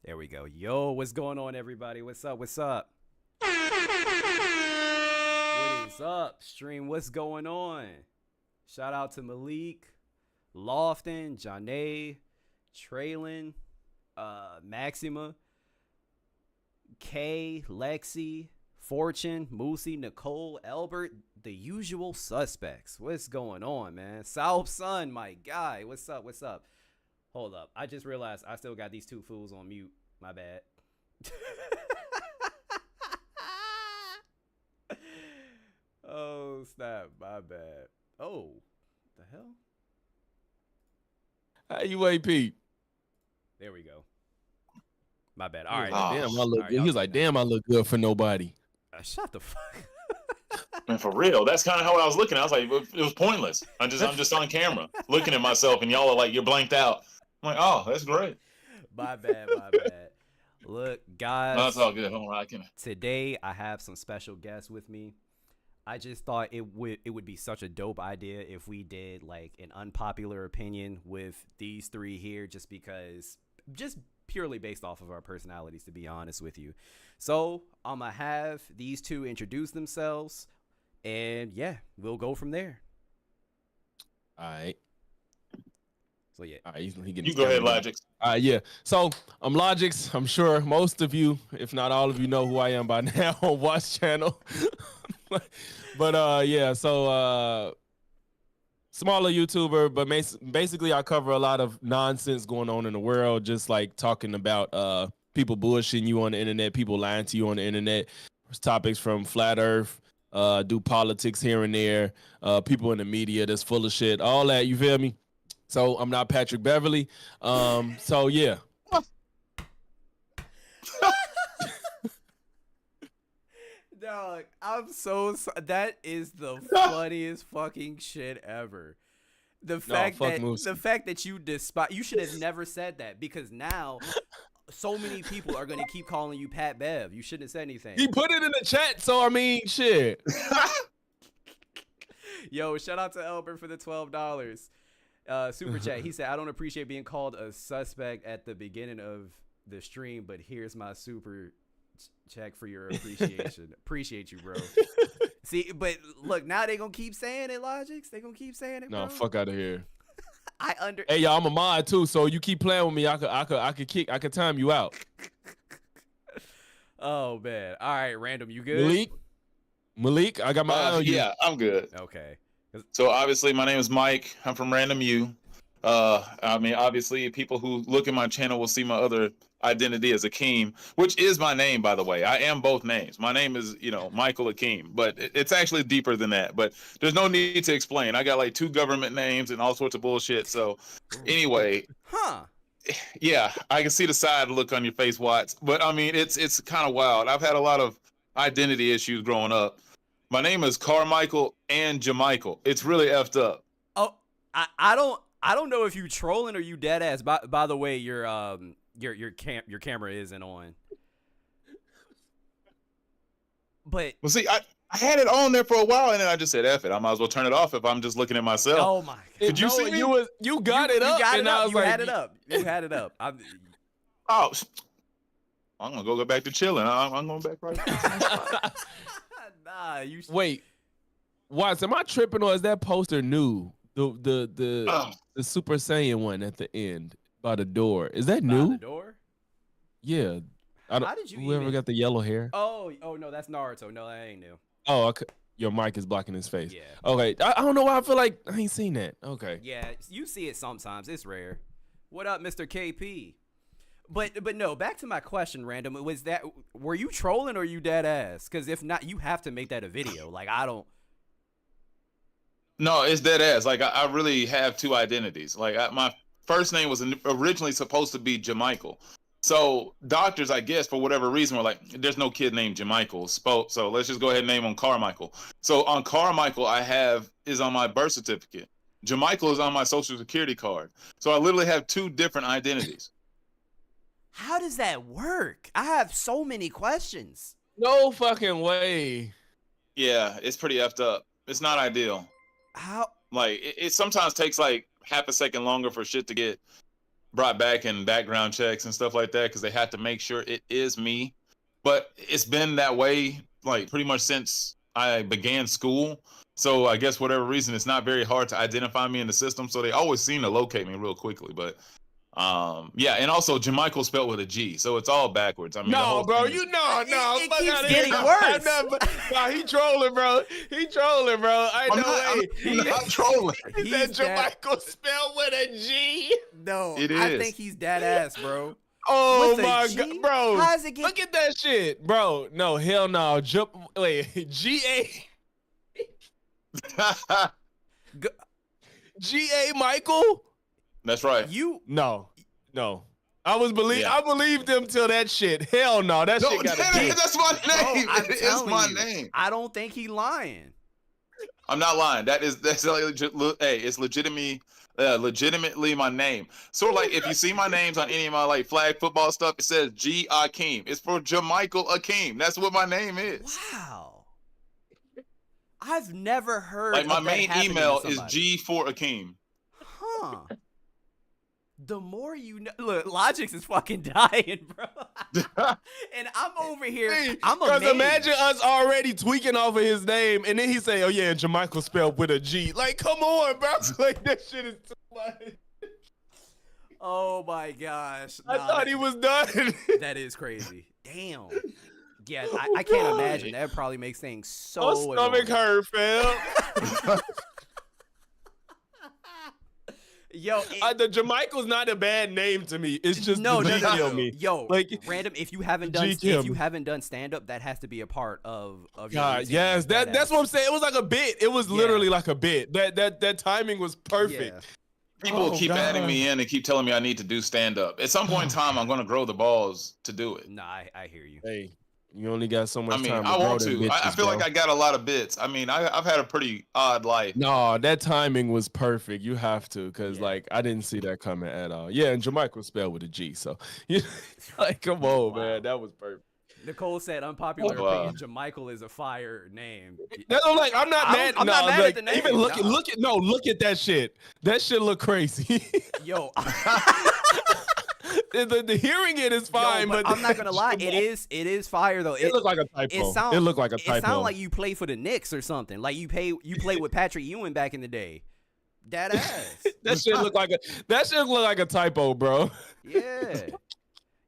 There we go. Yo, what's going on, everybody? What's up? What's up? What is up, stream? What's going on? Shout out to Malik, Lofton, Janae, Traylon, Maxima, Kay, Lexi, Fortune, Moosey, Nicole, Albert, the usual suspects. What's going on, man? South Sun, my guy. What's up? What's up? Hold up. I just realized I still got these two fools on mute. My bad. Oh, snap. My bad. Oh, the hell? How you AP? There we go. My bad. All right. Damn, I look good. He was like, damn, I look good for nobody. Shut the fuck. Man, for real, that's kind of how I was looking. I was like, it was pointless. I'm just on camera looking at myself, and y'all are like, you're blanked out. I'm like, oh, that's great. My bad, my bad. Look, guys. No, it's all good. I'm rocking. Today, I have some special guests with me. I just thought it would be such a dope idea if we did like an unpopular opinion with these three here, just purely based off of our personalities, to be honest with you. So I'm gonna have these two introduce themselves, and yeah, we'll go from there. All right. So yeah. All right, you go ahead, Logix. Yeah. So I'm Logix. I'm sure most of you, if not all of you, know who I am by now on Watch channel. But yeah. So smaller YouTuber, but basically I cover a lot of nonsense going on in the world, just like talking about people bullshitting you on the internet, people lying to you on the internet. There's topics from flat Earth, do politics here and there, people in the media that's full of shit, all that. You feel me? So I'm not Patrick Beverly. So yeah. Dog, that is the funniest fucking shit ever. The fact that you despise, you should have never said that, because now so many people are gonna keep calling you Pat Bev. You shouldn't have said anything. He put it in the chat, so I mean, shit. Yo, shout out to Albert for the $12 super chat. He said, "I don't appreciate being called a suspect at the beginning of the stream, but here's my super check for your appreciation." Appreciate you, bro. See, but look, now they gonna keep saying it, Logix. They gonna keep saying it, bro. No, fuck out of here. Hey, y'all, I'm a mod too, so you keep playing with me, I could time you out. Oh man. All right, Random, you good? Malik, I got my eye on you. Yeah, I'm good. Okay. So obviously my name is Mike. I'm from Random U. I mean, obviously people who look at my channel will see my other identity as Akeem, which is my name, by the way. I am both names. My name is, Michael Akeem, but it's actually deeper than that. But there's no need to explain. I got like 2 government names and all sorts of bullshit. So anyway, yeah, I can see the side look on your face, Watts. But I mean, it's kind of wild. I've had a lot of identity issues growing up. My name is Carmichael and Jamichael. It's really effed up. Oh, I don't know if you trolling or you dead ass. By the way, your camera isn't on. But well, see, I had it on there for a while, and then I just said, "F it." I might as well turn it off if I'm just looking at myself. Oh my God! Did you see me? You got it up. You had it up. You had it up. Oh, I'm gonna go back to chilling. I'm going back right now. Nah, wait. Watts, am I tripping, or is that poster new? The Super Saiyan one at the end by the door. Is that new? By the door? Yeah. How did you whoever got the yellow hair? Oh no, that's Naruto. No, that ain't new. Oh, okay. Your mic is blocking his face. Yeah. Okay. I don't know why I feel like I ain't seen that. Okay. Yeah, you see it sometimes. It's rare. What up, Mr. KP? But no, back to my question, Random. Were you trolling or you dead ass? Because if not, you have to make that a video. Like, I don't. No, it's dead ass. Like, I really have 2 identities. Like, my first name was originally supposed to be Jamichael. So doctors, I guess, for whatever reason, were like, there's no kid named Jamichael. So let's just go ahead and name him Carmichael. So on Carmichael, is on my birth certificate. Jamichael is on my social security card. So I literally have 2 different identities. How does that work? I have so many questions. No fucking way. Yeah, it's pretty effed up. It's not ideal. How? Like, it sometimes takes like half a second longer for shit to get brought back in background checks and stuff like that, because they have to make sure it is me. But it's been that way like pretty much since I began school. So I guess whatever reason, it's not very hard to identify me in the system. So they always seem to locate me real quickly. But yeah, and also Jamichael spelled with a G, so it's all backwards. I mean, no, bro, it keeps getting worse. Nah, he trolling, bro. He trolling, bro. I'm not trolling. He said Jamichael spelled with a G. No, it is. I think he's dead ass, bro. Oh my God, bro! How does it get? Look at that shit, bro. No, hell no. Wait, GA. GA Michael. That's right. No. I believed them till that shit. Hell no, that shit got a dick. That's my name. Bro, it's my name. I don't think he lying. I'm not lying. That's like, hey, it's legitimately my name. Sort of like if you see my names on any of my like flag football stuff, it says G Akeem. It's for Jamichael Akeem. That's what my name is. Wow. I've never heard. Like my of that main happening email to is somebody. G for Akeem. Huh. The more you know, look, Logix is fucking dying, bro. And I'm over here. I'm amazed. Because imagine us already tweaking off of his name, and then he say, "Oh yeah, and Jamichael spelled with a G." Like, come on, bro. Like that shit is too much. Oh my gosh. I thought he was done. That is crazy. Damn. Yeah, I can't imagine. That probably makes things so My stomach hurt, fam. Yo, The Jermichael's not a bad name to me. It's just no, the no, G no, kill no. me. Yo, Like, random. If you haven't done, G kill if you me. haven't done stand up, that has to be a part of your God, routine. yes, that's what I'm saying. It was like a bit. It was literally like a bit. That timing was perfect. Yeah. People keep adding me in and keep telling me I need to do stand up. At some point in time, I'm going to grow the balls to do it. Nah, I hear you. Hey, you only got so much I mean, time. I want grow them to. I bitches, feel bro. like I got a lot of bits. I mean, I've had a pretty odd life. No, that timing was perfect. You have to, because Yeah. like I didn't see that coming at all. Yeah, and Jermichael was spelled with a G, so like, come on, Wow. man, that was perfect. Nicole said, unpopular Wow. opinion, Jermichael is a fire name. I'm like, I'm not mad. I'm not mad like, at the name. Even look Nah. look at that shit. That shit look crazy. Yo, the hearing it is fine, yo, but I'm not gonna lie, it is fire though. It looked like a typo. It looked like a typo. It sounded like you play for the Knicks or something. Like you play with Patrick Ewing back in the day. That ass. that shit looked like a typo, bro. Yeah.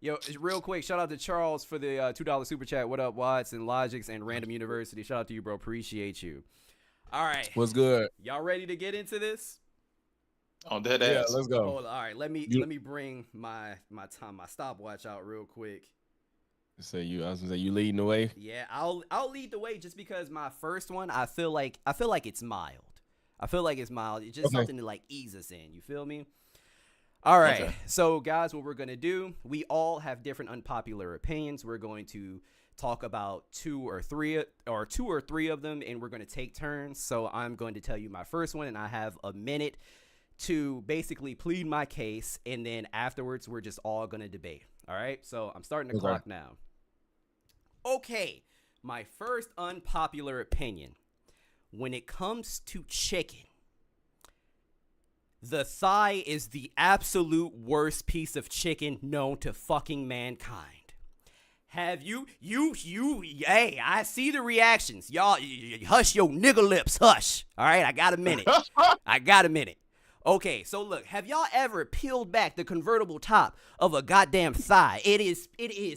Yo, real quick, shout out to Charles for the $2 super chat. What up, Watts and Logics and Random University? Shout out to you, bro. Appreciate you. All right. What's good? Y'all ready to get into this? Oh, dead ass. Yeah, let's go. All right, let me bring my stopwatch out real quick. I was gonna say you leading the way. Yeah, I'll lead the way just because my first one, I feel like it's mild. It's just something to like ease us in. You feel me? All right. Okay. So guys, what we're gonna do? We all have different unpopular opinions. We're going to talk about two or three of them, and we're gonna take turns. So I'm going to tell you my first one, and I have a minute to basically plead my case, and then afterwards we're just all gonna debate. All right. So I'm starting the clock now. Okay. My first unpopular opinion. When it comes to chicken, the thigh is the absolute worst piece of chicken known to fucking mankind. Have you, hey, I see the reactions. Y'all, hush your nigger lips, hush. All right, I got a minute. Okay, so look, have y'all ever peeled back the convertible top of a goddamn thigh? It is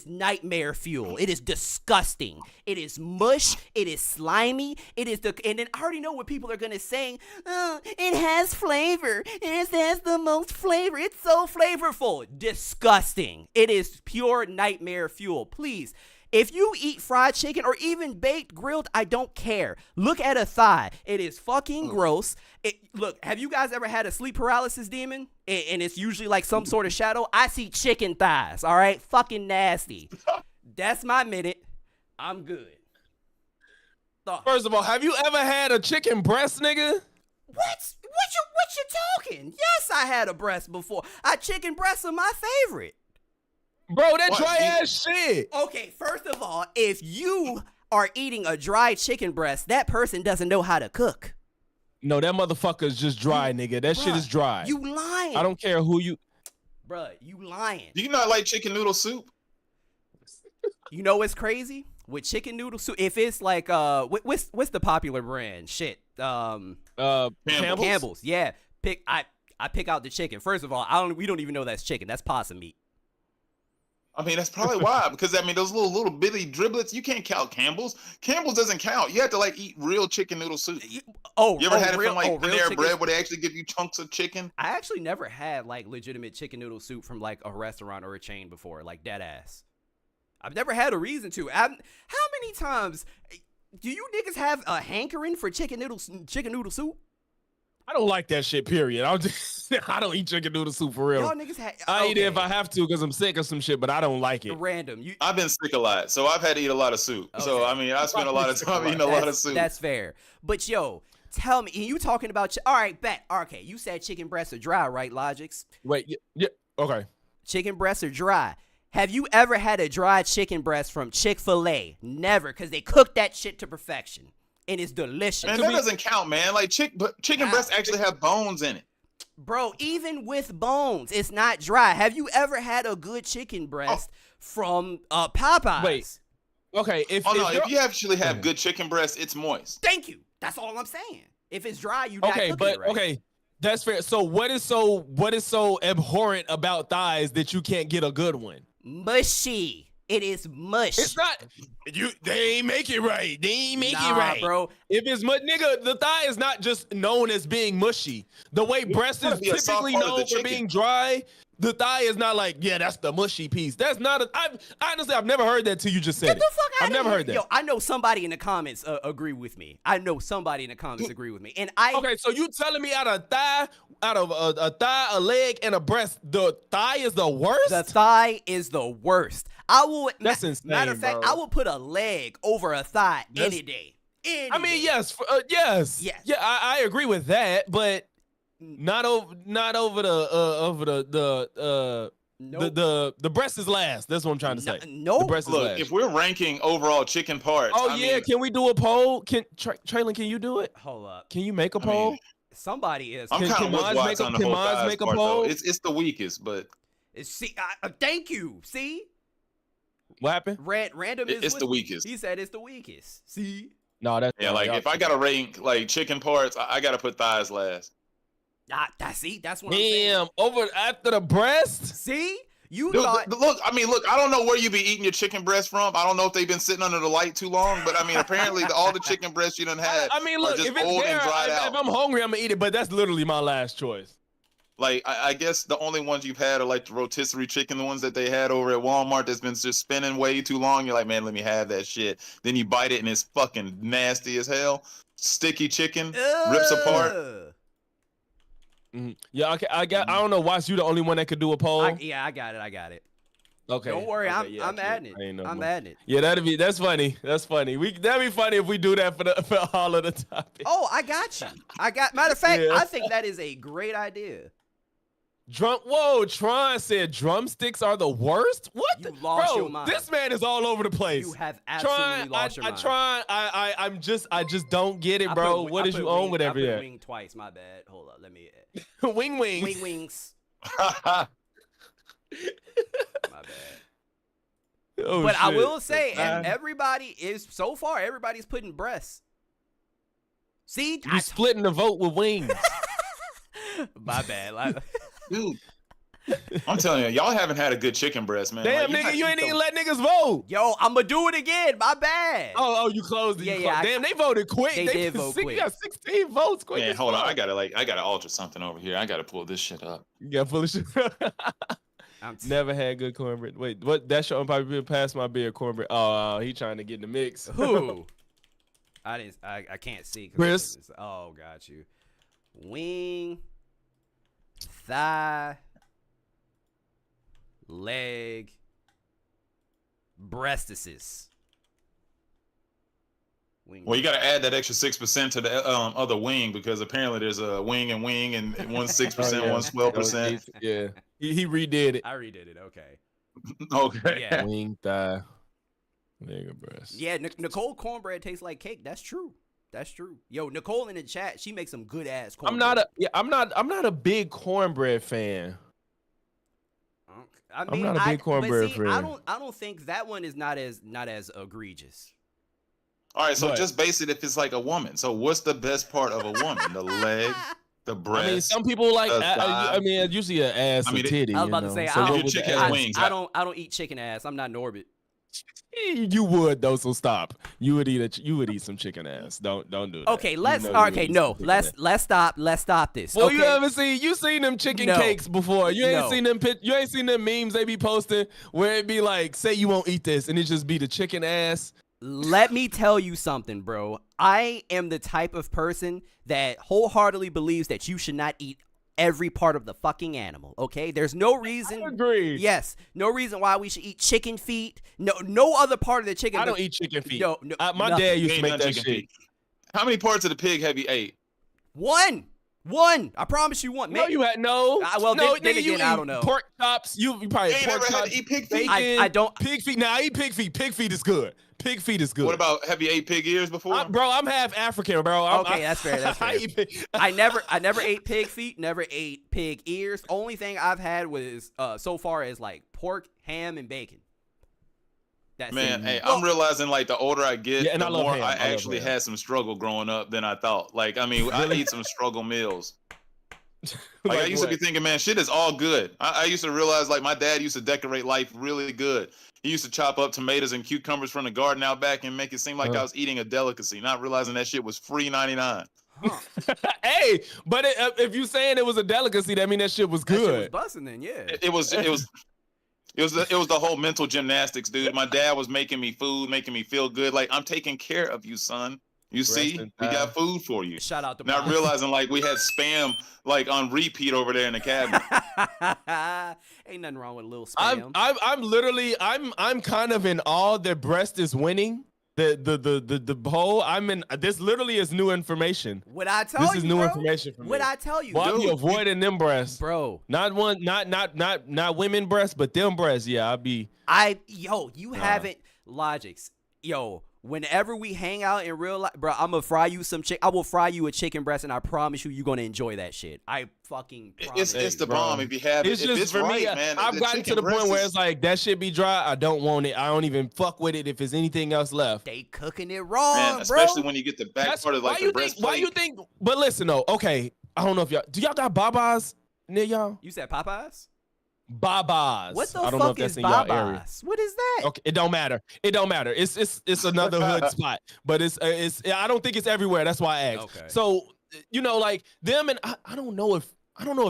nightmare fuel. It is disgusting. It is mush. It is slimy. And then I already know what people are gonna say. Oh, it has flavor. It has the most flavor. It's so flavorful. Disgusting. It is pure nightmare fuel. Please. If you eat fried chicken or even baked, grilled, I don't care. Look at a thigh. It is fucking gross. Look, have you guys ever had a sleep paralysis demon? And it's usually like some sort of shadow. I see chicken thighs, all right? Fucking nasty. That's my minute. I'm good. First of all, have you ever had a chicken breast, nigga? What you talking? Yes, I had a breast before. Chicken breasts are my favorite. Bro, that dry ass shit. Okay, first of all, if you are eating a dry chicken breast, that person doesn't know how to cook. No, that motherfucker's just dry, nigga. That shit is dry. You lying. I don't care who you... Bruh, you lying. Do you not like chicken noodle soup? You know what's crazy? With chicken noodle soup, if it's like, what's the popular brand? Shit. Campbell's. Yeah. I pick out the chicken. First of all, we don't even know that's chicken. That's possum meat. I mean, that's probably why. Because I mean, those little bitty driblets, you can't count Campbell's. Campbell's doesn't count. You have to like eat real chicken noodle soup. You ever had it from like Panera Bread where they actually give you chunks of chicken? I actually never had like legitimate chicken noodle soup from like a restaurant or a chain before, like dead ass. I've never had a reason to. How many times do you niggas have a hankering for chicken noodle soup? I don't like that shit, period. I don't eat chicken noodle soup for real. Y'all niggas I eat it if I have to because I'm sick of some shit, but I don't like it. Random. I've been sick a lot, so I've had to eat a lot of soup. Okay. So, I mean, I spent a lot of time eating a lot of soup. That's fair. But, yo, tell me, you talking about... all right, bet. Okay, you said chicken breasts are dry, right, Logics? Wait, yeah, okay. Chicken breasts are dry. Have you ever had a dry chicken breast from Chick-fil-A? Never, because they cook that shit to perfection. And it's delicious. Man, that doesn't count, man. Like chicken breasts actually have bones in it. Bro, even with bones, it's not dry. Have you ever had a good chicken breast from Popeyes? Wait. Okay. If you actually have good chicken breast, it's moist. Thank you. That's all I'm saying. If it's dry, you not cooking it right. Okay. That's fair. So what is so abhorrent about thighs that you can't get a good one? Mushy. It is mush. It's not. They ain't make it right. They ain't make it right, bro. If it's nigga, the thigh is not just known as being mushy. The way breast is typically known for being dry, the thigh is not like, yeah, that's the mushy piece. That's not a. Honestly, I've never heard that till you just said Get it. the fuck out I've never heard that. Yo, I know somebody in the comments agree with me. And okay, so you telling me out of a thigh, a leg, and a breast, the thigh is the worst? The thigh is the worst. I will. That's insane. Matter of fact, bro. I will put a leg over a thigh any day. Yes, yes. Yeah, I agree with that, but not over the breast is last. That's what I'm trying to say. No, the breast is last. If we're ranking overall chicken parts, I mean, can we do a poll? Traylon, can you do it? Hold up. Can you make a poll? Somebody is. I'm kind of with Watts on the whole thighs make a part, poll? though. It's the weakest, but see, thank you. See, what happened? Random is. It's the weakest. He said it's the weakest. See. No, that's like if I gotta rank like chicken parts, I gotta put thighs last. That's what I'm saying. Damn, over after the breast. See, you Dude, thought. Look, I don't know where you be eating your chicken breast from. I don't know if they've been sitting under the light too long, but I mean, apparently all the chicken breasts you done had. I mean, look, are just if it's old there, and dried out. if I'm hungry, I'm gonna eat it. But that's literally my last choice. Like I guess the only ones you've had are like the rotisserie chicken, the ones that they had over at Walmart that's been just spinning way too long. You're like, man, let me have that shit. Then you bite it and it's fucking nasty as hell. Sticky chicken, rips apart. Mm-hmm. Yeah, okay, I don't know. Watts, you the only one that could do a poll. I got it. Okay. Don't worry, okay, I'm adding it. I'm adding it. Yeah, that's funny. That's funny. That'd be funny if we do that for all of the topics. Oh, I got you. Matter of fact, I think that is a great idea. Tron said drumsticks are the worst? What? You lost Bro, your mind. this man is all over the place. You have absolutely lost your mind. I just don't get it, bro. What is you on with everything? I put wing twice, my bad. Hold up, let me wings. Wings. My bad. Oh, but shit. I will say, everybody's putting breasts. See, you splitting the vote with wings. My bad. Dude, I'm telling you, y'all haven't had a good chicken breast, man. Damn, nigga, you ain't even let niggas vote. Yo, I'm gonna do it again. My bad. Oh, you closed it. Yeah. Damn, they voted quick. They did vote quick. You got 16 votes quick. Man, hold on. I gotta alter something over here. I gotta pull this shit up. You got full of shit. Never had good cornbread. Wait, what? That's your unpopular pass my beer cornbread. Oh, he trying to get in the mix. Who? I can't see. Chris. Oh, got you. Wing, thigh, leg, breastises. Well, you got to add that extra 6% to the other wing because apparently there's a wing and one's 6%, one's 12%. Yeah, he redid it. I redid it. Okay. Okay. Yeah. Wing, thigh, leg, and breast. Yeah, Nicole cornbread tastes like cake. That's true. Yo, Nicole in the chat, she makes some good ass cornbread. I'm not a big cornbread fan. I'm not a big cornbread fan. I don't think that one is not as egregious. All right, so just base it if it's like a woman. So what's the best part of a woman? The leg, the breast. I mean, some people like. Usually an ass or titty. I was about to say, I don't eat chicken ass. I'm not Norbit. You would though, so stop. You would eat some chicken ass. Don't do that. Okay, let's stop this. Well, okay? you seen them chicken cakes before. You ain't seen them memes they be posting where it be like, say you won't eat this and it just be the chicken ass. Let me tell you something, bro. I am the type of person that wholeheartedly believes that you should not eat every part of the fucking animal, okay? There's no reason. I agree. Yes, no reason why we should eat chicken feet. No other part of the chicken. I don't eat chicken feet. My dad used to make that shit. Feet. How many parts of the pig have you ate? One. I promise you one. No, you had no. Then again, I don't know. Pork chops. You probably ain't pork never chops. had to eat pig feet. I don't. Pig feet. Nah, I eat pig feet. Pig feet is good. Pig feet is good. What about, have you ate pig ears before? I'm half African, bro. That's fair. I never ate pig feet, never ate pig ears. Only thing I've had was so far is like pork, ham, and bacon. That's Man, it. hey, I'm realizing like the older I get, the more ham. I actually had some struggle growing up than I thought. Like, I mean, I eat some struggle meals. Like I Like used to be what? thinking, man, shit is all good. I used to realize like my dad used to decorate life really good. He used to chop up tomatoes and cucumbers from the garden out back and make it seem like I was eating a delicacy, not realizing that shit was free 99. Huh. Hey, but if you saying it was a delicacy, that mean that shit was That shit was good. busting then, yeah. It was the whole mental gymnastics, dude. My dad was making me food, making me feel good. Like I'm taking care of you, son. You see, in we peace. got food for you. Shout out to Not Mom. realizing like we had spam like on repeat over there in the cabinet. Ain't nothing wrong with a little spam. I'm literally I'm kind of in awe that breast is winning the poll. I'm in this literally is new information. What I tell This you, is new bro? information for me. What I tell you, Why Dude, be avoiding them breasts? bro? Not women breasts, but them breasts. Yeah, I'll be. You haven't Logics. Yo, whenever we hang out in real life, bro, I'm gonna fry you some chick. I will fry you a chicken breast, and I promise you're gonna enjoy that shit. I fucking promise. It's the bro. bomb if you have it. It's If just it's for right, me. man. I've gotten to the point where it's like that shit be dry. I don't want it. I don't even fuck with it if there's anything else left. They cooking it wrong, man, bro. especially when you get the back part of like the breast Why plate. you think? But listen though. Okay, I don't know if y'all got babas near y'all. You said Popeyes? Babas. What the I don't know fuck if is that's in y'all area. Babas? What is that? Okay, it don't matter. It don't matter. It's another hood spot, but it's I don't think it's everywhere. That's why I asked. Okay. So like them and I don't know if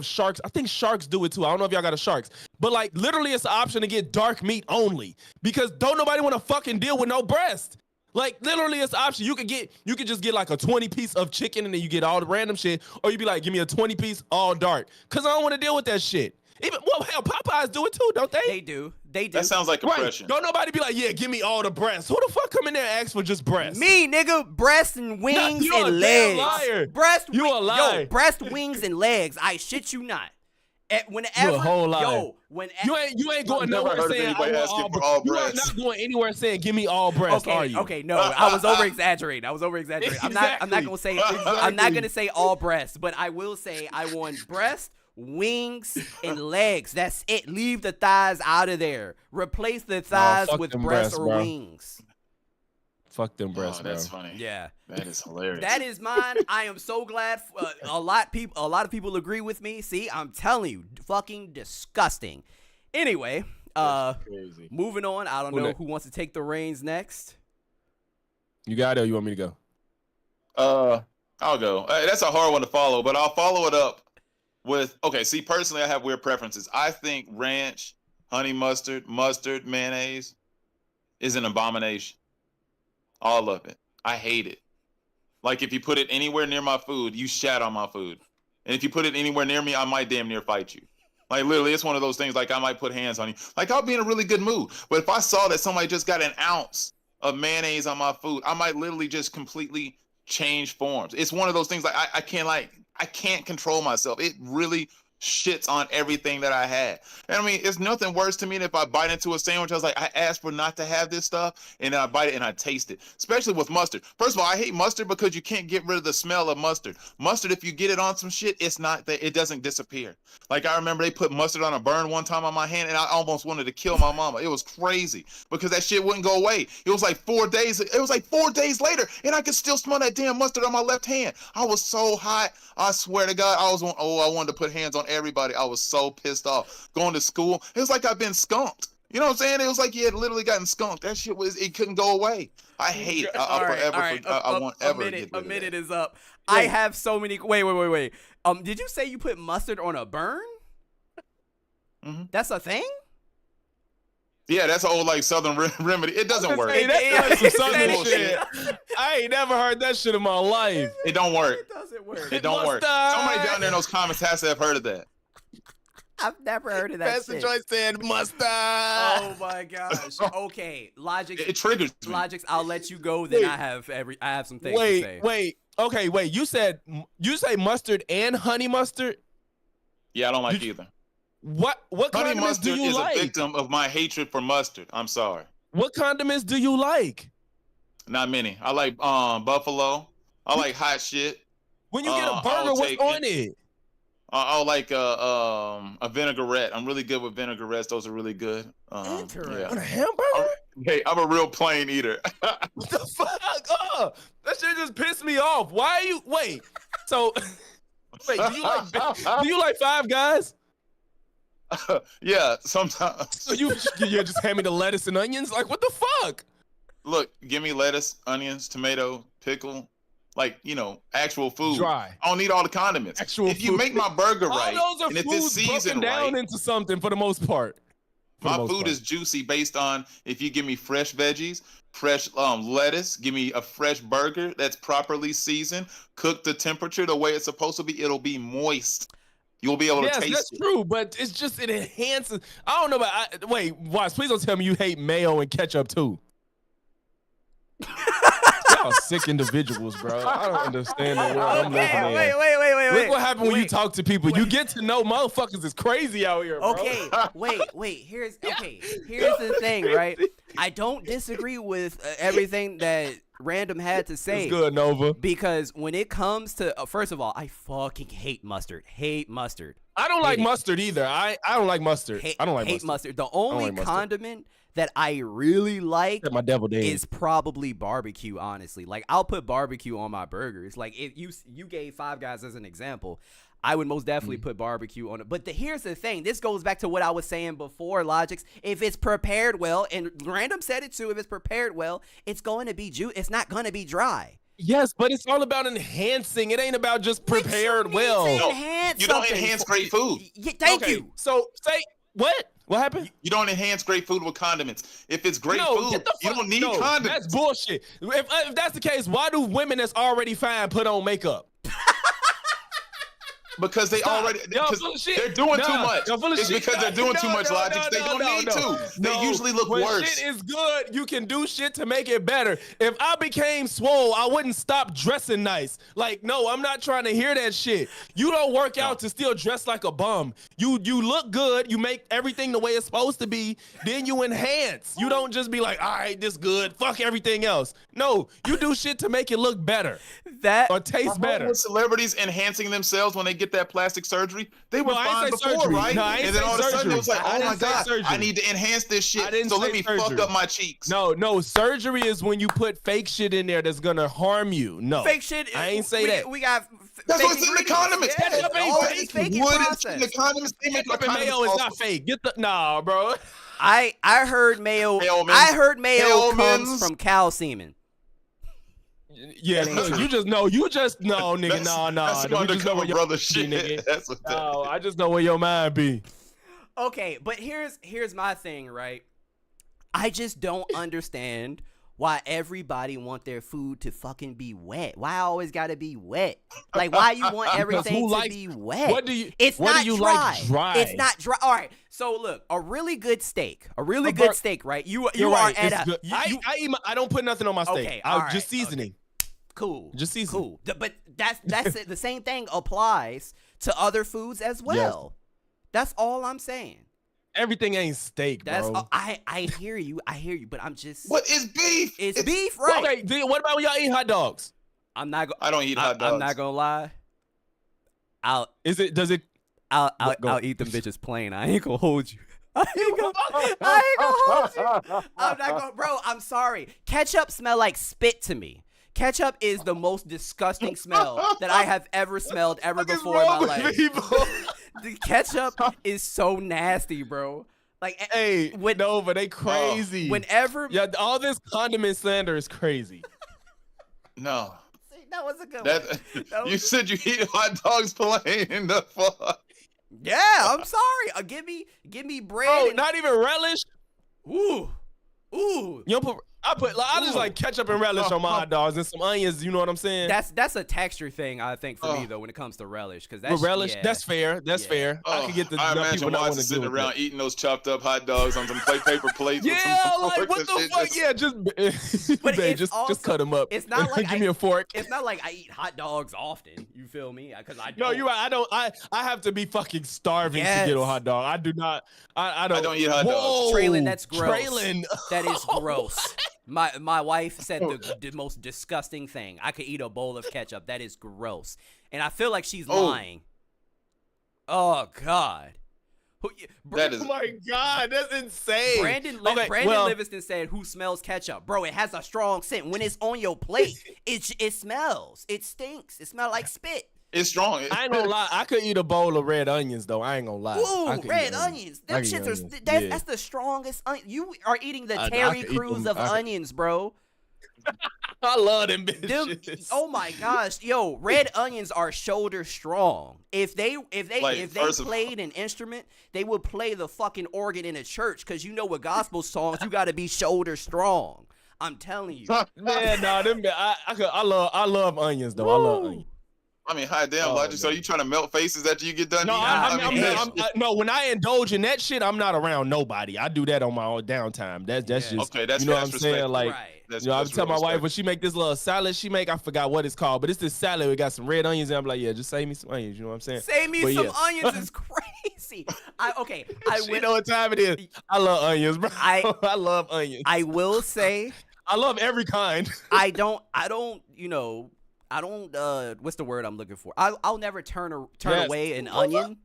Sharks. I think Sharks do it too. I don't know if y'all got a Sharks, but like literally, it's an option to get dark meat only because don't nobody want to fucking deal with no breast. Like literally, it's an option. You could just get like a 20-piece of chicken and then you get all the random shit, or you be like, give me a 20-piece all dark, cause I don't want to deal with that shit. Even hell, Popeyes do it too, don't they? They do. That sounds like oppression. Don't nobody be like, yeah, give me all the breasts. Who the fuck come in there and ask for just breasts? Me, nigga, breast and wings you a and damn legs. liar. Breast, You a liar. Yo, breast, wings, and legs. I shit you not. Whenever, You a whole liar. Yo, whenever. You ain't going I've never nowhere heard of saying I anybody want asking all for all breasts. You are breasts. not going anywhere saying give me all breasts, are you? Okay, no, I was over exaggerating. I'm not Exactly. gonna say I'm not gonna say all breasts, but I will say I want breast, wings, and legs. That's it. Leave the thighs out of there. Replace the thighs fuck with them breasts breasts, or bro. wings. Fuck them breasts, Oh, that's bro. funny. Yeah. That is hilarious. That is mine. I am so glad. A lot of people agree with me. See, I'm telling you, fucking disgusting. Anyway, Crazy. moving on. I don't Who know next? who wants to take the reins next. You got it or you want me to go? I'll go. That's a hard one to follow, but I'll follow it up with, okay, see, personally, I have weird preferences. I think ranch, honey mustard, mayonnaise is an abomination. All of it. I hate it. Like, if you put it anywhere near my food, you shat on my food. And if you put it anywhere near me, I might damn near fight you. Like, literally, it's one of those things, like, I might put hands on you. Like, I'll be in a really good mood. But if I saw that somebody just got an ounce of mayonnaise on my food, I might literally just completely change forms. It's one of those things, like, I can't control myself. It really shits on everything that I had. And I mean, it's nothing worse to me than if I bite into a sandwich. I was like, I asked for not to have this stuff, and then I bite it and I taste it. Especially with mustard. First of all, I hate mustard because you can't get rid of the smell of mustard. Mustard, if you get it on some shit, it doesn't disappear. Like, I remember they put mustard on a burn one time on my hand, and I almost wanted to kill my mama. It was crazy because that shit wouldn't go away. It was like 4 days. It was like 4 days later, and I could still smell that damn mustard on my left hand. I was so hot. I swear to God, I wanted to put hands on everybody. I was so pissed off. Going to school, it was like I've been skunked. You know what I'm saying? It was like you had literally gotten skunked. That shit it couldn't go away. I hate it. I won't ever get rid of that. A minute is up. Wait. I have so many. Wait. Did you say you put mustard on a burn? Mm-hmm. That's a thing? Yeah, that's an old like Southern remedy. It doesn't work. Hey, that's like some Southern shit. I ain't never heard that shit in my life. It don't work. It doesn't work. It don't work. Somebody down there in those comments has to have heard of that. I've never heard of that Pastor shit. Joy said mustard. Oh my gosh. Okay, Logic. It triggers me. Logics. I'll let you go. Then I have some things to say. Wait. You say mustard and honey mustard? Yeah, I don't like either. What Honey condiments do mustard you is like? a victim of my hatred for mustard. I'm sorry. What condiments do you like? Not many. I like buffalo. I like hot shit. When you get a burger, what's on it? I like a vinaigrette. I'm really good with vinaigrettes. Those are really good. Interesting. On a hamburger? Hey, I'm a real plain eater. What the fuck? That shit just pissed me off. Why are you wait? So Wait, do you like Five Guys? Yeah, sometimes. So you just hand me the lettuce and onions? Like, what the fuck? Look, give me lettuce, onions, tomato, pickle, like, actual food. Dry. I don't need all the condiments. If you make my burger right, all those are and if it's foods broken seasoned down right, into something for the most part. my food is juicy based on if you give me fresh veggies, fresh lettuce, give me a fresh burger that's properly seasoned, cooked to temperature the way it's supposed to be, it'll be moist. You'll be able to taste it. Yes, that's true, but it's just, it enhances. I don't know about, wait, Watts, please don't tell me you hate mayo and ketchup too. Y'all sick individuals, bro. I don't understand the world I'm living in. Wait. Look what happens when you talk to people. You get to know motherfuckers is crazy out here, bro. Okay, wait. Here's the thing, right? I don't disagree with everything that Random had to say. It's good, Nova. Because when it comes to, first of all, I fucking hate mustard. Hate mustard. I don't like mustard either. I don't like mustard. I don't like hate mustard. The only condiment that I really like my devil days is probably barbecue, honestly. Like, I'll put barbecue on my burgers. Like, if you gave Five Guys as an example, I would most definitely put barbecue on it. But here's the thing. This goes back to what I was saying before, Logix. If it's prepared well, and Random said it too, if it's prepared well, it's going to be it's not going to be dry. Yes, but it's all about enhancing. It ain't about just prepared well. No, you don't enhance great food. Thank you. So say what? What happened? You don't enhance great food with condiments. If it's great food, you don't need condiments. That's bullshit. If that's the case, why do women that's already fine put on makeup? Because they're doing too much. It's because they're doing too much, Logic. They don't need to. They usually look worse. Shit is good. You can do shit to make it better. If I became swole, I wouldn't stop dressing nice. Like, no, I'm not trying to hear that shit. You don't work out to still dress like a bum. You look good. You make everything the way it's supposed to be. Then you enhance. You don't just be like, all right, this good. Fuck everything else. No, you do shit to make it look better. Or taste better. Celebrities enhancing themselves when they get that plastic surgery, they were fine before, surgery. right? No, and then all of a sudden it was like, oh my God, surgery. I need to enhance this shit, so let me fuck up my cheeks. No, surgery is when you put fake shit in there that's gonna harm you. No, fake shit. I ain't say that. We got. That's what's in the condiments. Yeah, All this wood is in the condiments. They make Ketchup and mayo is not fake. Nah, bro. I heard mayo. I heard mayo comes from cow semen. Yeah, you just know, nigga. Nah. That's some undercover brother shit. Nigga. That's what that is. I just know where your mind be. Okay, but here's my thing, right? I just don't understand why everybody want their food to fucking be wet. Why I always gotta be wet? Like, why you want everything to be wet? What do you? It's what not do you dry. like dry? It's not dry. All right. So look, a really good steak, right? You are right. at a. I don't put nothing on my steak. Okay, I'll all just seasoning. Okay. Cool. Just seasoning. Cool. But that's it. The same thing applies to other foods as well. Yes. That's all I'm saying. Everything ain't steak, bro. I hear you, but I'm just. What is beef? It's beef, right? Okay, what about when y'all eat hot dogs? I don't eat hot dogs. I'm not gonna lie. I'll eat them bitches plain. I ain't gonna hold you. I ain't gonna hold you. I'm not gonna, bro. I'm sorry. Ketchup smell like spit to me. Ketchup is the most disgusting smell that I have ever smelled before in my life. The ketchup is so nasty, bro. Like, hey, Nova, they crazy. Whenever, all this condiment slander is crazy. No, see, that was a good one. You said you eat hot dogs plain. The fuck? Yeah, I'm sorry. Give me bread. Oh, not even relish. Ooh. You don't put. I just like ketchup and relish on my hot dogs and some onions. You know what I'm saying? That's a texture thing, I think, for me though, when it comes to relish, because that's relish. Yeah. That's fair. That's fair. I can get the. I imagine Watson sitting around eating those chopped up hot dogs on some paper plates. Yeah, with some like what the fuck? Yeah, just cut them up. It's not like give me a fork. It's not like I eat hot dogs often. You feel me? Because I don't. No, you're right. I don't. I have to be fucking starving to get a hot dog. I do not. I don't eat hot dogs. Traylon, that's gross. Traylon. That is gross. My wife said the most disgusting thing. I could eat a bowl of ketchup. That is gross. And I feel like she's lying. Oh, God. Oh my God, that's insane. Brandon Livingston said, who smells ketchup? Bro, it has a strong scent. When it's on your plate, it smells. It stinks. It smells like spit. It's strong. I ain't gonna lie. I could eat a bowl of red onions though. I ain't gonna lie. Ooh, red onions. Them shits are that's the strongest. You are eating the Terry Crews of onions, bro. I love them bitches. Oh my gosh, yo, red onions are shoulder strong. If they played an instrument, they would play the fucking organ in a church, because you know with gospel songs you got to be shoulder strong. I'm telling you, man. No, them. I love onions though. Woo. I love onions. I mean, hi, damn, Logic. So you trying to melt faces after you get done? No, no. When I indulge in that shit, I'm not around nobody. I do that on my own downtime. That's just okay. That's, you know what I'm respect. saying. Like, right. you know, I'm telling my wife when she make this little salad she make. I forgot what it's called, but it's this salad. We got some red onions, and I'm like, yeah, just save me some onions. You know what I'm saying? Save me some onions is crazy. I you know what time it is. I love onions, bro. I love onions. I will say, I love every kind. I don't. You know. I don't. What's the word I'm looking for? I'll never turn away an onion,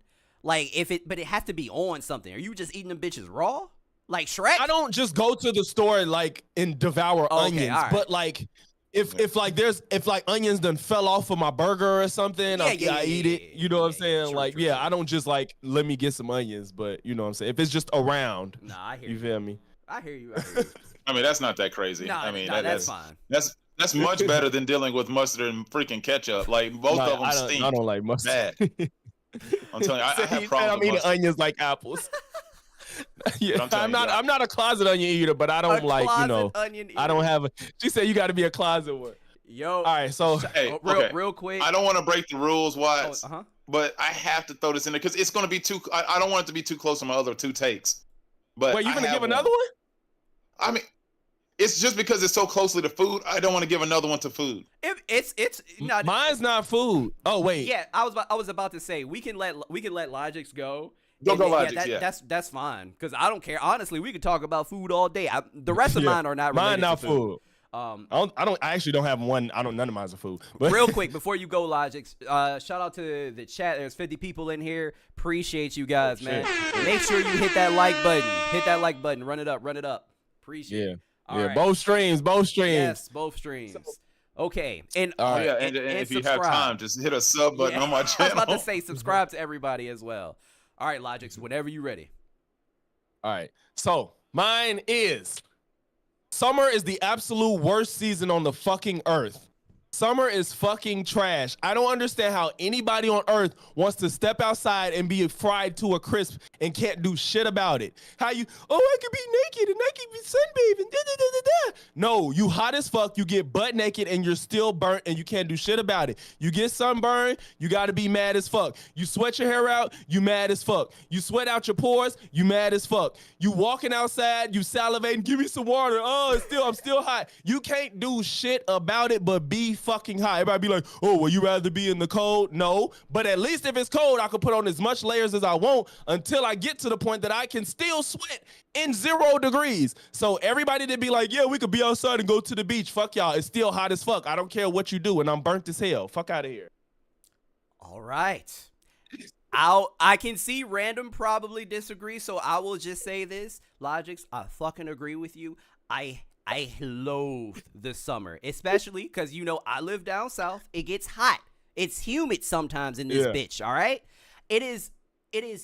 like but it has to be on something. Are you just eating them bitches raw, like Shrek? I don't just go to the store like and devour onions, right. But like if onions done fell off of my burger or something, I eat it. You know what I'm saying? True. I don't just like let me get some onions, but you know what I'm saying. If it's just around, I hear you. Feel me? I hear you. I mean, that's not that crazy. That's fine. That's much better than dealing with mustard and freaking ketchup. Like both of them stink. I don't like mustard. Bad. I'm telling you, I have problems. I'm eating onions like apples. I'm not a closet onion eater, but I don't like, you know, I don't have she said you got to be a closet one. Yo. All right, so real quick. I don't want to break the rules, Watts, but I have to throw this in there because it's going to be too. I don't want it to be too close to my other two takes. But wait, you gonna give another one? I mean, it's just because it's so closely to food. I don't want to give another one to food. It's not. Mine's not food. Oh wait. Yeah, I was about to say we can let Logix go. Go Logix. That's fine because I don't care. Honestly, we could talk about food all day. The rest of mine are not related to food. I actually don't have one. None of mine's are food. But real quick before you go, Logix, shout out to the chat. There's 50 people in here. Appreciate you guys, man. Make sure you hit that like button. Hit that like button. Run it up. Appreciate it. All right. Both streams. Yes, both streams. Okay, and and if you have time, just hit a sub button on my channel. I was about to say subscribe to everybody as well. All right, Logix, whenever you're ready. All right, so mine is summer is the absolute worst season on the fucking earth. Summer is fucking trash. I don't understand how anybody on earth wants to step outside and be fried to a crisp and can't do shit about it. How I could be naked and I could be sunbathing. Da, da, da, da, da. No, you hot as fuck. You get butt naked and you're still burnt and you can't do shit about it. You get sunburned, you gotta be mad as fuck. You sweat your hair out, you mad as fuck. You sweat out your pores, you mad as fuck. You walking outside, you salivating, give me some water. I'm still hot. You can't do shit about it but be fucking hot. Everybody be like, oh, well, you rather be in the cold? No, but at least if it's cold, I can put on as much layers as I want until I get to the point that I can still sweat in 0 degrees. So everybody that be like, yeah, we could be outside and go to the beach. Fuck y'all. It's still hot as fuck. I don't care what you do, and I'm burnt as hell. Fuck out of here. All right. I can see Random probably disagree, so I will just say this. Logix, I fucking agree with you. I loathe the summer, especially because, you know, I live down south. It gets hot. It's humid sometimes in this bitch, all right? It is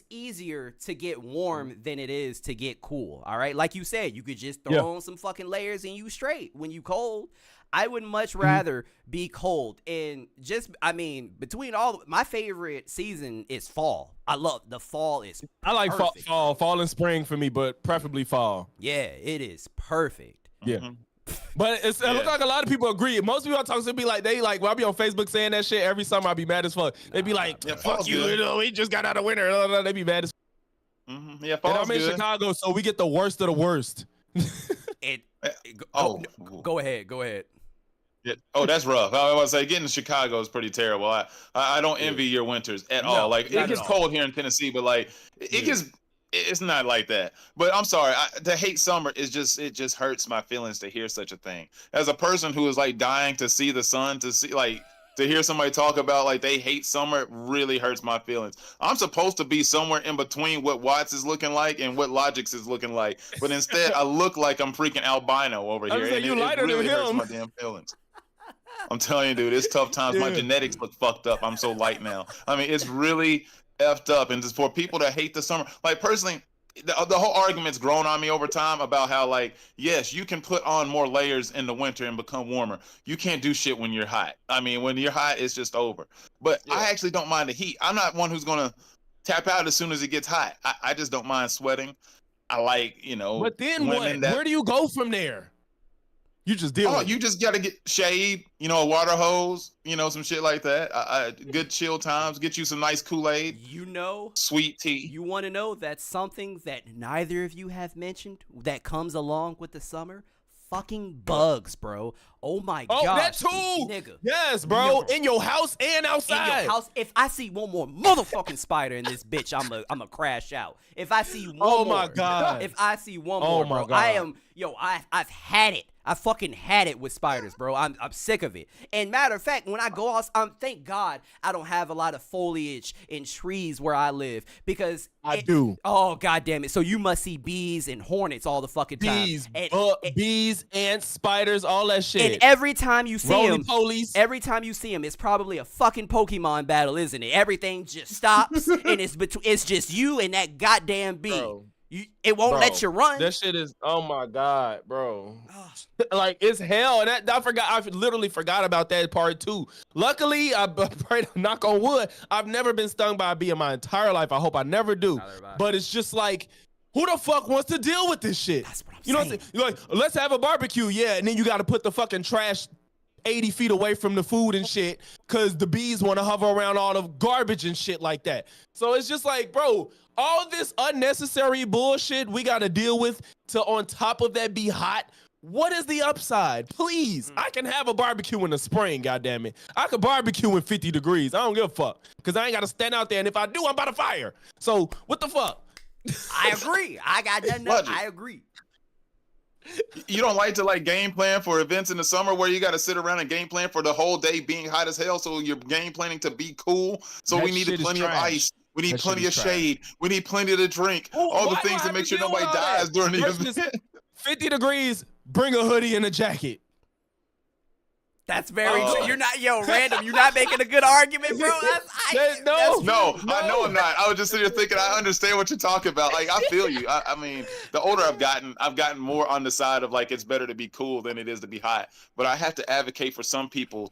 easier to get warm than it is to get cool, all right? Like you said, you could just throw on some fucking layers and you straight when you cold. I would much rather be cold. And between all, my favorite season is fall. I love the fall. I like fall and spring for me, but preferably fall. Yeah, it is perfect. Yeah. But it looks like a lot of people agree. Most people I talk to be like, when I be on Facebook saying that shit every summer, I be mad as fuck. They be like, fuck you, we just got out of winter. They be mad as fuck. Mm-hmm. Yeah, and I'm in Chicago, so we get the worst of the worst. Go ahead. Yeah. Oh, that's rough. I was say getting to Chicago is pretty terrible. I don't envy your winters at all. Like it gets cold here in Tennessee, but like it gets. It's not like that. But I'm sorry. To hate summer it just hurts my feelings to hear such a thing. As a person who is like dying to see the sun, to hear somebody talk about like they hate summer, it really hurts my feelings. I'm supposed to be somewhere in between what Watts is looking like and what Logix is looking like, but instead I look like I'm freaking albino over here. You lighter it really than hurts him. my damn feelings. I'm telling you, dude, it's tough times. My genetics look fucked up. I'm so light now. I mean, it's really effed up. And just for people that hate the summer, like personally, the whole argument's grown on me over time about how, like, yes, you can put on more layers in the winter and become warmer. You can't do shit when you're hot. I mean, when you're hot, it's just over. But I actually don't mind the heat. I'm not one who's gonna tap out as soon as it gets hot. I just don't mind sweating. I like, But then what? Where do you go from there? You just deal with it. You just gotta get shade, a water hose, some shit like that. Good chill times. Get you some nice Kool-Aid. Sweet tea. You want to know that's something that neither of you have mentioned that comes along with the summer? Fucking bugs, bro. Oh my god. Oh, that too. Nigga. Yes, bro. In your house and outside. In your house. If I see one more motherfucking spider in this bitch, I'm a crash out. If I see one more. Oh my god. If I see one more, bro. God. I've had it. I fucking had it with spiders, bro. I'm sick of it. And matter of fact, when I go out, thank God I don't have a lot of foliage in trees where I live because I do. Oh god damn it! So you must see bees and hornets all the fucking time. Bees, ants, spiders, all that shit. And every time you see them, it's probably a fucking Pokemon battle, isn't it? Everything just stops and it's just you and that goddamn bee. Bro. It won't let you run. That shit is, oh my god, bro. Like, it's hell. And I literally forgot about that part too. Luckily, I pray to knock on wood, I've never been stung by a bee in my entire life. I hope I never do. But it's just like, who the fuck wants to deal with this shit? That's what I'm saying. What I'm saying? You're like, let's have a barbecue, yeah, and then you got to put the fucking trash 80 feet away from the food and shit because the bees want to hover around all the garbage and shit like that. So it's just like, bro, all this unnecessary bullshit we got to deal with to on top of that be hot. What is the upside? Please, I can have a barbecue in the spring, goddammit. I could barbecue in 50 degrees. I don't give a fuck because I ain't got to stand out there. And if I do, I'm by the fire. So what the fuck? I agree. I got nothing. I agree. You don't like to game plan for events in the summer where you got to sit around and game plan for the whole day being hot as hell. So you're game planning to be cool. So we needed plenty of ice. We need plenty of shade. We need plenty to drink. All the things to make sure nobody dies during the event. 50 degrees, bring a hoodie and a jacket. That's very true. You're not, random. You're not making a good argument, bro. No, I know I'm not. I was just sitting here thinking, I understand what you're talking about. Like, I feel you. I mean, the older I've gotten more on the side of it's better to be cool than it is to be hot. But I have to advocate for some people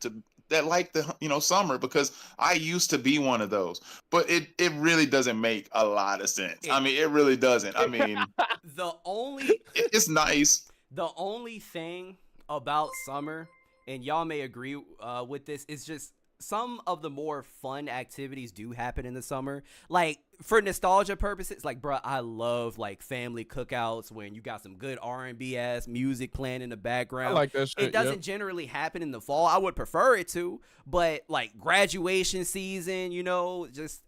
that like the summer because I used to be one of those. But it really doesn't make a lot of sense. I mean, it really doesn't. I mean, it's nice. The only thing about summer, and y'all may agree with this, is just some of the more fun activities do happen in the summer. Like, for nostalgia purposes, bro, I love family cookouts when you got some good R&B ass music playing in the background. I like that shit. It doesn't generally happen in the fall. I would prefer it to, but graduation season, just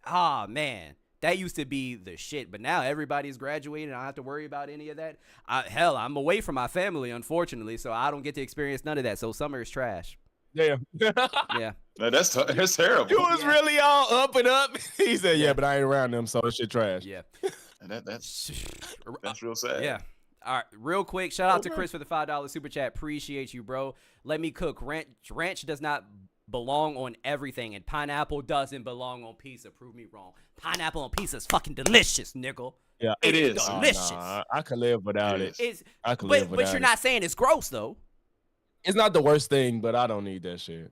man. That used to be the shit, but now everybody's graduated. I don't have to worry about any of that. I'm away from my family, unfortunately, so I don't get to experience none of that. So summer is trash. Yeah. Yeah. No, that's terrible. You was really all up and up. He said, yeah, but I ain't around them, so that shit trash. Yeah. That's real sad. Yeah. All right, real quick, shout out to Chris for the $5 super chat. Appreciate you, bro. Let me cook. Ranch does not belong on everything, and pineapple doesn't belong on pizza. Prove me wrong. Pineapple on pizza is fucking delicious, nigga. Yeah, it is delicious. I can live without it. But you're not saying it's gross though. It's not the worst thing, but I don't need that shit.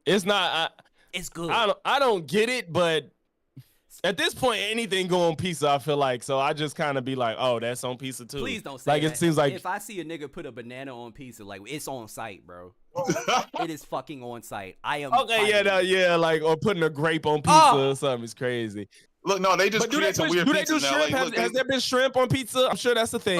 It's not. It's good. I don't get it, but at this point, anything go on pizza, I feel like. So I just kind of be like, oh, that's on pizza too. Please don't say that. It seems like if I see a nigga put a banana on pizza, it's on site, bro. It is fucking on site. I am. Okay, or putting a grape on pizza or something is crazy. Look, no, they just create some weird pizzas now. Do they do shrimp? Has there been shrimp on pizza? I'm sure that's the thing.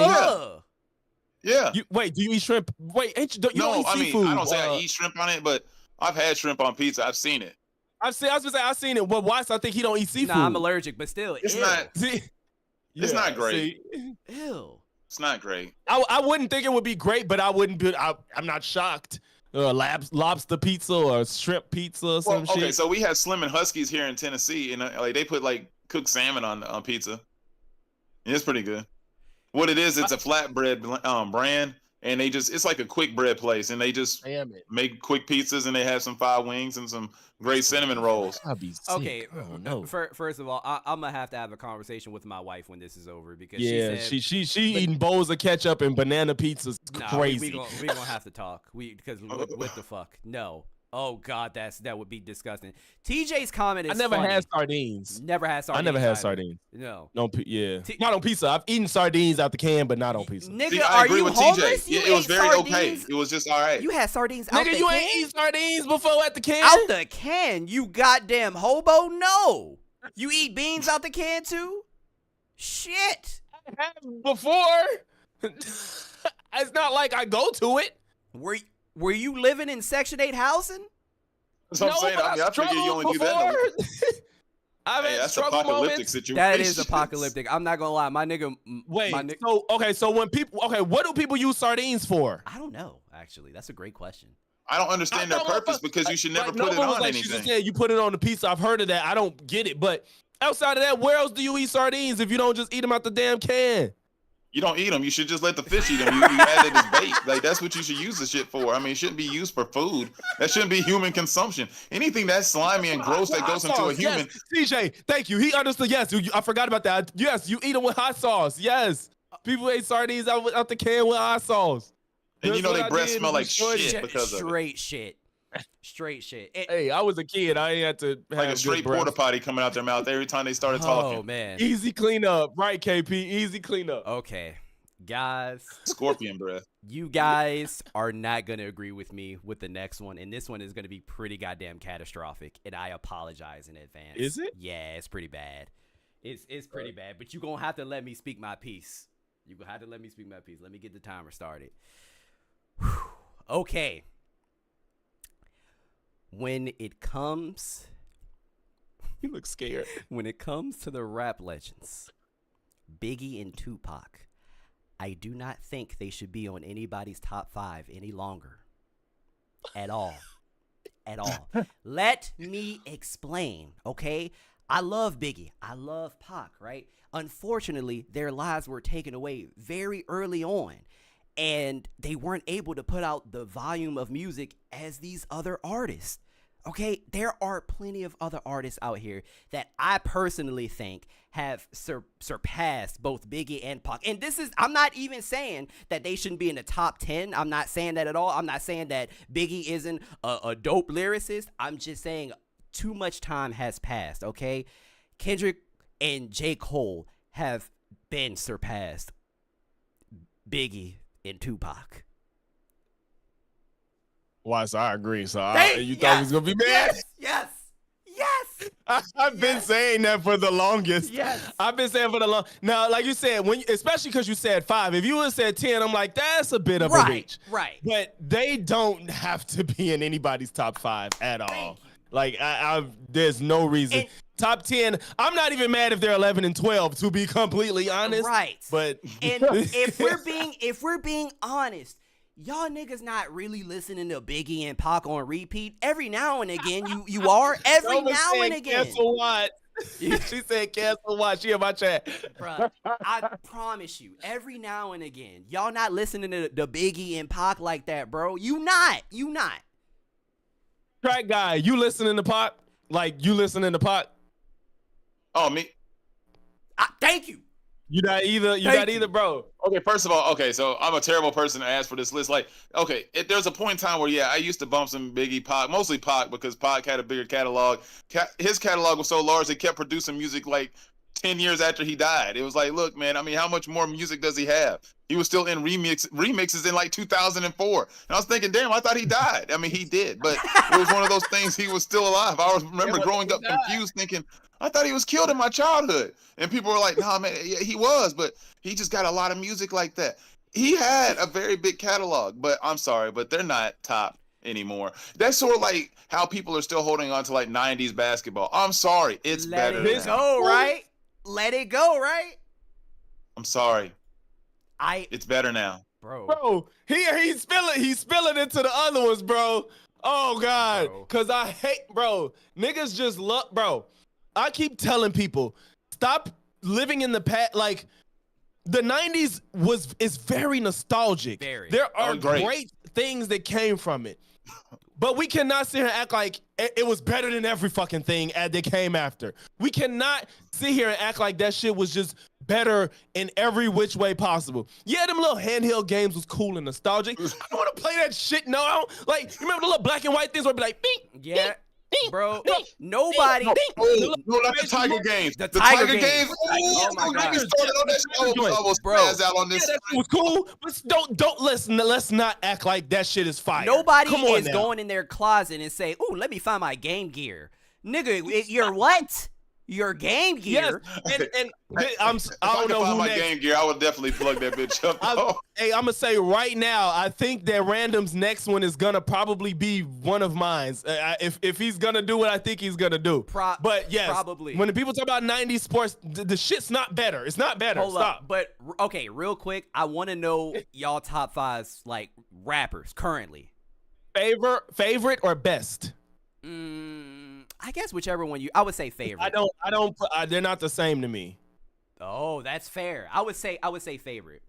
Yeah. Wait, do you eat shrimp? Wait, you don't eat seafood. I don't say I eat shrimp on it, but I've had shrimp on pizza. I've seen it. I've seen it. Well, why? So I think he don't eat seafood. Nah, I'm allergic, but still, it's not. It's not great. Ew. It's not great. I wouldn't think it would be great, but I wouldn't be. I'm not shocked. Lobster pizza or shrimp pizza or some shit. Okay, so we had Slim and Huskies here in Tennessee, and they put cooked salmon on pizza. And it's pretty good. What it is, it's a flatbread brand, and it's like a quick bread place, and they just make quick pizzas, and they have some fried wings and some great cinnamon rolls. I'll be sick. Okay, oh no. First of all, I'm gonna have to have a conversation with my wife when this is over because she eating bowls of ketchup and banana pizzas. Crazy. We gonna have to talk. Because what the fuck? No. Oh God, that would be disgusting. TJ's comment is I never funny. had sardines. Never had sardines. I never had either. sardines. No. No, not on pizza. I've eaten sardines out the can, but not on pizza. Nigga, See, I are agree you with homeless? TJ. You It was very sardines? okay. It was just all right. You had sardines out the Nigga, can? you ain't eat sardines before at the can? Out the can? You goddamn hobo? No. You eat beans out the can too? Shit. I have before. It's not like I go to it. Were you living in Section 8 housing? That's what I'm saying. I figure you only do that. That's apocalyptic situation. That is apocalyptic. I'm not gonna lie, my nigga. Wait. So when people, what do people use sardines for? I don't know. Actually, that's a great question. I don't understand their purpose because you should never put it on anything. She just said you put it on the pizza. I've heard of that. I don't get it. But outside of that, where else do you eat sardines if you don't just eat them out the damn can? You don't eat them. You should just let the fish eat them. You add it as bait. Like, that's what you should use the shit for. I mean, it shouldn't be used for food. That shouldn't be human consumption. Anything that's slimy and gross that goes into a human. Yes. TJ, thank you. He understood. Yes, I forgot about that. Yes, you eat them with hot sauce. Yes. People ate sardines out the can with hot sauce. And you know their breath smell like shit because of straight shit. Straight shit. Hey, I was a kid. I ain't had to have like a straight porta potty coming out their mouth every time they started talking. Oh man. Easy cleanup, right, KP? Easy cleanup. Okay, guys. Scorpion breath. You guys are not gonna agree with me with the next one, and this one is gonna be pretty goddamn catastrophic, and I apologize in advance. Is it? Yeah, it's pretty bad. It's pretty bad, but you gonna have to let me speak my piece. You gonna have to let me speak my piece. Let me get the timer started. Whew. Okay. When it comes, you look scared. When it comes to the rap legends, Biggie and Tupac, I do not think they should be on anybody's top 5 any longer. At all. At all. Let me explain, okay? I love Biggie. I love Pac, right? Unfortunately, their lives were taken away very early on, and they weren't able to put out the volume of music as these other artists. Okay, there are plenty of other artists out here that I personally think have surpassed both Biggie and Pac. And I'm not even saying that they shouldn't be in the top 10. I'm not saying that at all. I'm not saying that Biggie isn't a dope lyricist. I'm just saying too much time has passed, okay? Kendrick and J. Cole have been surpassed. Biggie and Tupac. Why? So I agree. So you yes, thought he was gonna be mad? Yes. I've been saying that for the longest. Yes. I've been saying for the long. Now, like you said, especially because you said 5. If you would have said 10, I'm like, that's a bit of a reach. Right. But they don't have to be in anybody's top 5 at all. Like there's no reason. Top 10. I'm not even mad if they're 11 and 12. To be completely honest. Right. But if we're being honest, y'all niggas not really listening to Biggie and Pac on repeat. Every now and again, you are. Every now and again. Cancel what? She said cancel what? She in my chat. Bruh, I promise you, every now and again, y'all not listening to the Biggie and Pac like that, bro. You not. Track guy, you listening to Pac? Like, you listening to Pac? Oh, me? Thank you. You not either, bro. Okay, first of all, so I'm a terrible person to ask for this list. Like, okay, there's a point in time where, I used to bump some Biggie, Pac, mostly Pac, because Pac had a bigger catalog. His catalog was so large, they kept producing music like 10 years after he died. It was like, look, man, I mean, how much more music does he have? He was still in remixes in like 2004. And I was thinking, damn, I thought he died. I mean, he did, but it was one of those things, he was still alive. I remember growing up confused thinking, I thought he was killed in my childhood. And people were like, nah, man, yeah, he was, but he just got a lot of music like that. He had a very big catalog, but I'm sorry, but they're not top anymore. That's sort of like how people are still holding on to like 90s basketball. I'm sorry. It's better. Let it go, right? Let it go, right? I'm sorry. It's better now. Bro, he's spilling into the other ones, bro. Oh, God. Because I hate, bro. Niggas just love, bro. I keep telling people, stop living in the past. Like, the 90s is very nostalgic. Very. There are great. great things that came from it. But we cannot sit here and act like it was better than every fucking thing that came after. We cannot sit here and act like that shit was just better in every which way possible. Yeah, them little handheld games was cool and nostalgic. I don't want to play that shit. No, I don't. Like, you remember the little black and white things where it'd be like, bing, Yeah. bing, Bro, bing, nobody. No, not the Tiger games. The The Tiger Tiger games. games. Oh my God. Started on that shit. I almost Bro. spazzed out on Yeah, this. that shit was cool, but let's not act like that shit is fire. Nobody Come on is now. going in their closet and say, "Ooh, let me find my Game Gear." Nigga, your what? Your Game Yes, Gear? and If I I don't would know find who my next. Game Gear, I would definitely plug that bitch up. Hey, I'm gonna say right now, I think that Random's next one is gonna probably be one of mine. If he's gonna do what I think he's gonna do. But yes, probably. when the people talk about 90s sports, the shit's not better. It's not better. Hold Stop. up. But okay, real quick, I want to know y'all top fives like rappers currently. Favorite or best? I guess whichever one you. I would say favorite. They're not the same to me. Oh, that's fair. I would say favorite.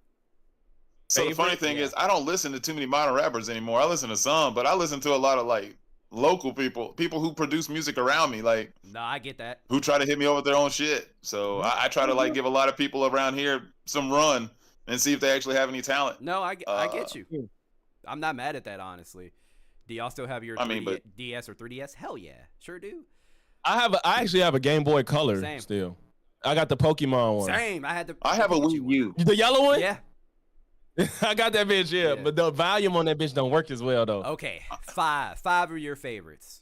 So the funny thing is, I don't listen to too many modern rappers anymore. I listen to some, but I listen to a lot of like local people who produce music around me, like No, I get that. who try to hit me over with their own shit. So I try to like give a lot of people around here some run and see if they actually have any talent. No, I get you. I'm not mad at that, honestly. Do y'all still have your DS or 3DS? Hell yeah, sure do. I actually have a Game Boy Color Same. still. I got the Pokemon one. Same. I have a Wii U. The yellow one? Yeah. I got that bitch, yeah, but the volume on that bitch don't work as well though. Okay, five are your favorites.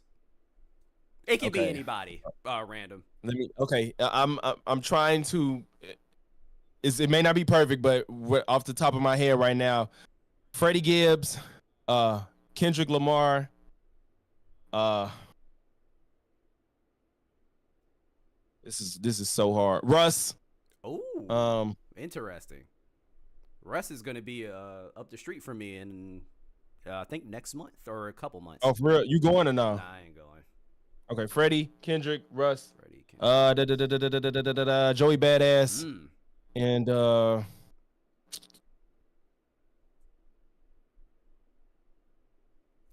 It can be Okay. anybody, random. I'm trying to. It may not be perfect, but off the top of my head right now, Freddie Gibbs, Kendrick Lamar, this is so hard. Russ. Oh, interesting. Russ is gonna be up the street from me in I think next month or a couple months. Oh, for real? You going or no? Nah, I ain't going. Okay, Freddie, Kendrick, Russ, Freddie, Kendrick. Joey Badass, and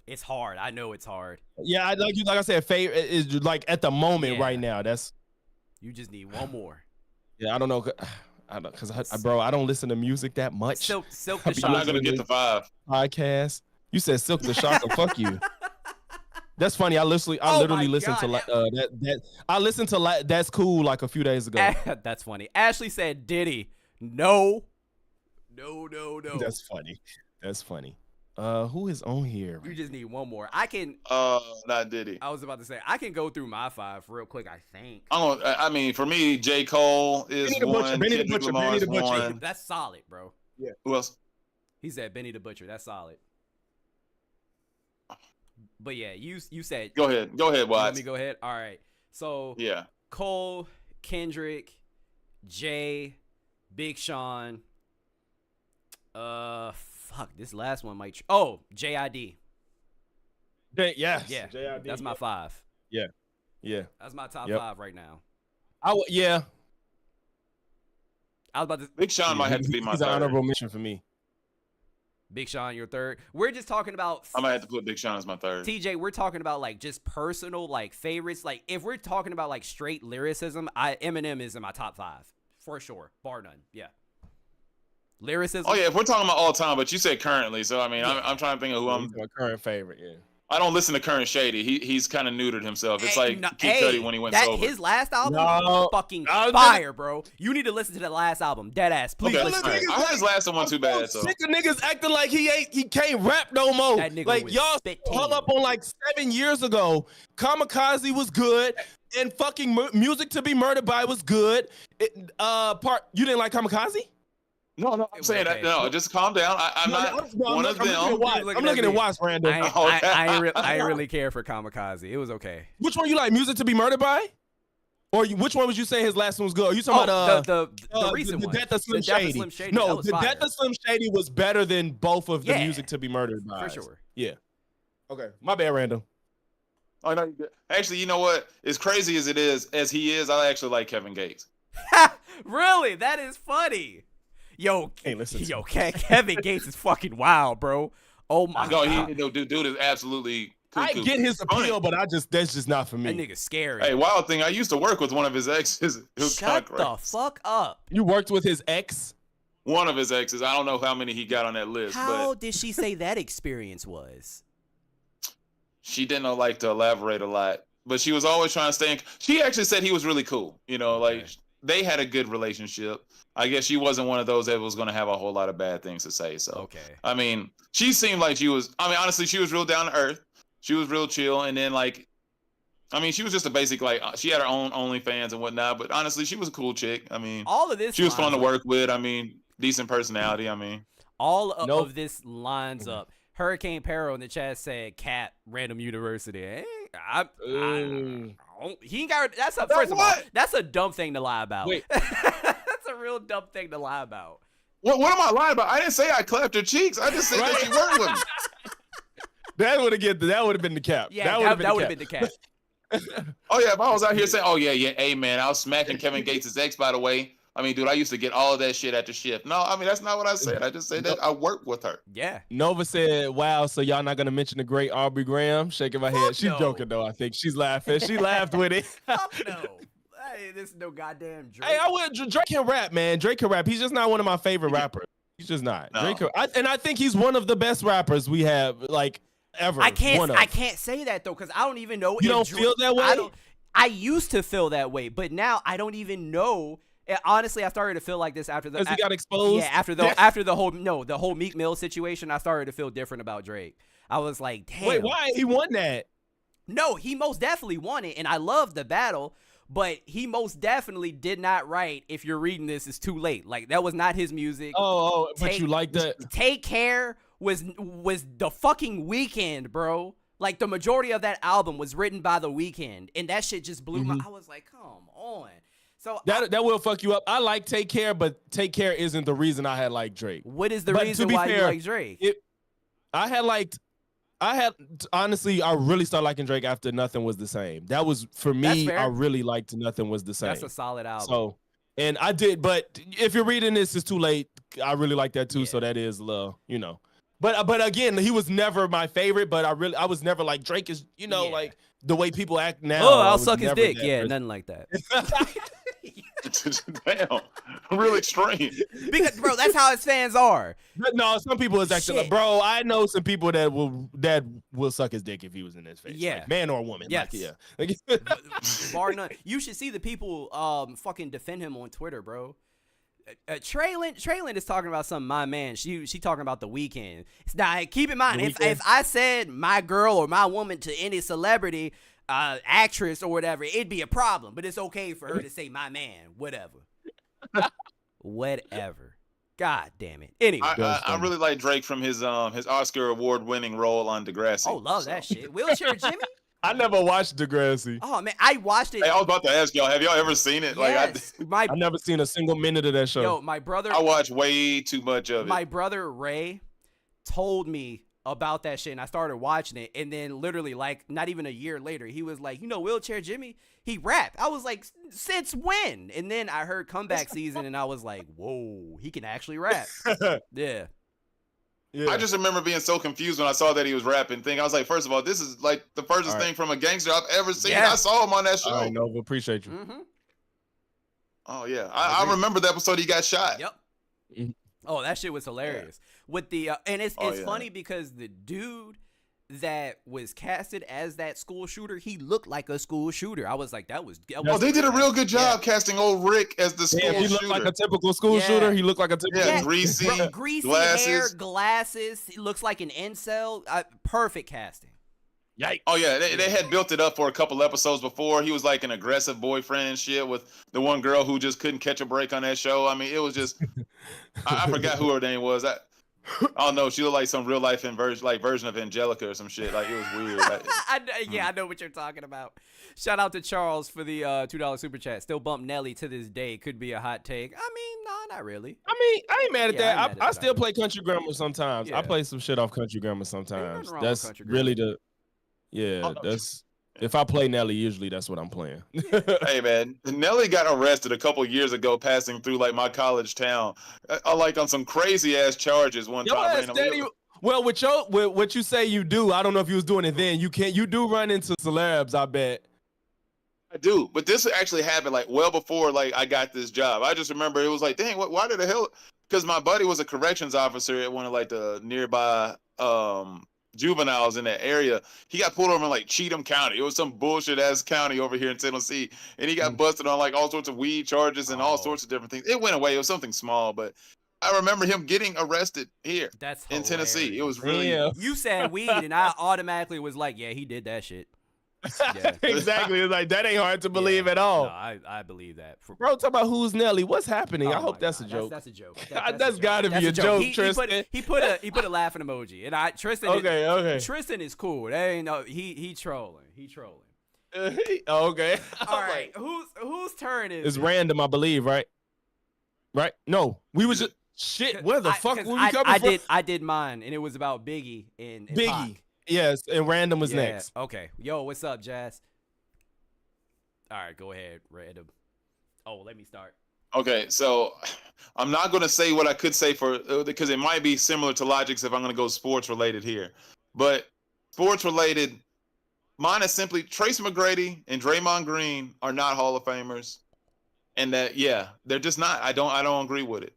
It's hard. I know it's hard. yeah, like I said, favorite is like at the moment right now. That's You just need one more. yeah. I don't know, because bro, I don't listen to music that much. Silk I'm the I'm not Shocker. gonna get the 5. Podcast. You said Silk the Shocker. Fuck you. That's funny. I literally listened to like that. I listened to That's Cool like a few days ago. That's funny. Ashley said Diddy. No. That's funny. That's funny. Who is on here? You just need one more. I can. Not Diddy. I was about to say I can go through my 5 real quick. I think. I mean, for me, J. Cole is Benny the Butcher, one. Benny the Kendrick Butcher, Lamar Benny is the Butcher. one. That's solid, bro. Yeah. Who else? He said Benny the Butcher. That's solid. But yeah, you said. Go ahead, Let Watts. me go ahead. All right. So Yeah. Cole, Kendrick, Jay, Big Sean. Fuck. This last one might. JID. Yes. Yeah. JID. That's my 5. Yeah. That's my top Yep. 5 right now. Yeah. I was about to. Big Sean might have to be my He's an third. honorable mention for me. Big Sean, your third. We're just talking about. I might have to put Big Sean as my third. TJ, we're talking about like just personal like favorites. Like if we're talking about like straight lyricism, Eminem is in my top 5 for sure, bar none. Yeah. Lyricism. Oh yeah, if we're talking about all time, but you said currently, so I mean, Yeah. I'm trying to think of who I'm. He's my current favorite. Yeah. I don't listen to Current Shady. He's kind of neutered himself. It's like Kid hey, Cudi when he went sober. His last album, No. fucking I was fire, bro. You need to listen to the last album, dead ass. Please Okay, listen. all right. I heard his last one too bad. I'm So sick of niggas acting like he can't rap no more. That nigga Like was y'all spitting. hung up on like 7 years ago. Kamikaze was good, and fucking Music to Be Murdered By was good. You didn't like Kamikaze? no, I'm saying Okay. that. No, just calm down. I'm not one of them. I'm looking at Watts, Randall. I ain't really care for Kamikaze. It was okay. Which one you like? Music to Be Murdered By? Or which one would you say his last one was good? Are you talking about the recent the one? Death of Slim The Death of Shady? Slim Shady. No, That was the fire. Death of Slim Shady was better than both of the Yeah. Music to Be Murdered By. For sure. Yeah. Okay, my bad, Randall. Oh, no, you good. Actually, you know what? As crazy as he is, I actually like Kevin Gates. Really? That is funny. Yo, Hey, listen. yo, Kevin Gates is fucking wild, bro. Oh my god, Dude is absolutely cuckoo. I get his appeal, but that's just not for that me. nigga's scary. Hey, wild thing, I used to work with one of his exes. It was Shut kinda the crazy. fuck up. You worked with his ex? One of his exes. I don't know how many he got on that list, How but did she say that experience was? she didn't like to elaborate a lot. But she was always trying to stay in. She actually said he was really cool. You know, like they had a good relationship. I guess she wasn't one of those that was going to have a whole lot of bad things to say. So, Okay. I mean, she seemed like she was. I mean, honestly, she was real down to earth. She was real chill, and then like, I mean, she was just a basic like. She had her own OnlyFans and whatnot. But honestly, she was a cool chick. I mean, All of this. she was fun to lines up. work with. I mean, decent personality. I mean, All of, Nope. of this lines up. Hurricane Perro in the chat said, "Cat, random university." He ain't got. That's a first of all. That's a dumb thing to lie about. Wait. That's a real dumb thing to lie about. what am I lying about? I didn't say I clapped her cheeks. I just said that she worked with me. That would have been the cap. Yeah, that that would would have been the cat. Oh yeah, if I was out here saying, "Oh yeah, hey man, I was smacking Kevin Gates' ex," by the way. I mean, dude, I used to get all of that shit at the shift. No, I mean that's not what I said. I just said that I worked with her. Yeah. Nova said, "Wow, so y'all not gonna mention the great Aubrey Graham?" Shaking my head. She's no. joking though. I think she's laughing. She laughed with it. Fuck no. Hey, this is no goddamn Drake. Hey, I would. Drake can rap, man. Drake can rap. He's just not one of my favorite rappers. He's just not. No. Drake can, I think he's one of the best rappers we have, like ever. I can't. One of. I can't say that though, because I don't even know. You don't feel that way? I used to feel that way, but now I don't even know. Honestly, I started to feel like this after the. Because he got exposed. Yeah, after the whole Meek Mill situation, I started to feel different about Drake. I was like, damn. Wait, why he won that? No, he most definitely won it, and I love the battle. But he most definitely did not write "If You're Reading This, It's Too Late." Like that was not his music. But you like that? Take Care was the fucking Weeknd, bro. Like the majority of that album was written by the Weeknd, and that shit just blew my. I was like, come on. So That will fuck you up. I like Take Care, but Take Care isn't the reason I had liked Drake. what is the But reason to be why you fair, like Drake? Honestly, I really started liking Drake after Nothing Was the Same. That was, for That's me, fair. I really liked Nothing Was the Same. That's a solid album. So, and I did, but If You're Reading This, It's Too Late. I really like that too. Yeah. So that is a little, you know. But again, he was never my favorite. But I was never like Drake is, you know, Yeah. like the way people act now. oh, I I'll was suck his never dick. that Yeah, person. nothing like that. Damn, real extreme. Because, bro, that's how his fans are. But no, some people is actually like, Shit. bro. I know some people that will suck his dick if he was in his face. Yeah. Like, man or woman. Yes. Like, yeah. Bar none. You should see the people fucking defend him on Twitter, bro. Traylon is talking about something. My man, she talking about the Weeknd. Now, keep in mind, The if Weeknd? I said my girl or my woman to any celebrity, actress or whatever, it'd be a problem. But it's okay for her to say my man, whatever, whatever. God damn it. Anyway, I really like Drake from his Oscar award winning role on Degrassi. oh, love that shit. Wheelchair Jimmy. I never watched Degrassi. Oh man, I watched it. Hey, I was about to ask y'all, have y'all ever seen it? Yes. I've never seen a single minute of that show. Yo, my brother. I watched way too much of it. My brother Ray told me about that shit, and I started watching it, and then literally like not even a year later, he was like, Wheelchair Jimmy, he rapped. I was like, since when? And then I heard Comeback Season, and I was like, whoa, he can actually rap. Yeah. Yeah. I just remember being so confused when I saw that he was rapping. I was like, first of all, this is like the furthest All right. thing from a gangster I've ever seen. Yeah. I saw him on that show. All right, Nova, appreciate you. Mm-hmm. Oh yeah, I remember the episode he got shot. Yep. Mhm. Oh, that shit was hilarious. With the and it's Oh, yeah. funny because the dude that was casted as that school shooter, he looked like a school shooter. I was like, Oh, they did a real good job casting old Rick as the school Damn, he looked shooter. like a typical school Yeah. shooter. He looked like a typical. Yeah, Yeah. greasy, Bro, greasy glasses. hair, glasses. He looks like an incel. Perfect casting. Yikes. Oh yeah, they had built it up for a couple episodes before. He was like an aggressive boyfriend and shit with the one girl who just couldn't catch a break on that show. I mean, it was just I forgot who her name was. I don't know. She looked like some real life version of Angelica or some shit. Like it was weird. I know what you're talking about. Shout out to Charles for the $2 super chat. Still bump Nelly to this day. Could be a hot take. I mean, no, not really. I mean, I ain't mad at Yeah, I ain't that. mad at I that still either. play country grammar sometimes. Yeah. I play some shit off country grammar nothing sometimes. wrong with That's country really grammar. the. Yeah, Oh, that's If I play Nelly, usually that's what I'm playing. Hey man, Nelly got arrested a couple years ago passing through like my college town, like on some crazy ass charges one Your time. ass steady. Well, with what you say you do, I don't know if you was doing it then. You do run into celebs, I bet. I do, but this actually happened like well before like I got this job. I just remember it was like, dang, why did the hell? Because my buddy was a corrections officer at one of like the nearby juveniles in that area. He got pulled over in like Cheatham County. It was some bullshit ass county over here in Tennessee, and he got busted on like all sorts of weed charges and all sorts of different things. It went away. It was something small, but I remember him getting arrested here in Tennessee. It was really. You said weed, and I automatically was like, yeah, he did that shit. Yeah. Exactly. It's like that ain't hard to believe at all. No, I believe that. Bro, talk about who's Nelly. What's happening? I hope that's a joke. That's a joke. That's gotta be a joke, Tristan. He put a laughing emoji, and Tristan. Okay. Tristan is cool. That ain't no. He trolling. He trolling. Okay. All right. Whose turn is? It's random, I believe. Right. No, we was just shit. Where the fuck were we coming from? I did mine, and it was about Biggie and Biggie. Pac. Yes, and random was next. Okay. Yo, what's up, Jazz? All right, go ahead, Random. Oh, let me start. Okay, so I'm not going to say what I could say because it might be similar to Logic's if I'm going to go sports related here. But sports related, mine is simply Tracy McGrady and Draymond Green are not Hall of Famers. And that, they're just not. I don't agree with it.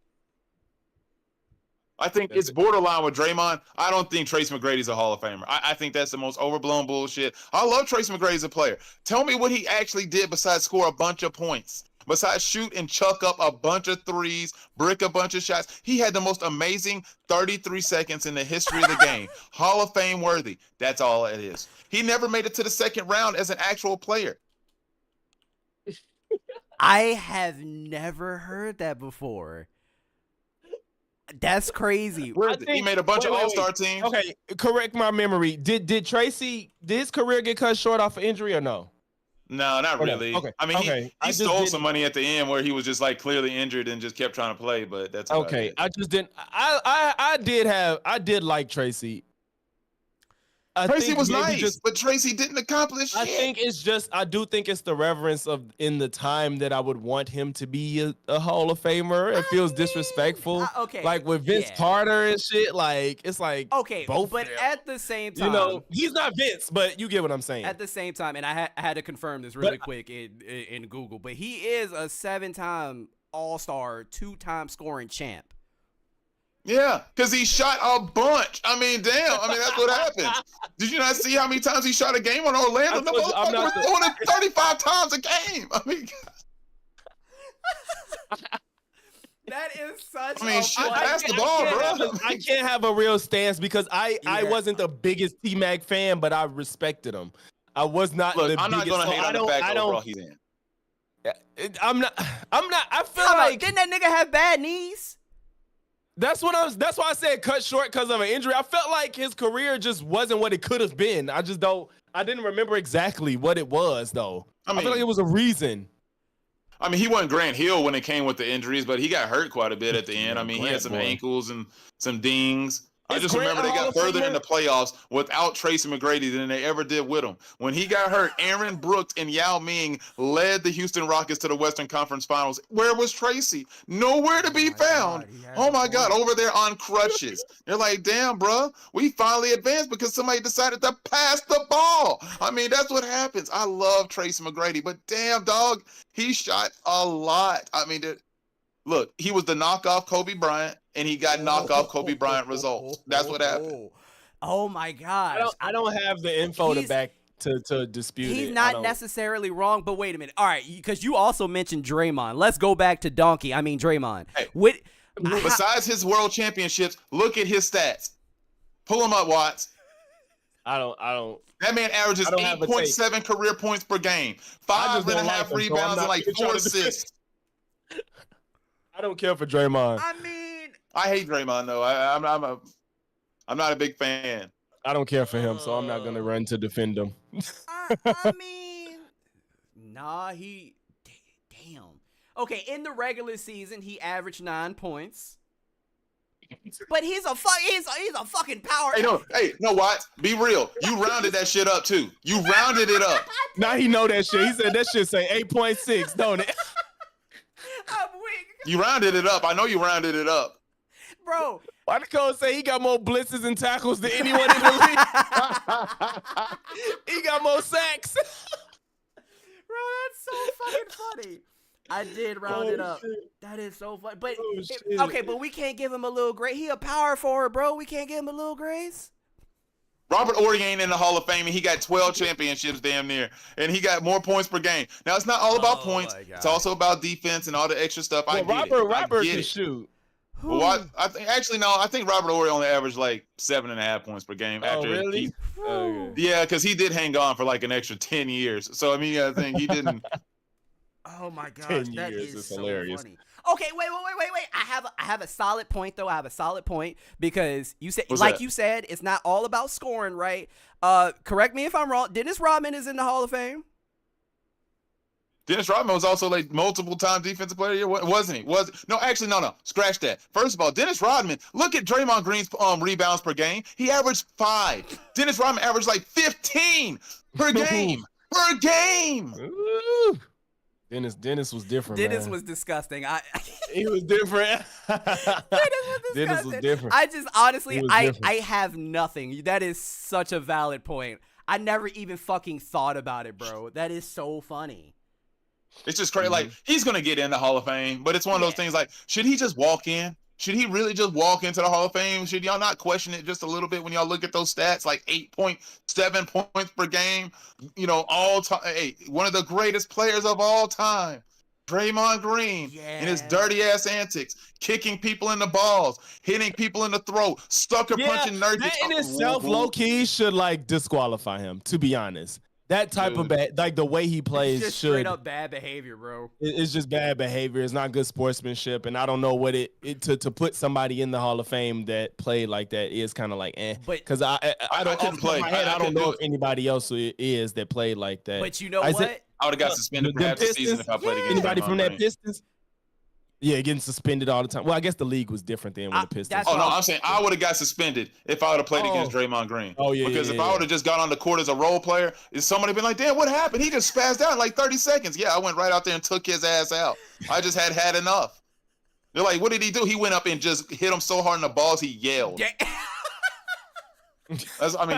I think it's borderline with Draymond. I don't think Tracy McGrady's a Hall of Famer. I think that's the most overblown bullshit. I love Tracy McGrady as a player. Tell me what he actually did besides score a bunch of points. Besides shoot and chuck up a bunch of threes, brick a bunch of shots. He had the most amazing 33 seconds in the history of the game. Hall of Fame worthy. That's all it is. He never made it to the second round as an actual player. I have never heard that before. That's crazy. He made a bunch of all-star teams. Okay, correct my memory. Did his career get cut short off of injury or no? No, not really. Okay. I mean, he stole some money at the end where he was just like clearly injured and just kept trying to play, but that's okay. I just didn't. I did like Tracy. Tracy was nice, but Tracy didn't accomplish shit. I do think it's the reverence of in the time that I would want him to be a Hall of Famer. It feels disrespectful. Okay. Like with Vince Carter and shit, like it's like both but at the same time, he's not Vince, but you get what I'm saying. At the same time, and I had to confirm this really quick in Google, but he is a 7-time All-Star, 2-time scoring champ. Yeah, because he shot a bunch. I mean, damn. I mean, that's what happens. Did you not see how many times he shot a game on Orlando? The motherfucker was doing it 35 times a game. I mean, that is such. I mean, shit, pass the ball, bro. I can't have a real stance because I wasn't the biggest T-Mac fan, but I respected him. I was not. Look, I'm not going to hate on the fact that overall he's in. I'm not. I feel like didn't that nigga have bad knees? That's why I said cut short because of an injury. I felt like his career just wasn't what it could have been. I didn't remember exactly what it was though. I feel like it was a reason. I mean, he wasn't Grant Hill when it came with the injuries, but he got hurt quite a bit at the end. I mean, he had some ankles and some dings. I just remember they got further in the playoffs without Tracy McGrady than they ever did with him. When he got hurt, Aaron Brooks and Yao Ming led the Houston Rockets to the Western Conference Finals. Where was Tracy? Nowhere to be found. Oh my God, over there on crutches. They're like, damn, bro, we finally advanced because somebody decided to pass the ball. I mean, that's what happens. I love Tracy McGrady, but damn, dog, he shot a lot. I mean, look, he was the knockoff Kobe Bryant, and he got knockoff Kobe Bryant results. That's what happened. Oh my gosh! I don't have the info to dispute it. He's not necessarily wrong, but wait a minute. All right, because you also mentioned Draymond. Let's go back to Draymond. Hey, besides his world championships, look at his stats. Pull him up, Watts. I don't. That man averages 8.7 career points per game, 5.5 rebounds, and like 4 assists. I don't care for Draymond. I mean, I hate Draymond though. I'm not a big fan. I don't care for him, so I'm not gonna run to defend him. I mean, nah, damn. Okay, in the regular season, he averaged 9 points. But he's a fucking power. Hey, no, Watts, be real. You rounded that shit up too. You rounded it up. Now he know that shit. He said that shit say 8.6, don't it? I'm weak. You rounded it up. I know you rounded it up. Bro. Why the coach say he got more blitzes and tackles than anyone in the league? He got more sacks. Bro, that's so fucking funny. I did round it up. Shit. That is so funny. But shit. okay, but we can't give him a little grace. He a power forward, bro. We can't give him a little grace. Robert Ory ain't in the Hall of Fame, and he got 12 championships damn near, and he got more points per game. Now, it's not all about points. It's also about defense and all the extra stuff. Well, Robert can shoot. Well, I think Robert Ory only averaged like 7.5 points per game. After really? Okay. Yeah, because he did hang on for like an extra 10 years. So, I mean, yeah, I think he didn't. Oh my gosh, that is so hilarious. funny. Okay, wait. I have a solid point though. I have a solid point because you said, you said, it's not all about scoring, right? Correct me if I'm wrong. Dennis Rodman is in the Hall of Fame. Dennis Rodman was also like multiple time defensive player of the year, wasn't he? No. Scratch that. First of all, Dennis Rodman, look at Draymond Green's rebounds per game. He averaged 5. Dennis Rodman averaged like 15 per game. Per game. Ooh. Dennis was different. Dennis was disgusting. He was different. Dennis was different. I just honestly, I have nothing. That is such a valid point. I never even fucking thought about it, bro. That is so funny. It's just crazy. Like, he's gonna get in the Hall of Fame, but it's one of those things. Like, should he just walk in? Should he really just walk into the Hall of Fame? Should y'all not question it just a little bit when y'all look at those stats, like 8.7 points per game? You know, all time. Hey, one of the greatest players of all time, Draymond Green, and his dirty ass antics, kicking people in the balls, hitting people in the throat, punching nerds. That in itself, low key, should like disqualify him. To be honest. That type of bad, like the way he plays, it's just straight up bad behavior, bro. It's just bad behavior. It's not good sportsmanship, and I don't know what to put somebody in the Hall of Fame that played like that is kind of like because I don't play. I don't know if anybody else is that played like that. But you know what? I would have got suspended for half the season if I played against anybody from that Green. Pistons. Yeah, getting suspended all the time. Well, I guess the league was different then with the Pistons. I'm saying I would have got suspended if I would have played against Draymond Green. Oh, yeah. Because if I would have just got on the court as a role player, is somebody been like, damn, what happened? He just spazzed out in like 30 seconds. Yeah, I went right out there and took his ass out. I just had enough. They're like, what did he do? He went up and just hit him so hard in the balls, he yelled. Yeah.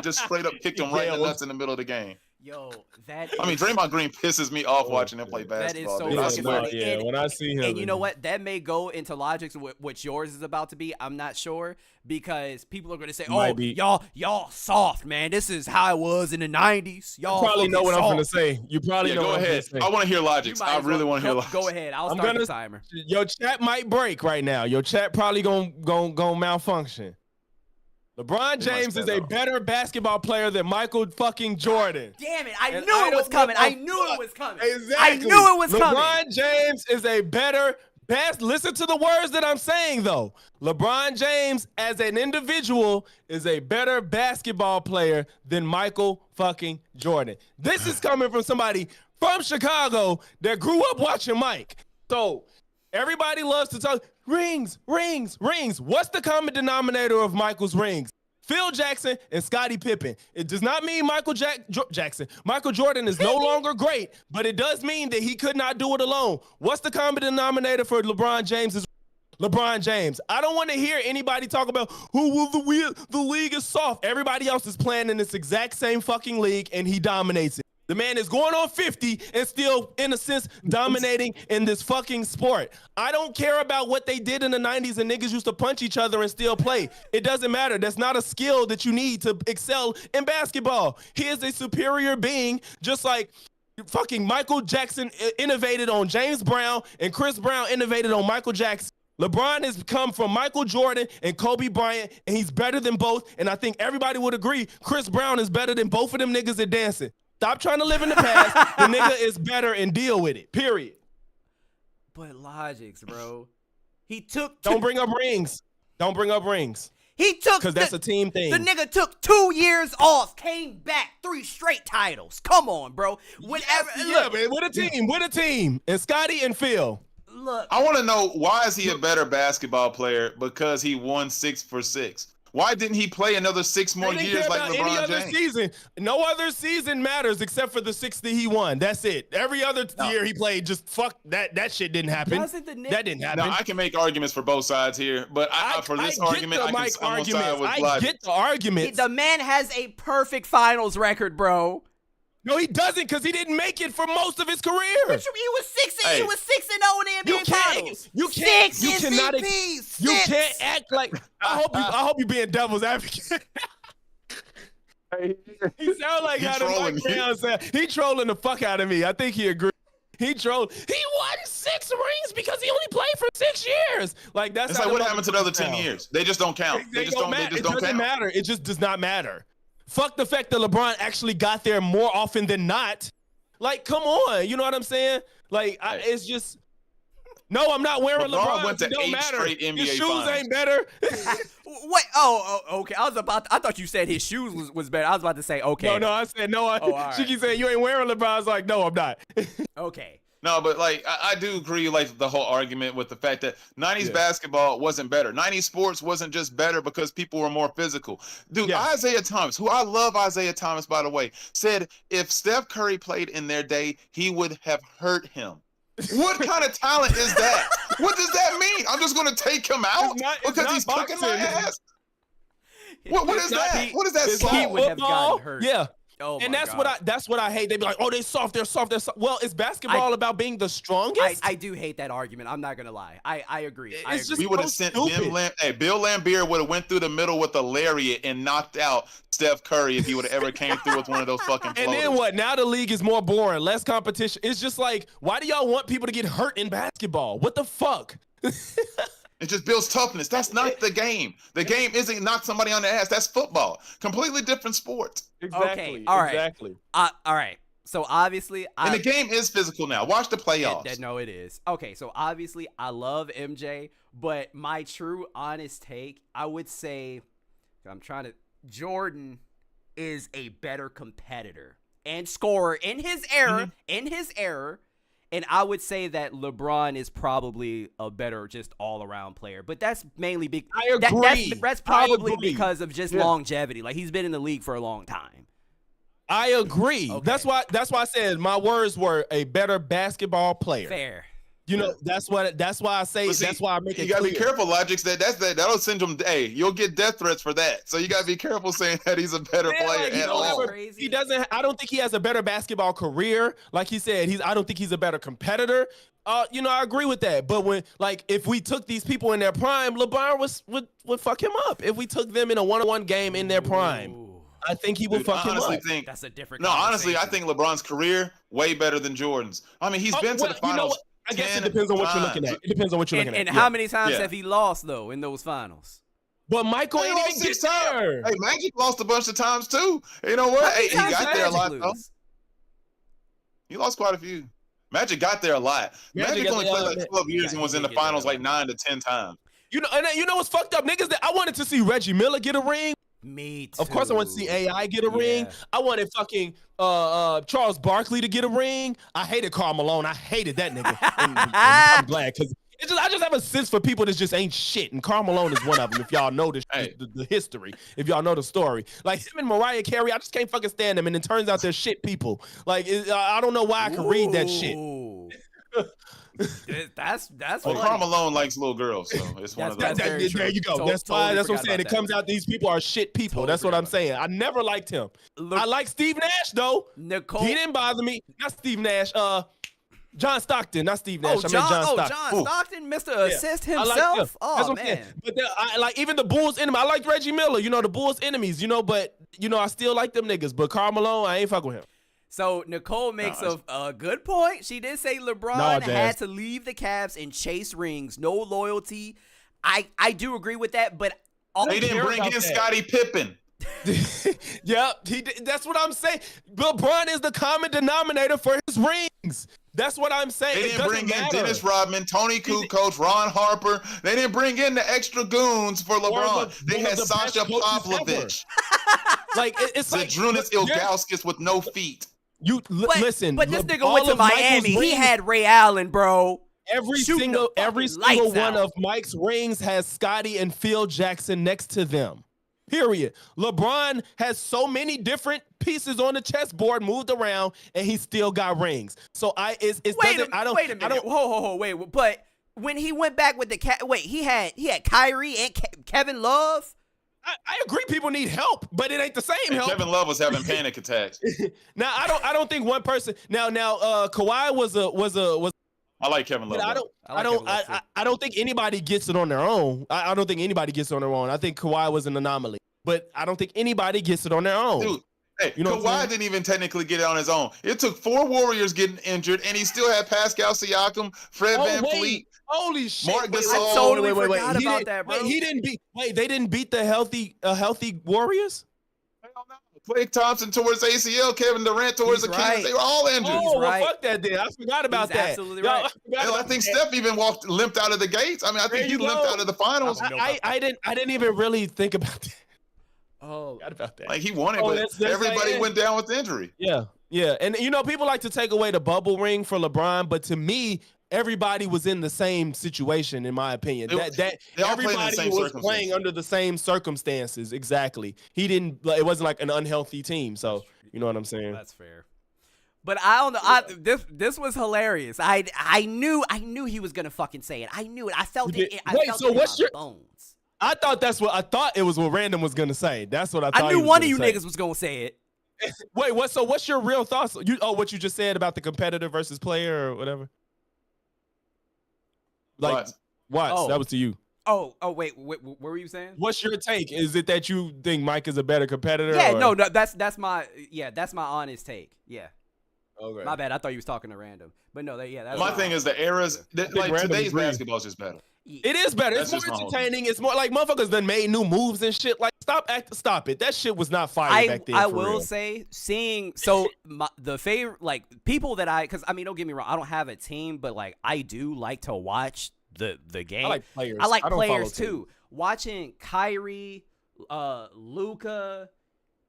Just straight up kicked him right in the nuts in the middle of the game. Yo, that Draymond Green pisses me off watching him play basketball. That is so funny. Yeah, when I see him. And you know what? That may go into logics what yours is about to be. I'm not sure because people are going to say, y'all soft, man. This is how it was in the 90s. Y'all probably know what soft. I'm going to say. You probably know go what ahead. I'm say. I want to hear logics. I really want to hear logics. Go ahead. I'll start the timer. Your chat might break right now. Your chat probably gonna malfunction. LeBron James is a better basketball player than Michael fucking Jordan. Damn it. I knew it was coming. Exactly. I knew it was coming. LeBron James is a better listen to the words that I'm saying, though. LeBron James, as an individual, is a better basketball player than Michael fucking Jordan. This is coming from somebody from Chicago that grew up watching Mike. So everybody loves to talk rings. What's the common denominator of Michael's rings? Phil Jackson and Scottie Pippen. It does not mean Michael Jordan is no longer great, but it does mean that he could not do it alone. What's the common denominator for LeBron James? LeBron James. I don't want to hear anybody talk about the league is soft. Everybody else is playing in this exact same fucking league, and he dominates it. The man is going on 50 and still, in a sense, dominating in this fucking sport. I don't care about what they did in the 90s and niggas used to punch each other and still play. It doesn't matter. That's not a skill that you need to excel in basketball. He is a superior being, just like fucking Michael Jackson innovated on James Brown and Chris Brown innovated on Michael Jackson. LeBron has come from Michael Jordan and Kobe Bryant, and he's better than both. And I think everybody would agree Chris Brown is better than both of them niggas at dancing. Stop trying to live in the past. The nigga is better and deal with it. Period. But logics, bro. He took. Don't bring up rings. He took because that's a team thing. The nigga took 2 years off, came back, 3 straight titles. Come on, bro. Man, with a team, and Scottie and Phil. Look, I want to know, why is he a better basketball player? Because he won 6 for 6. Why didn't he play another 6 more They didn't years care like about any LeBron other James? season. No other season matters except for the 6 that he won. That's it. Every other year he played, just fuck that. That shit didn't happen. That didn't happen. Now, I can make arguments for both sides here, but for this argument, I'm on side with I Logic. get the arguments. The man has a perfect finals record, bro. No, he doesn't, because he didn't make it for most of his career. He was 6-0 in the NBA Finals. You can't act like. I hope you being devil's advocate. He sound like how the Mike Brown said. He trolling the fuck out of me. I think he agreed. He trolled. He won 6 rings because he only played for 6 years. Like that's it's like what happened to the other 10 years? They just don't count. They just don't count. It doesn't matter. It just does not matter. Fuck the fact that LeBron actually got there more often than not. Like, come on. You know what I'm saying? Like, it's just. No, I'm not wearing LeBron. Went to it don't 8 matter. straight NBA His shoes finals. ain't better. Wait. Oh, okay. I thought you said his shoes was better. I was about to say, okay. No, I said no. All She right. keep saying you ain't wearing LeBron. I was like, no, I'm not. Okay. No, but like I do agree, like the whole argument with the fact that 90s basketball wasn't better. 90s sports wasn't just better because people were more physical. Dude, Isaiah Thomas, who I love Isaiah Thomas, by the way, said if Steph Curry played in their day, he would have hurt him. What kind of talent is that? What does that mean? I'm just going to take him out because he's kicking my ass? What is that? What is that? He would have gotten hurt. Yeah. Oh, and that's what I hate. They be like, oh, they're soft. Well, is basketball about being the strongest? I do hate that argument. I'm not gonna lie. I agree. We would have sent Bill Laimbeer would have went through the middle with a lariat and knocked out Steph Curry if he would have ever came through with one of those fucking floaters. And then what? Now the league is more boring, less competition. It's just like, why do y'all want people to get hurt in basketball? What the fuck? It just builds toughness. That's not the game. The game isn't knock somebody on the ass. That's football. Completely different sport. Exactly. Okay. All right. Exactly. All right. So obviously, and the game is physical now. Watch the playoffs. No, it is. Okay. So obviously, I love MJ, but my true, honest take, I would say, Jordan is a better competitor and scorer in his era. And I would say that LeBron is probably a better just all-around player. But that's mainly I agree. That's probably because of just longevity. Like, he's been in the league for a long time. I agree. Okay. That's why I said my words were a better basketball player. Fair. You know, that's why I say, see, that's why I make it clear. You gotta be careful, Logic said that'll send him, hey, you'll get death threats for that. So you gotta be careful saying that he's a better player at all. He doesn't, I don't think he has a better basketball career. Like he said, I don't think he's a better competitor. You know, I agree with that. But when, like, if we took these people in their prime, LeBron would fuck him up. If we took them in a one-on-one game in their prime. I think he would fuck him up. That's a different honestly, I think LeBron's career way better than Jordan's. I mean, he's been to the finals. I guess it depends on what you're looking at. It depends on what you're looking at. And how many times have he lost, though, in those finals? But Michael ain't even get there. Hey, Magic lost a bunch of times, too. You know what? Hey, he got there a lot, though. He lost quite a few. Magic got there a lot. Magic only played like 12 years and was in the finals like 9 to 10 times. You know what's fucked up? Niggas, that I wanted to see Reggie Miller get a ring. Me too. Of course I want to see AI get a ring. I wanted fucking Charles Barkley to get a ring. I hated Karl Malone. I hated that nigga. I'm glad because I just have a sense for people that just ain't shit. And Karl Malone is one of them if y'all know the history. If y'all know the story. Like him and Mariah Carey, I just can't fucking stand them. And it turns out they're shit people. Like I don't know why I can read that shit. That's Karl Malone likes little girls, so it's one of those. There you go. That's why. That's what I'm saying. It comes out these people are shit people. That's what I'm saying. I never liked him. I like Steve Nash though. He didn't bother me. Not Steve Nash. John Stockton, not Steve Nash. I mean John Stockton. John Stockton, Mr. Assist himself. That's what I'm saying. But I like even the Bulls enemy. I liked Reggie Miller. You know the Bulls enemies. You know, but you know I still like them niggas. But Karl Malone, I ain't fuck with him. So Nicole makes a good point. She did say LeBron had to leave the Cavs and chase rings, no loyalty. I do agree with that, but they didn't bring in Scottie Pippen. Yep, that's what I'm saying. LeBron is the common denominator for his rings. That's what I'm saying. They didn't bring in Dennis Rodman, Tony Kukoc, Ron Harper. They didn't bring in the extra goons for LeBron. They had Sasha Pavlovich. Like it's like Zydrunas Ilgauskas with no feet. Listen, but this nigga went to Miami. He had Ray Allen, bro. Every shooting the single fucking lights one out. of Mike's rings has Scottie and Phil Jackson next to them. Period. LeBron has so many different pieces on the chessboard moved around, and he still got rings. So Wait a minute. Whoa, wait. But when he went back with he had Kyrie and Kevin Love. I agree. People need help, but it ain't the same And help. Kevin Love was having panic attacks. Now I don't think one person. Now Kawhi was. I like Kevin Love. I don't think anybody gets it on their own. I don't think anybody gets it on their own. I think Kawhi was an anomaly, but I don't think anybody gets it on their own. Dude, hey, you know Kawhi didn't even technically get it on his own. It took 4 Warriors getting injured, and he still had Pascal Siakam, Fred Van Fleet. Holy shit! Marc Gasol. I totally forgot about that, bro. They didn't beat the healthy Warriors. Hell no. Klay Thompson towards ACL, Kevin Durant towards He's Achilles. right. They were all injured. Oh, right. well, fuck that then. I forgot about He's that. absolutely Yo, right. Hell, I think Steph even limped out of the gates. I mean, I think he limped out of the finals. I didn't even really think about that. Oh, Forgot about that. Like he won it, Oh, but that's everybody like, went down with injury. Yeah. And people like to take away the bubble ring for LeBron, but to me, everybody was in the same situation, in my opinion. They all played in the Everybody same was circumstances. playing under the same circumstances. Exactly. It wasn't like an unhealthy team. So you know what I'm saying? that's fair. But I don't know. This was hilarious. I knew he was gonna fucking say it. I knew it. I felt it. I felt it in my bones. I thought it was what Random was gonna say. That's what I thought. I knew one of you niggas was gonna say it. Wait, what? So what's your real thoughts? What you just said about the competitor versus player or whatever? Like, what? Oh. That was to you. Oh, wait, what were you saying? What's your take? Is it that you think Mike is a better competitor? Yeah, or? no, that's my honest take. Yeah. Okay. My bad. I thought you was talking to Random. But no, that's My thing is the eras. Like Random today's agree. basketball is just better. It is better. That's It's just more my entertaining. It's more like motherfuckers done made new moves and shit. Like stop it. That shit was not fire back then. I for will real. say, the favorite, like, people that because I mean, don't get me wrong, I don't have a team, but like I do like to watch the game. I like players. I like don't players follow too. Watching Kyrie, Luka,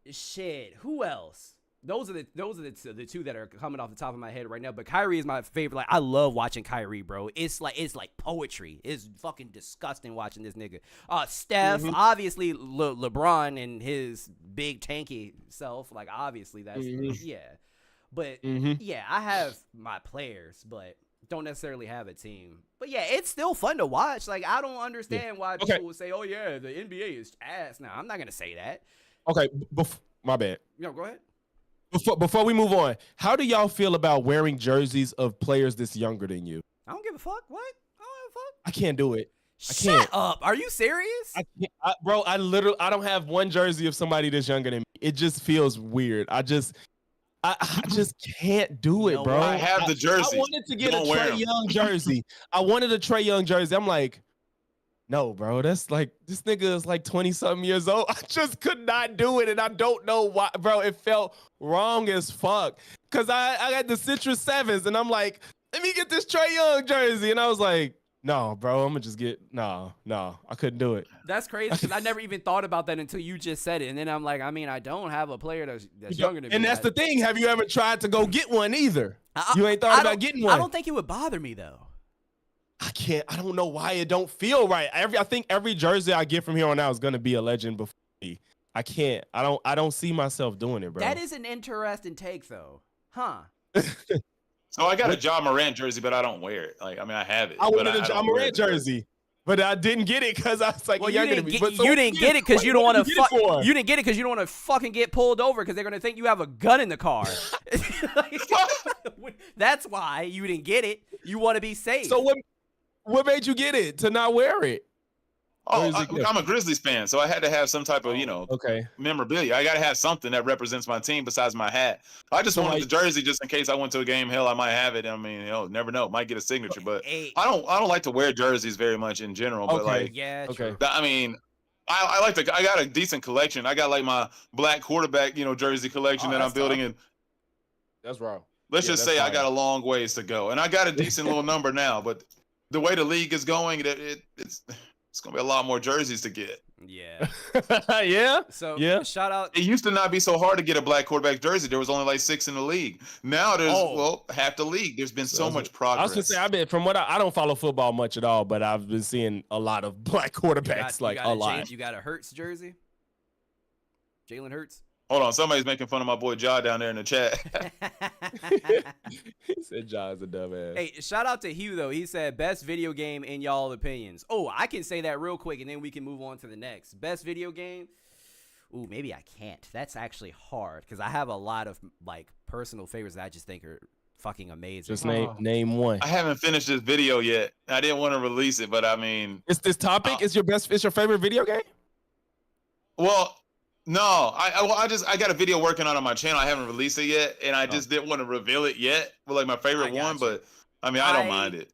shit. Who else? Those are the two that are coming off the top of my head right now. But Kyrie is my favorite. Like, I love watching Kyrie, bro. It's like poetry. It's fucking disgusting watching this nigga. Steph, obviously LeBron and his big tanky self. Like, obviously that's yeah. But yeah, I have my players, but don't necessarily have a team. But yeah, it's still fun to watch. Like, I don't understand why people would say, "Oh yeah, the NBA is ass." Now, I'm not gonna say that. Okay, my bad. No, go ahead. Before we move on, how do y'all feel about wearing jerseys of players that's younger than you? I don't give a fuck. What? I don't give a fuck. I can't do it. Shut up. Are you serious? Bro, I don't have one jersey of somebody that's younger than me. It just feels weird. I just can't do it, bro. I have the jersey. I wanted to get a Trae Young jersey. I wanted a Trae Young jersey. I'm like, no, bro. That's like, this nigga is like 20-something years old. I just could not do it, and I don't know why, bro. It felt wrong as fuck. Cause I got the Citrus Sevens, and I'm like, let me get this Trae Young jersey, and I was like, no, bro. I'm gonna just get no. I couldn't do it. That's crazy because I never even thought about that until you just said it, and then I'm like, I mean, I don't have a player that's younger than me. And that's the thing. Have you ever tried to go get one either? You ain't thought about getting one. I don't think it would bother me though. I can't. I don't know why it don't feel right. I think every jersey I get from here on out is gonna be a legend before me. I can't. I don't see myself doing it, bro. That is an interesting take, though, huh? So I got a Ja Morant jersey, but I don't wear it. Like, I mean, I have it. I wanted a Ja Morant jersey, but I didn't get it because I was like, well, you didn't get it because you don't want to. You didn't get it because you don't want to fucking get pulled over because they're gonna think you have a gun in the car. That's why you didn't get it. You want to be safe. So what made you get it to not wear it? Oh, I'm a Grizzlies fan, so I had to have some type of, memorabilia. I got to have something that represents my team besides my hat. I just wanted the jersey just in case I went to a game. Hell, I might have it. I mean, never know. Might get a signature, but I don't like to wear jerseys very much in general. But I mean, I got a decent collection. I got like my black quarterback, jersey collection that I'm building. And that's wrong. Let's just say I got a long ways to go, and I got a decent little number now. But the way the league is going, It's gonna be a lot more jerseys to get. Yeah. Yeah. So Yeah. shout out. It used to not be so hard to get a black quarterback jersey. There was only like 6 in the league. Now there's half the league. There's been so much progress. I was gonna say, I've been from what I don't follow football much at all, but I've been seeing a lot of black quarterbacks, a lot. You got a Hurts jersey? Jalen Hurts? Hold on, somebody's making fun of my boy Ja down there in the chat. He said Ja's a dumbass. Hey, shout out to Hugh though. He said best video game in y'all opinions. Oh, I can say that real quick and then we can move on to the next. Best video game? Ooh, maybe I can't. That's actually hard because I have a lot of like personal favorites that I just think are fucking amazing. Just name one. I haven't finished this video yet. I didn't want to release it, but I mean, it's this topic. It's your favorite video game? Well, no, I got a video working on my channel. I haven't released it yet, and I just didn't want to reveal it yet. But like my favorite one, but I mean, I don't mind it.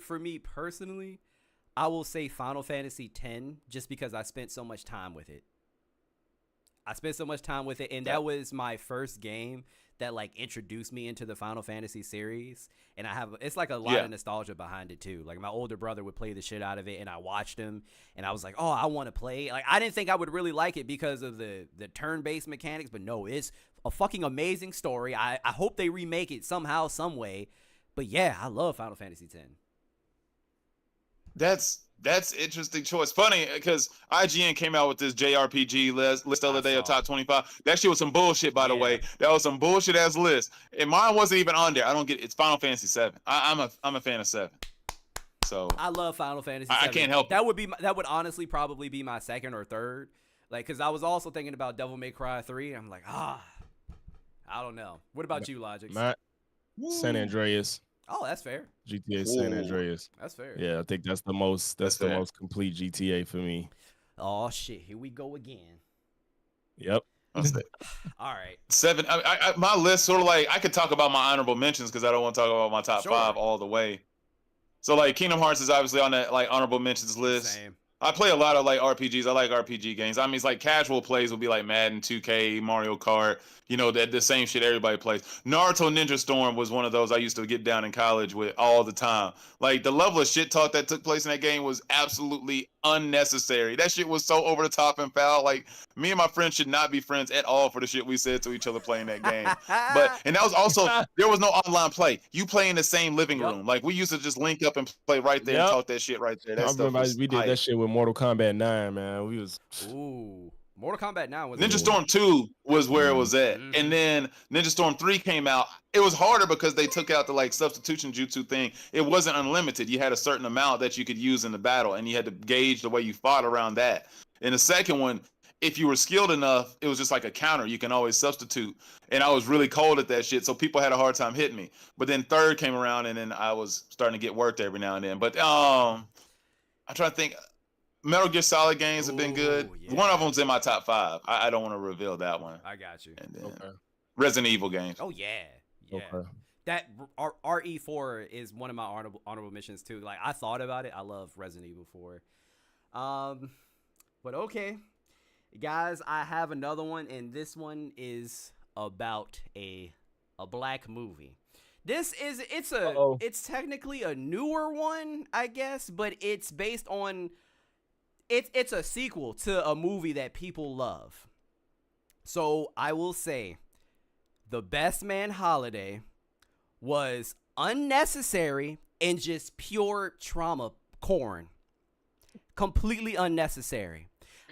For me personally, I will say Final Fantasy X just because I spent so much time with it. And that was my first game that like introduced me into the Final Fantasy series, and it's like a lot of nostalgia behind it too. Like my older brother would play the shit out of it, and I watched him, and I was like, oh, I want to play. Like I didn't think I would really like it because of the turn-based mechanics, but no, it's a fucking amazing story. I hope they remake it somehow, some way. But yeah, I love Final Fantasy X. That's interesting choice. Funny because IGN came out with this JRPG list the other day of top 25. That shit was some bullshit, by the way. That was some bullshit ass list, and mine wasn't even on there. I don't get it. It's Final Fantasy 7. I'm a fan of 7. So I love Final Fantasy 7. I can't help it. That would honestly probably be my second or third. Like, because I was also thinking about Devil May Cry 3. I'm like, I don't know. What about you, Logic? San Andreas. Oh, that's fair. GTA San Andreas. That's fair. Yeah, I think that's the most complete GTA for me. Oh shit, here we go again. Yep. All right. 7. My list sort of like I could talk about my honorable mentions because I don't want to talk about my top 5 all the way. So like Kingdom Hearts is obviously on that like honorable mentions list. Same. I play a lot of like RPGs. I like RPG games. I mean, it's like casual plays will be like Madden, 2K, Mario Kart. You know, the same shit everybody plays. Naruto Ninja Storm was one of those I used to get down in college with all the time. Like the level of shit talk that took place in that game was absolutely unnecessary. That shit was so over the top and foul. Like me and my friends should not be friends at all for the shit we said to each other playing that game. And that was also, there was no online play. You play in the same living room. Like we used to just link up and play right there and talk that shit right there. We did that shit with Mortal Kombat 9, man. We was Mortal Kombat 9 was Ninja Storm 2 was where it was at. And then Ninja Storm 3 came out. It was harder because they took out the like substitution jutsu thing. It wasn't unlimited. You had a certain amount that you could use in the battle, and you had to gauge the way you fought around that. In the second one, if you were skilled enough, it was just like a counter. You can always substitute. And I was really cold at that shit, so people had a hard time hitting me. But then third came around, and then I was starting to get worked every now and then. But I'm trying to think. Metal Gear Solid games have been good. Yeah. One of them's in my top 5. I don't want to reveal that one. I got you. And then Resident Evil games. Oh yeah. Okay. That RE4 is one of my honorable mentions too. Like I thought about it. I love Resident Evil 4. But okay, guys, I have another one, and this one is about a black movie. It's technically a newer one, I guess, but it's based on. It's a sequel to a movie that people love. So I will say The Best Man Holiday was unnecessary and just pure trauma corn. Completely unnecessary.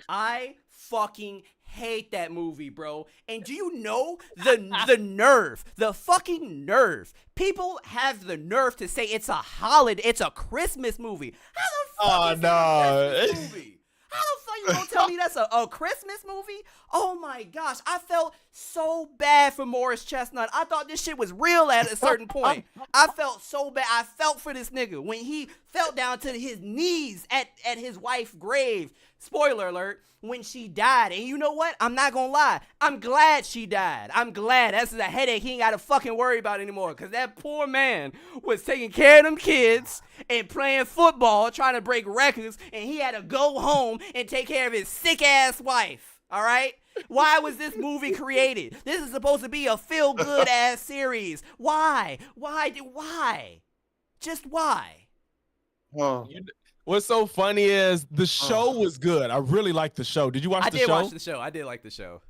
I fucking hate that movie, bro. And do you know the nerve, the fucking nerve? People have the nerve to say it's a holiday, it's a Christmas movie. How the fuck is that a Christmas movie? How the fuck you gonna tell me that's a Christmas movie? Oh my gosh, I felt so bad for Morris Chestnut. I thought this shit was real at a certain point. I felt so bad. I felt for this nigga when he fell down to his knees at his wife's grave. Spoiler alert, when she died. And you know what? I'm not gonna lie. I'm glad she died. I'm glad. That's a headache he ain't gotta fucking worry about anymore. Cause that poor man was taking care of them kids and playing football, trying to break records, and he had to go home and take care of his sick ass wife. All right? Why was this movie created? This is supposed to be a feel good ass series. Why? Why? Just why? Well, What's so funny is the show was good. I really liked the show. Did you watch the show? I did watch the show. I did like the show.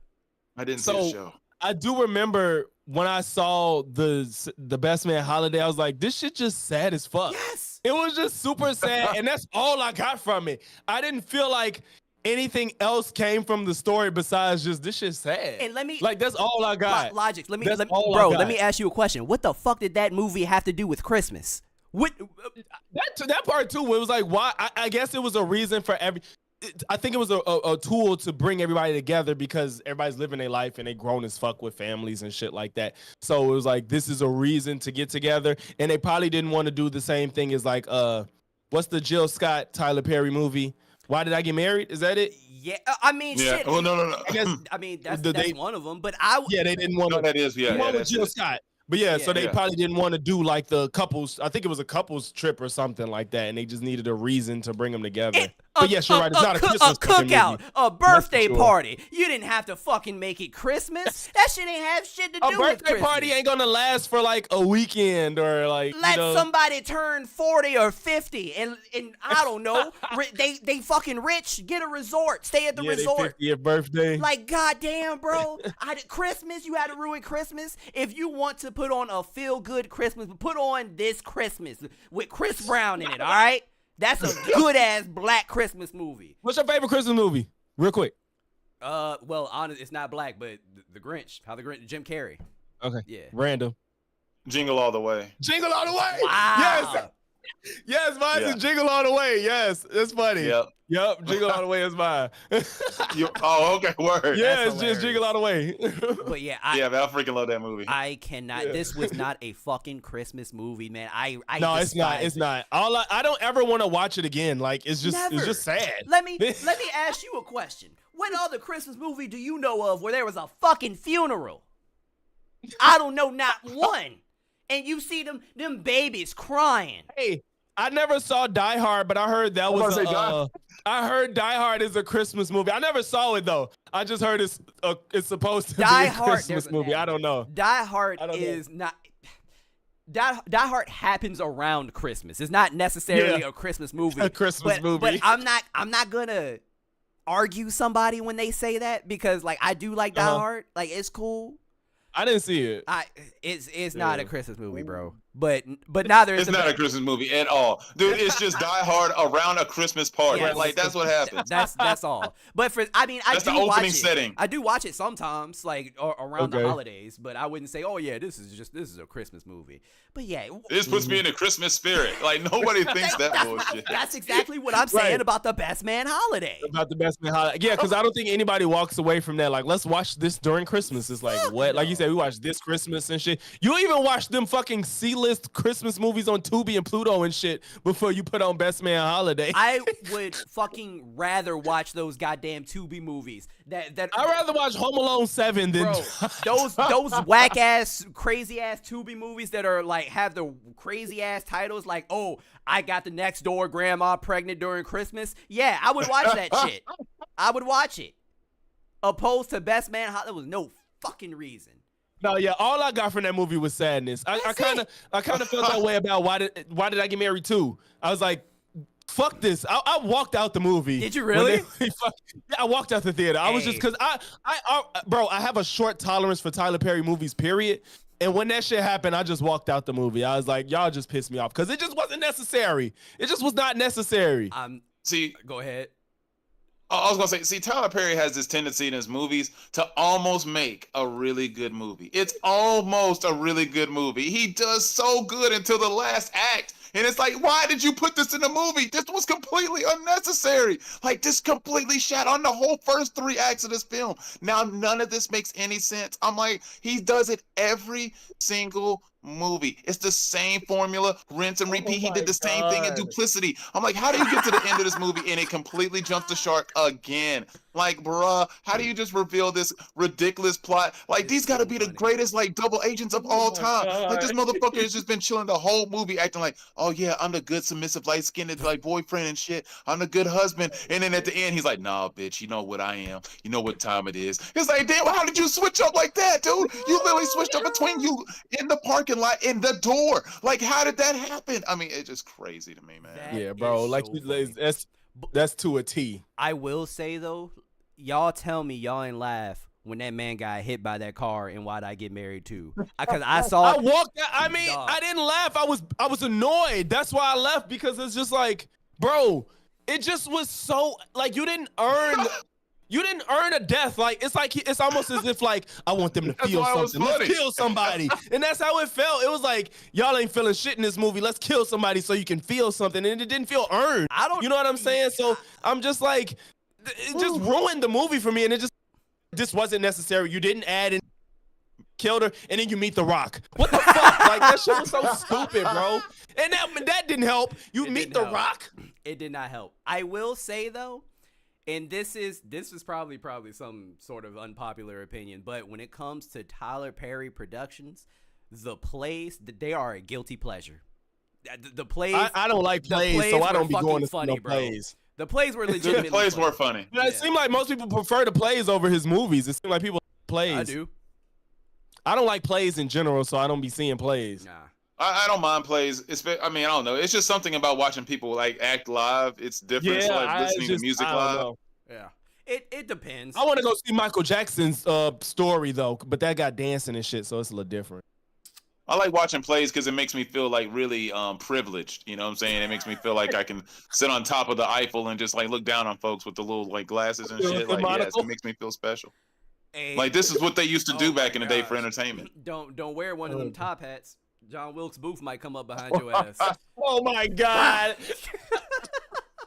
I didn't see the show. I do remember when I saw the Best Man Holiday, I was like, this shit just sad as fuck. Yes. It was just super sad, and that's all I got from it. I didn't feel like anything else came from the story besides just this shit's sad. And let me that's all I got. Logic. Let me ask you a question. What the fuck did that movie have to do with Christmas? What that part too? It was like, why? I guess it was a reason for I think it was a tool to bring everybody together because everybody's living their life and they grown as fuck with families and shit like that. So it was like, this is a reason to get together. And they probably didn't want to do the same thing as like, what's the Jill Scott, Tyler Perry movie? Why Did I Get Married? Is that it? Yeah, I mean, shit. Oh, no. I mean, that's one of them. But they didn't want to. No, that is, yeah. One with Jill Scott. But so they probably didn't want to do like the couples. I think it was a couples trip or something like that, and they just needed a reason to bring them together. But yes, you're right. It's not a Christmas cookout, movie. a birthday party. You didn't have to fucking make it Christmas. That shit ain't have shit to do with Christmas. A birthday party ain't gonna last for like a weekend or like. Let somebody turn 40 or 50, and I don't know. they fucking rich. Get a resort. Stay at the resort. Their 50th birthday. Like, goddamn, bro. Christmas. You had to ruin Christmas. If you want to put on a feel-good Christmas, put on this Christmas with Chris Brown in it. All right. That's a good-ass black Christmas movie. What's your favorite Christmas movie? Real quick. Well, honest, it's not black, but the Grinch. Jim Carrey. Okay. Yeah. Random. Jingle All the Way. Jingle All the Way. Wow. Yes, mine is Jingle All the Way. Yes, it's funny. Yep, Jingle All the Way is mine. Okay, word. Yeah, it's just Jingle All the Way. But yeah, man, I freaking love that movie. I cannot. Yeah. This was not a fucking Christmas movie, man. No, it's not. It's not. I don't ever want to watch it again. Like it's just sad. Let me ask you a question. What other Christmas movie do you know of where there was a fucking funeral? I don't know, not one. And you see them babies crying. Hey, I never saw Die Hard, but I heard that was I heard Die Hard is a Christmas movie. I never saw it though. I just heard it's supposed to be a Christmas movie. I don't know. Die Hard is not. Die Hard happens around Christmas. It's not necessarily a Christmas movie. A Christmas movie. But I'm not gonna argue somebody when they say that because like I do like Die Hard. Like it's cool. I didn't see it. It's not a Christmas movie, bro. But neither is it's not a Christmas movie at all, dude. It's just Die Hard around a Christmas party. Yes. Like that's what happens. That's all. But that's the opening setting. I do watch it sometimes, like around the holidays. But I wouldn't say, oh yeah, this is a Christmas movie. But yeah, this puts me in the Christmas spirit. Like nobody thinks that bullshit. That's exactly what I'm saying about the Best Man Holiday. About the Best Man Holiday, yeah, because I don't think anybody walks away from that like, let's watch this during Christmas. It's like what? Like you said, we watched this Christmas and shit. You even watch them fucking C-list Christmas movies on Tubi and Pluto and shit before you put on Best Man Holiday. I would fucking rather watch those goddamn Tubi movies. I'd rather watch Home Alone 7 than those whack ass, crazy ass Tubi movies that are like have the crazy ass titles like, oh, I got the next door grandma pregnant during Christmas. Yeah, I would watch that shit. I would watch it. Opposed to Best Man Holiday, there was no fucking reason. No, yeah, all I got from that movie was sadness. I kind of felt that way about why did I Get Married too? I was like, fuck this. I walked out the movie. Did you really? Yeah, I walked out the theater. I was just because I have a short tolerance for Tyler Perry movies, period. And when that shit happened, I just walked out the movie. I was like, y'all just pissed me off because it just wasn't necessary. It just was not necessary. See, go ahead. I was gonna say, Tyler Perry has this tendency in his movies to almost make a really good movie. It's almost a really good movie. He does so good until the last act. And it's like, why did you put this in the movie? This was completely unnecessary. Like, this completely shat on the whole first 3 acts of this film. Now, none of this makes any sense. I'm like, he does it every single movie. It's the same formula, rinse and repeat. He did the same thing in Duplicity. I'm like, how do you get to the end of this movie and it completely jumps the shark again? Like, bruh, how do you just reveal this ridiculous plot? Like, these gotta be the greatest, like, double agents of all time. Like, this motherfucker has just been chilling the whole movie acting like, oh yeah, I'm the good, submissive, light-skinned, like, boyfriend and shit. I'm the good husband. And then at the end, he's like, nah, bitch, you know what I am. You know what time it is. It's like, damn, how did you switch up like that, dude? You literally switched up between you in the park parking lot in the door. Like, how did that happen? I mean, it's just crazy to me, man. That bro. is Like so funny. that's to a T. I will say though, y'all tell me y'all ain't laugh when that man got hit by that car and Why'd I Get Married Too? Because I saw. I walked out. I mean, Dog. I didn't laugh. I was annoyed. That's why I left, because it's just like, bro, it just was so like you didn't earn a death. Like it's almost as if like I want them to That's feel why it was something. Let's funny. kill somebody. And that's how it felt. It was like y'all ain't feeling shit in this movie. Let's kill somebody so you can feel something. And it didn't feel earned. I don't. You know what I'm saying? So I'm just like, it just ruined the movie for me. And this wasn't necessary. You didn't add in, killed her, and then you meet The Rock. What the fuck? Like, that shit was so stupid, bro. And that didn't help. You meet The Rock. It did not help. I will say though, and this is probably some sort of unpopular opinion, but when it comes to Tyler Perry Productions, the plays, they are a guilty pleasure. The plays. I don't like plays, so I don't be going to funny, no plays. The plays were legitimately. The plays funny. were funny. But it seemed like most people prefer the plays over his movies. It seemed like people like plays. I do. I don't like plays in general, so I don't be seeing plays. Nah. I don't mind plays. I mean, I don't know. It's just something about watching people like act live. It's different. So like listening to music I don't live. know. Yeah. It depends. I want to go see Michael Jackson's story though, but that got dancing and shit, so it's a little different. I like watching plays because it makes me feel like really privileged. You know what I'm saying? It makes me feel like I can sit on top of the Eiffel and just like look down on folks with the little like glasses and shit. Like, yes, it makes me feel special. Hey, Like this is what they used to do back in the day for gosh. entertainment. Don't wear one of them top hats. John Wilkes Booth might come up behind your ass. Oh my God.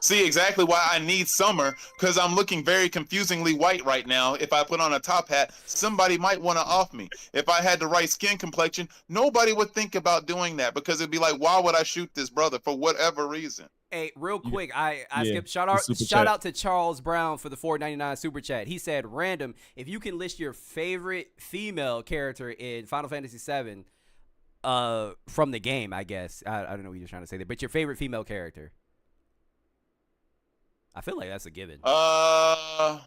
See exactly why I need summer, because I'm looking very confusingly white right now. If I put on a top hat, somebody might want to off me. If I had the right skin complexion, nobody would think about doing that, because it'd be like, why would I shoot this brother for whatever reason? Hey, real quick, I skipped. Shout chat. out to Charles Brown for the $4.99 super chat. He said, "Random, if you can list your favorite female character in Final Fantasy VII, from the game, I guess. I don't know what you're trying to say there, but your favorite female character." I feel like that's a given. Damn,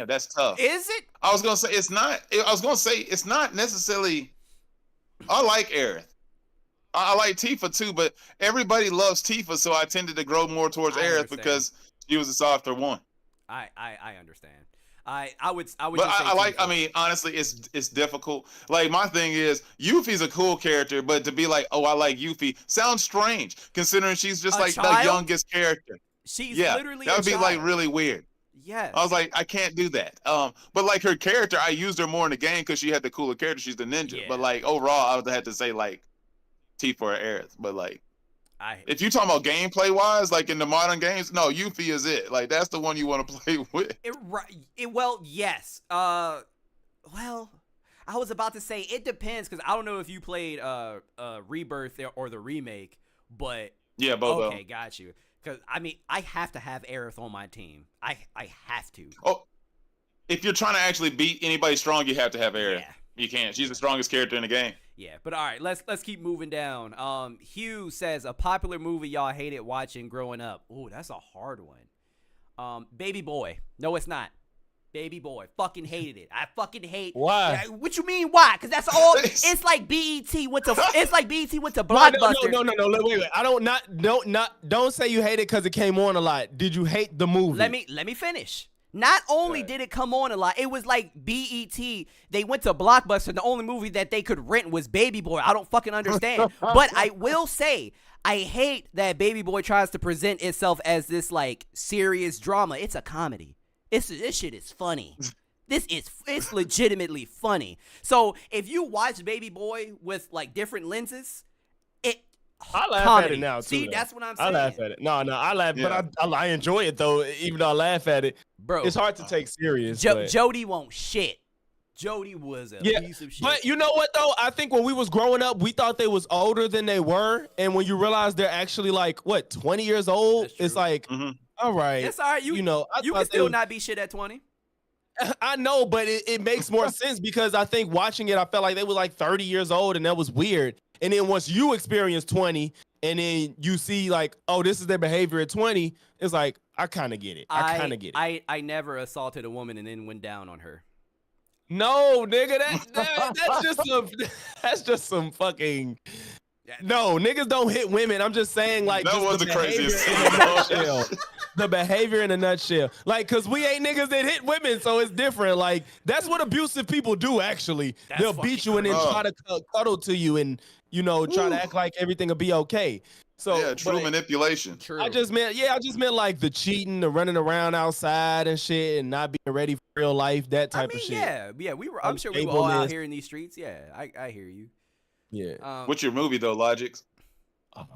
that's tough. Is it? I was gonna say it's not. I was gonna say it's not necessarily. I like Aerith. I like Tifa too, but everybody loves Tifa, so I tended to grow more towards Aerith because she was a softer one. I understand. I would. But I mean, honestly, it's difficult. Like my thing is, Yuffie's a cool character, but to be like, oh, I like Yuffie, sounds strange considering she's just like the youngest character. She's literally. That would be like really weird. Yeah. I was like, I can't do that. But like her character, I used her more in the game because she had the cooler character. She's the ninja. Yeah. But like overall, I would have to say like Tifa or Aerith. But like, if you talking about gameplay wise, like in the modern games, no, Yuffie is it. Like that's the one you want to play with. Well, yes. Well, I was about to say it depends because I don't know if you played Rebirth or the remake, but yeah, both. Okay, got you. Because I mean, I have to have Aerith on my team. I have to. Oh, if you're trying to actually beat anybody strong, you have to have Aerith. Yeah. You can't. She's the strongest character in the game. Yeah, but all right, let's keep moving down. Hugh says a popular movie y'all hated watching growing up. Ooh, that's a hard one. Baby Boy. No, it's not. Baby Boy. Fucking hated it. I fucking hate. Why? What you mean why? Because that's all. It's like BET went to. It's like BET went to Blockbuster. No. Wait. Don't say you hate it because it came on a lot. Did you hate the movie? Let me finish. Not only did it come on a lot, it was like BET. They went to Blockbuster. The only movie that they could rent was Baby Boy. I don't fucking understand. But I will say, I hate that Baby Boy tries to present itself as this like serious drama. It's a comedy. This shit is funny. It's legitimately funny. So if you watch Baby Boy with like different lenses, I laugh comedy. at it now too. See, though. that's what I'm saying. I laugh at it. No, I laugh, Yeah. but I enjoy it though. Even though I laugh at it, Bro, it's hard to take serious. Jody won't shit. Jody was a piece of shit. But you know what though? I think when we was growing up, we thought they was older than they were, and when you realize they're actually like 20 years old, it's like, all right, it's all right. You can still not be shit at 20. I know, but it makes more sense because I think watching it, I felt like they were like 30 years old, and that was weird. And then once you experience 20, and then you see like, oh, this is their behavior at 20, it's like, I kind of get it. I kind of get it. I never assaulted a woman and then went down on her. No, nigga, that's just some fucking. No, niggas don't hit women. I'm just saying, like, That just was the the craziest behavior in a scene. nutshell. The behavior in a nutshell. Like, cause we ain't niggas that hit women, so it's different. Like, that's what abusive people do. Actually, they'll beat you and then try to cuddle to you and try to act like everything will be okay. So Yeah, true manipulation. True. I just meant like the cheating, the running around outside and shit, and not being ready for real life, that type of shit. Yeah, we were. I'm sure we were all out Unstableness. here in these streets. Yeah, I hear you. Yeah. What's your movie though, Logics? Oh,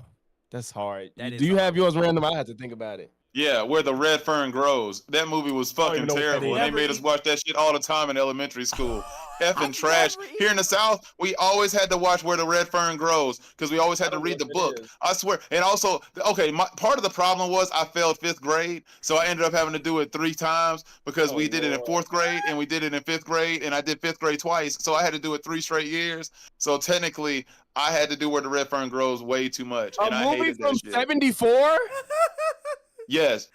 that's hard. That is Do you have hard. yours random? I have to think about it. Yeah, Where the Red Fern Grows. That movie was don't fucking even know what that terrible. is. And they made us watch that shit all the time in elementary school. Effing trash. never Here in the South, we always had to watch Where the Red Fern Grows because we always had to read the book. I swear. And also, okay, part of the problem was I failed 5th grade, so I ended up having to do it 3 times because we did it in 4th grade and we did it in 5th grade, and I did 5th grade twice, so I had to do it 3 straight years. So technically, I had to do Where the Red Fern Grows way too much, and A I movie hated from that shit. 74? Yes.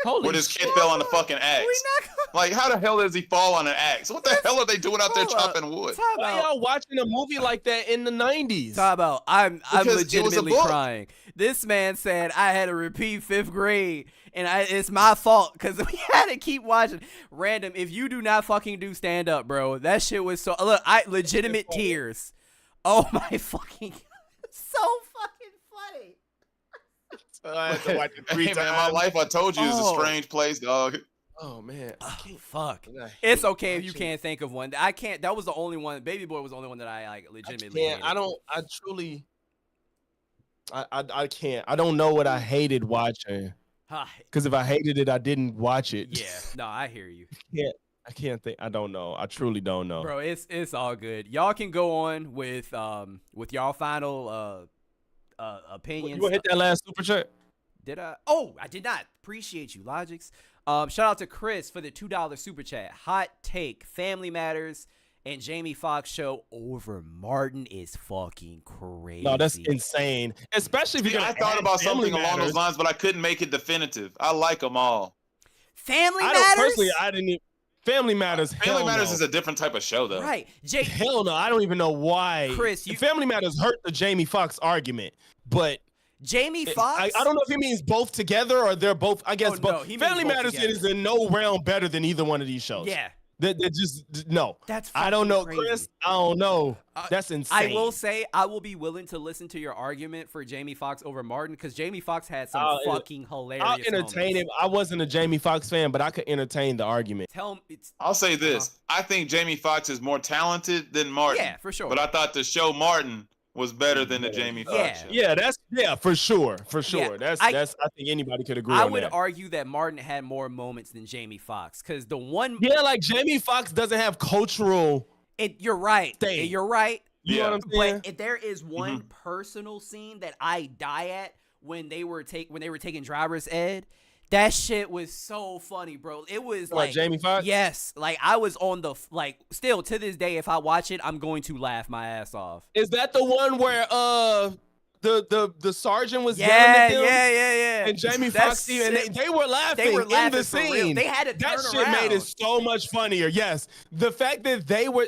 Holy Where this shit. kid fell on the fucking axe. We not Like, how the hell does he fall on an axe? What the hell are they doing out there Hold up. chopping wood? Talk Why about. y'all watching a movie like that in the 90s? Talk about. I'm Because it was a legitimately book. crying. This man said I had to repeat 5th grade, and it's my fault because we had to keep watching. Random. If you do not fucking do stand up, bro, that shit was so. Look, legitimate tears. Oh my fucking. So fucking funny. I had to watch it 3 Hey, times. man, my life, I told you, is a Oh. strange place, dog. Oh, man. Oh, fuck. I hate It's okay if you watching- can't think of one. I can't. That was the only one. Baby Boy was the only one that I like legitimately. I can't. I don't know what I hated watching. Because if I hated it, I didn't watch it. Yeah. No, I hear you, I can't think. I don't know. I truly don't know. bro. It's all good. Y'all can go on with y'all final opinions. You want to hit that last super chat? Did I? Oh, I did not. Appreciate you, Logics. Shout out to Chris for the $2 super chat. Hot take: Family Matters and Jamie Foxx show over Martin is fucking crazy. No, that's insane. Especially if See, you're gonna I thought add about Family something along Matters. those lines, but I couldn't make it definitive. I like them all. Family I Matters. don't personally. I didn't. Family Matters. Family hell Matters no. is a different type of show, though. Right, Hell no. I don't even know why. Chris, Family Matters hurt the Jamie Foxx argument, but Jamie Foxx. I don't know if he means both together or they're both. I guess Oh, no, both. he means Family both Matters together. is in no realm better than either one of these shows. Yeah, They're just no. that's. I don't know, fucking crazy. Chris. I don't know. Uh, That's insane. I will say I will be willing to listen to your argument for Jamie Foxx over Martin because Jamie Foxx had some fucking hilarious. I'll entertain moments. him. I wasn't a Jamie Foxx fan, but I could entertain the argument. Tell me, I'll say this. I think Jamie Foxx is more talented than Martin. Yeah, for sure. But I thought the show Martin was better than the Jamie Foxx Yeah. show. Yeah, for sure. Yeah, That's I think anybody could agree I on would that. argue that Martin had more moments than Jamie Foxx because the one. Yeah, like Jamie Foxx doesn't have cultural. And you're right. Dang. And you're right. You know what I'm saying? But if there is one personal scene that I die at when they were taking driver's ed, that shit was so funny, bro. It was What, like Jamie Foxx? Yes, like I was on the still to this day. If I watch it, I'm going to laugh my ass off. Is that the one where the sergeant was yelling Yeah, at them? yeah. And Jamie That Foxx and shit- they were laughing. They were in laughing the for real. scene. They had to that turn shit made around. it so much funnier. Yes, the fact that they were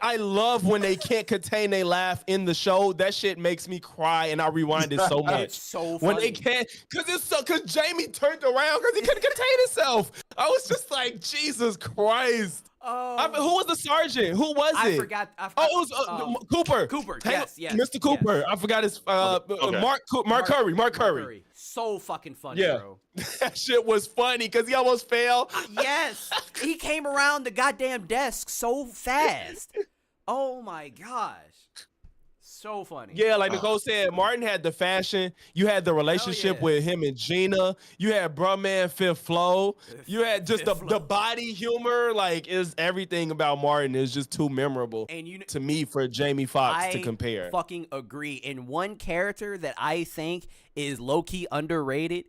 I love when they can't contain their laugh in the show. That shit makes me cry, and I rewind it so much. It's so funny. When they can't, because Jamie turned around because he couldn't contain himself. I was just like, Jesus Christ. Who was the sergeant? Who was I it? forgot. Oh, it was Cooper. Cooper. Hang Yes, on, Mr. Cooper. yes. I forgot his Okay. Mark Curry. Mark Curry. So fucking funny, Yeah. bro. That shit was funny because he almost fell. Yes, he came around the goddamn desk so fast. Oh my gosh, so funny. Yeah, like Nicole said, Martin had the fashion. You had the relationship yeah. with him and Gina. You had bruh man Fifth Flow. You had just Fifth the Flow. body humor. Like, is everything about Martin is just too memorable And you to me for Jamie Foxx to I compare. fucking agree. And one character that I think is low key underrated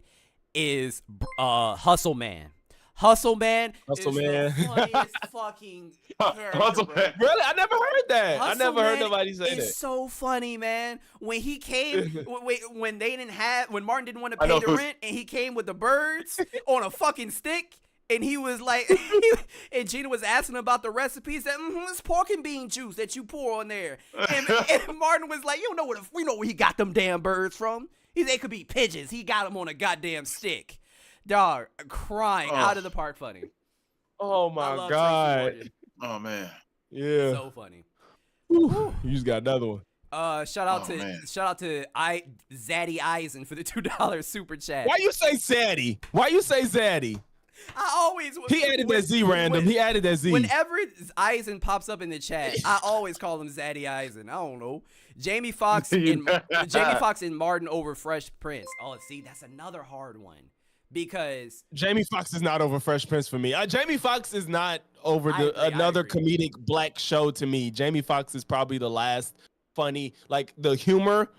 is Hustle Man. Hustle Man Hustle is Man. the funniest fucking character. Hustle bro. Man. Really? I never heard that. I Hustle never heard Man nobody say is that. so funny, man. When he came, when Martin didn't want to I pay know the who's- rent, and he came with the birds on a fucking stick, And he was like, and Gina was asking him about the recipe. He said, it's pork and bean juice that you pour on there. And Martin was like, you know where he got them damn birds from. They could be pigeons. He got them on a goddamn stick. Dog, crying out of the park funny. Oh my God. Oh man. Yeah. So funny. Whew. You just got another one. Shout out to Zaddy Eisen for the $2 super chat. Why you say Zaddy? I always He added that Z random. He added that Z. Whenever Eisen pops up in the chat, I always call him Zaddy Eisen. I don't know. Jamie Foxx and Martin over Fresh Prince. Oh, see, that's another hard one. Because Jamie Foxx is not over Fresh Prince for me. Jamie Foxx is not over another comedic black show to me. Jamie Foxx is probably the last funny, like the humor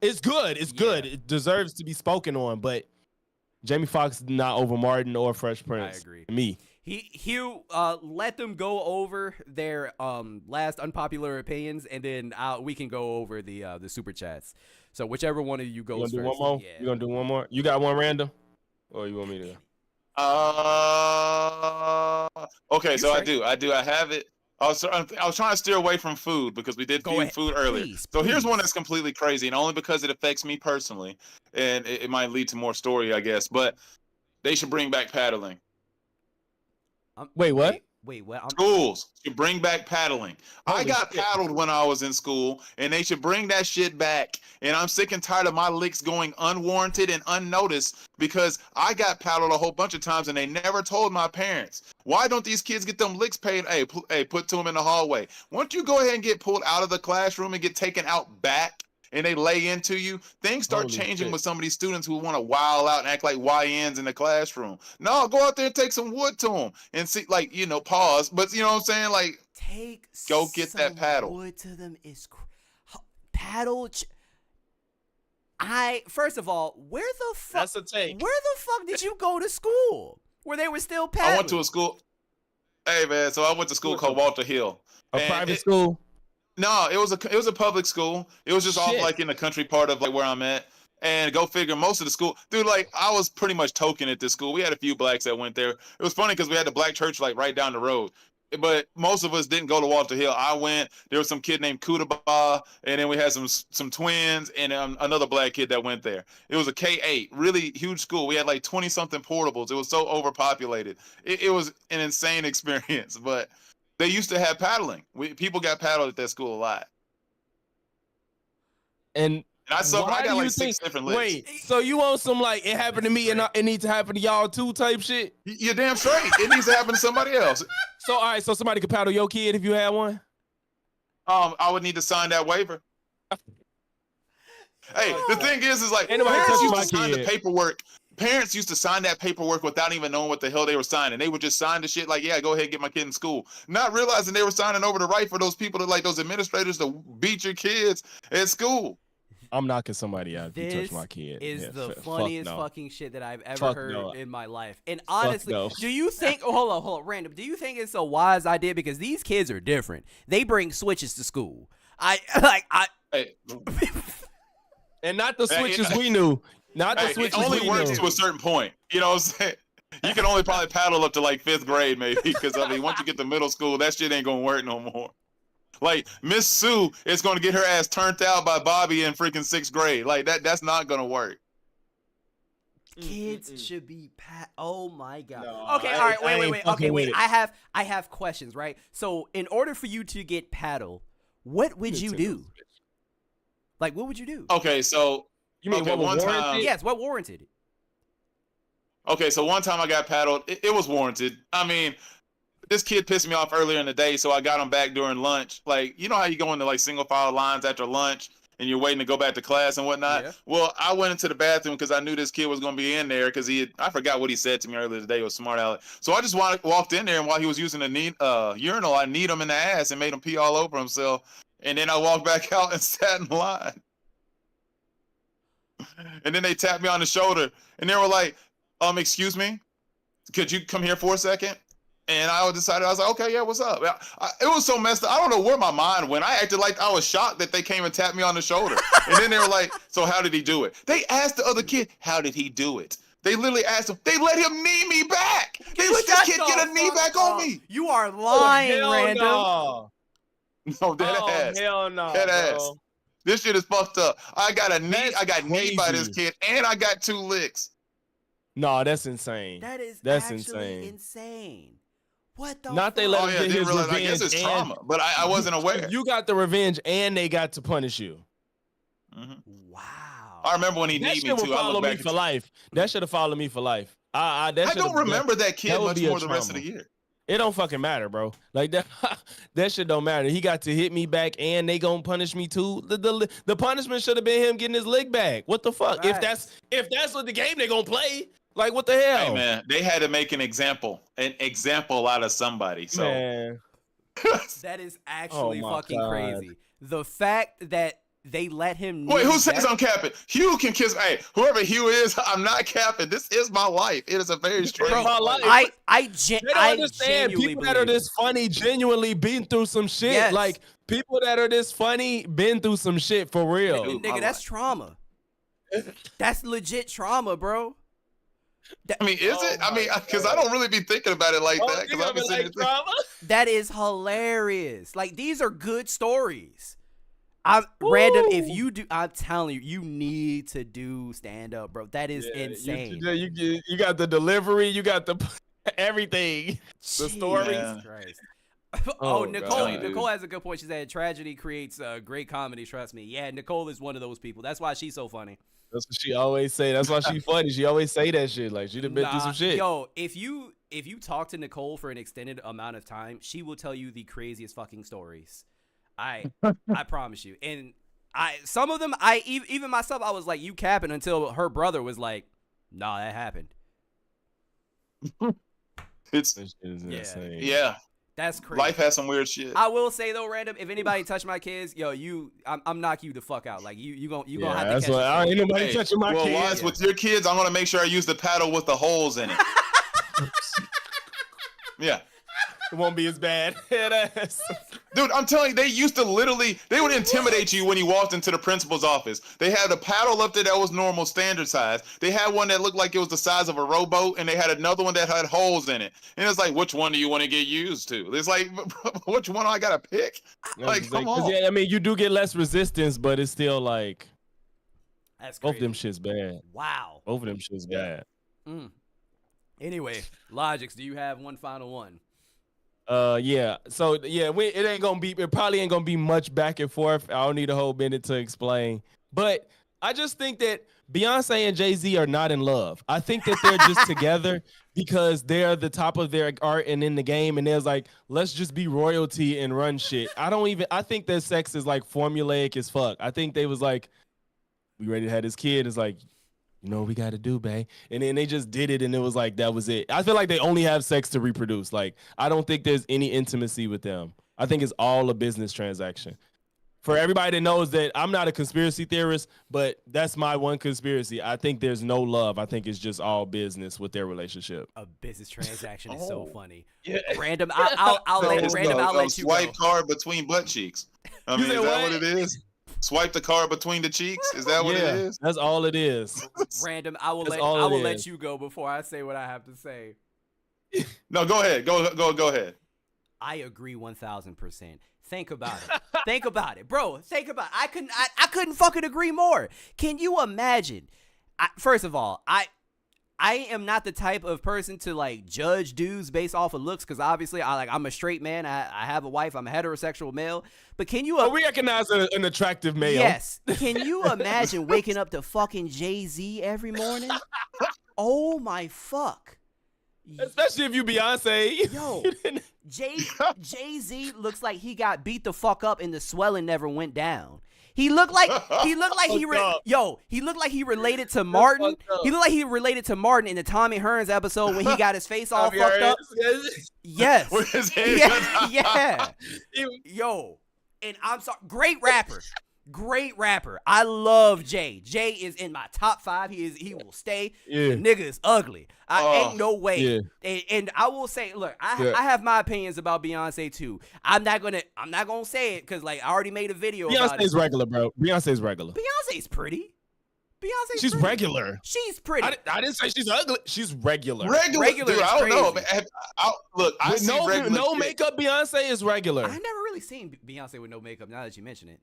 is good. It's good. It deserves to be spoken on, but Jamie Foxx is not over Martin or Fresh Prince. I agree. Me. He'll let them go over their last unpopular opinions, and then we can go over the super chats. So whichever one of you goes first. You gonna do one more? Yeah. You gonna do one more? You got one random? Or you want me to? Okay, so I do. I have it. I was trying to steer away from food because we did food earlier. So here's one that's completely crazy, and only because it affects me personally, and it might lead to more story, I guess. But they should bring back paddling. Wait, what? Wait, what? Schools should bring back paddling. I got paddled when I was in school, and they should bring that shit back. And I'm sick and tired of my licks going unwarranted and unnoticed because I got paddled a whole bunch of times, and they never told my parents. Why don't these kids get them licks paid? Hey, put to them in the hallway. Why don't you go ahead and get pulled out of the classroom and get taken out back? And they lay into you, things start changing with some of these students who want to wild out and act like YNs in the classroom. No, go out there and take some wood to them and see, like, pause. But you know what I'm saying? Like, go get that paddle. Wood to them is paddle. First of all, where the fuck? That's a take. Where the fuck did you go to school where they were still paddling? I went to a school. Hey man, so I went to school called Walter Hill. A private school. No, it was a public school. It was just off like in the country part of like where I'm at. And go figure, most of the school, dude, like I was pretty much token at this school. We had a few blacks that went there. It was funny because we had the black church like right down the road. But most of us didn't go to Walter Hill. I went. There was some kid named Kudaba, and then we had some twins and another black kid that went there. It was a K-8, really huge school. We had like 20-something portables. It was so overpopulated. It was an insane experience, but they used to have paddling. People got paddled at that school a lot. And I got like 6 different licks. Wait, so you want some like it happened to me and it needs to happen to y'all too type shit? You're damn straight. It needs to happen to somebody else. So all right, so somebody could paddle your kid if you had one? I would need to sign that waiver. Hey, the thing is like parents used to sign the paperwork. Parents used to sign that paperwork without even knowing what the hell they were signing. They would just sign the shit like, yeah, go ahead and get my kid in school. Not realizing they were signing over the right for those people like those administrators to beat your kids at school. I'm knocking somebody out if you touch my kid. This is the funniest fucking shit that I've ever heard in my life. And honestly, do you think, hold on, random, do you think it's a wise idea? Because these kids are different. They bring switches to school. Hey. And not the switches we knew. Not the switches it only we works knew. to a certain point. You know what I'm saying? You can only probably paddle up to like 5th grade maybe. Because I mean, once you get to middle school, that shit ain't going to work no more. Like Miss Sue is going to get her ass turned out by Bobby in freaking 6th grade. Like that's not going to work. Kids should be oh my god. No, okay, all right, wait. Okay, wait. It. I have questions, right? So, in order for you to get paddle, what would you do? Like, what would you do? Okay, so you mean what one warranted? time? Yes, what warranted it? Okay, so one time I got paddled. It was warranted. I mean, this kid pissed me off earlier in the day, so I got him back during lunch. Like, you know how you go into like single file lines after lunch and you're waiting to go back to class and whatnot? Yeah. Well, I went into the bathroom because I knew this kid was going to be in there because I forgot what he said to me earlier today. It was smart aleck. So I just walked in there, and while he was using the urinal, I kneed him in the ass and made him pee all over himself. And then I walked back out and sat in line. And then they tapped me on the shoulder, and they were like, excuse me, could you come here for a second? And I decided, I was like, okay, yeah, what's up? It was so messed up. I don't know where my mind went. I acted like I was shocked that they came and tapped me on the shoulder. And then they were like, so how did he do it? They asked the other kid, how did he do it? They literally asked him. They let him knee me back. They let this back on me. You are lying, Random. No, No, dead ass. hell no, Dead bro. ass. This shit is fucked up. I got a knee. That's I got kneed by this crazy. kid, and I got 2 licks. No, that's insane. That's insane. insane. What the Not fuck? they let Oh him yeah, get didn't his realize. I revenge. guess it's and trauma, but I wasn't aware. You got the revenge, and they got to punish you. Mhm. Wow. I remember when he That kneed shit me will too. I follow look me back. for life. That should have followed me for life. I don't remember that kid that would much be a more the rest of trauma. the year. It don't fucking matter, bro. Like that, that shit don't matter. He got to hit me back, and they gonna punish me too. The punishment should have been him getting his leg back. What the fuck? Facts. If that's what the game they gonna play, like what the hell? Hey man, they had to make an example out of somebody. So Man. That is actually my fucking God. crazy. The fact that they let him. wait, who knee says that- I'm capping? Hugh can kiss. Hey, whoever Hugh is, I'm not capping. This is my life. It is a very strange my life. life. I They don't I understand. genuinely People that are believe this funny genuinely been through some shit. Yes. Like people that are this funny been through some shit for real. Dude, my nigga, that's life. trauma. That's legit trauma, bro. I mean, is it? I mean, because I don't really be thinking about it like that. Because I've been sitting here thinking, drama. That is hilarious. Like these are good stories. I'm random. If you do, I'm telling you, you need to do stand up, bro. That is insane. You got the delivery. You got the everything. The stories. Jesus Christ. Oh, Oh, Nicole. God. Nicole has a good point. She said tragedy creates great comedy. Trust me. Yeah, Nicole is one of those people. That's why she's so funny. That's what she always say. That's why she funny. She always say that shit. Like she done been through some shit. Yo, if you talk to Nicole for an extended amount of time, she will tell you the craziest fucking stories. I promise you. And some of them even myself I was like, you capping, until her brother was like, nah, that happened. it's That shit is Yeah. insane. yeah. That's crazy. Life has some weird shit. I will say though, random, if anybody touch my kids, yo, I'm knock you the fuck out. Like you gonna have to That's catch why yourself. ain't nobody Hey, touching my well, kids. Wise, with your kids, I'm gonna make sure I use the paddle with the holes in it. Yeah. It won't be as bad. Headass. Dude, I'm telling you, they would intimidate you when you walked into the principal's office. They had a paddle up there that was normal, standard size. They had one that looked like it was the size of a rowboat, and they had another one that had holes in it. And it's like, which one do you want to get used to? It's like, which one do I gotta pick? Like, come on. Yeah, I mean, you do get less resistance, but it's still like That's both crazy. of them shit's bad. Wow. Both of them shit's bad. Anyway, Logics, do you have one final one? Yeah. So yeah, it probably ain't gonna be much back and forth. I don't need a whole minute to explain. But I just think that Beyonce and Jay-Z are not in love. I think that they're just together because they're the top of their art and in the game, and there's like, let's just be royalty and run shit. I think their sex is like formulaic as fuck. I think they was like, we ready to have this kid. It's like, you know what we got to do, babe. And then they just did it, and it was like, that was it. I feel like they only have sex to reproduce. Like, I don't think there's any intimacy with them. I think it's all a business transaction. For everybody that knows that I'm not a conspiracy theorist, but that's my one conspiracy. I think there's no love. I think it's just all business with their relationship. A business transaction is so funny. Yeah. Random, I'll let you go. Swipe card between butt cheeks. I mean, is that what it is? Swipe the card between the cheeks? Is that what it is? That's all it is. Random, I will let you go before I say what I have to say. No, go ahead. Go ahead. I agree 1000%. Think about it. Think about it, bro. Think about it. I couldn't fucking agree more. Can you imagine? First of all, I am not the type of person to like judge dudes based off of looks, because obviously I'm a straight man. I have a wife. I'm a heterosexual male. But can you? We recognize an attractive male. Yes. Can you imagine waking up to fucking Jay-Z every morning? Oh my fuck. Especially if you Beyonce. Yo, Jay-Z looks like he got beat the fuck up and the swelling never went down. He looked like he looked like he related to Martin. He looked like he related to Martin in the Tommy Hearns episode when he got his face all fucked up. Yes. With his head Yeah. Yo, and I'm sorry, great rapper. Great rapper. I love Jay. Jay is in my top 5. He will stay. Yeah. The nigga is ugly. Ain't no way. Yeah. And I will say, look, I have my opinions about Beyonce too. I'm not gonna say it because like I already made a video about it. Beyonce's regular, bro. Beyonce's regular. Beyonce's pretty. She's pretty. regular. She's pretty. I didn't say she's ugly. She's regular. Regular, dude, is I don't know. crazy. look, I With see regular no chicks. makeup, Beyonce is regular. I never really seen Beyonce with no makeup. Now that you mention it,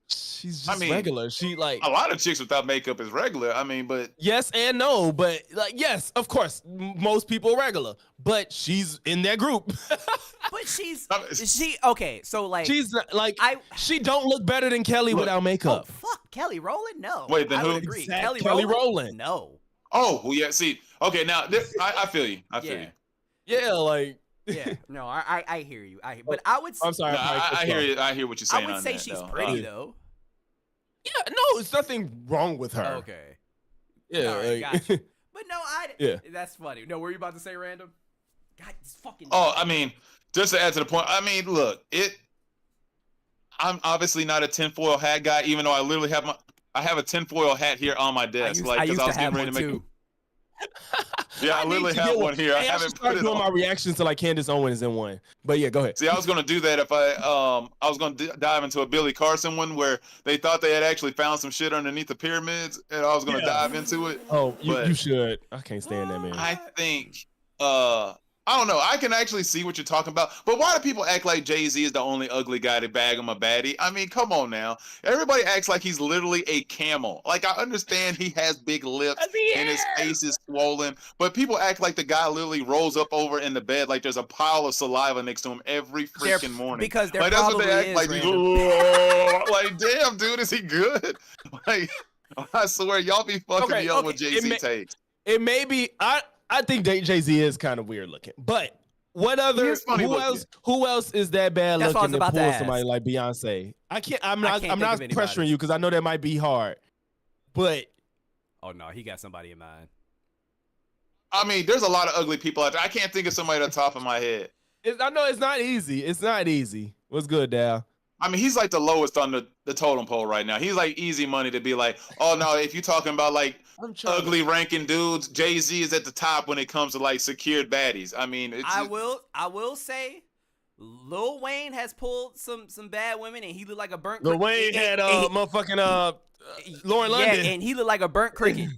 She's I just mean, regular. She like a lot of chicks without makeup is regular. I mean, but yes and no, but like yes, of course, most people are regular, but she's in that group. but she I okay. So like She's not, like I she don't look better than Kelly Look, without oh makeup. fuck Kelly Rowland. No, Wait, then I would who? agree. Exact- Kelly Kelly Rowland. Rowland. No. oh, well, yeah. See, okay, now I feel you. I feel Yeah. you. Yeah, like Yeah. No, I hear you. But I would. I'm sorry. No, I hear you. you. I hear what you're I saying. would on say that, she's though. pretty though. Yeah, no, it's nothing wrong with her. Okay. Yeah, All right, like- gotcha. But no, Yeah. That's funny. No, were you about to say random? God, this fucking. Oh, I mean, just to add to the point, I mean, look, I'm obviously not a tinfoil hat guy, even though I literally have a tinfoil hat here on my desk, I used to was have getting one ready to make. too. Yeah, I need literally to have get one here. I Hey, haven't should put start it doing on. my reactions to like Candace Owens in one. But yeah, go ahead. See, I was gonna do that if I was gonna dive into a Billy Carson one where they thought they had actually found some shit underneath the pyramids, and I was gonna dive into it. Oh, you But- should. I can't stand that man. I think I don't know. I can actually see what you're talking about, but why do people act like Jay-Z is the only ugly guy to bag him a baddie? I mean, come on now. Everybody acts like he's literally a camel. Like, I understand he has big lips and his face is swollen, but people act like the guy literally rolls up over in the bed like there's a pile of saliva next to him every freaking morning. Because there Like, that's what probably they act is. like. Random. "Whoa." Like, damn, dude, is he good? Like, I swear, y'all be fucking me up with Jay-Z takes. It may be. I think Jay-Z is kind of weird looking, but what other? is funny Who looking. else? Who else is that bad That's what I was looking to about to pull ask. somebody like Beyonce? I can't. I'm I not. can't I'm think not of anybody. pressuring you because I know that might be hard, but Oh no, he got somebody in mind. I mean, there's a lot of ugly people out there. I can't think of somebody at the top of my head. I know it's not easy. It's not easy. What's good, Dal? I mean, he's like the lowest on the totem pole right now. He's like easy money to be like, oh no, if you're talking about like ugly ranking dudes, Jay-Z is at the top when it comes to like secured baddies. I mean, I will say, Lil Wayne has pulled some bad women, and he looked like a burnt. Lil Wayne had motherfucking Lauren London. Yeah, and he looked like a burnt cricket.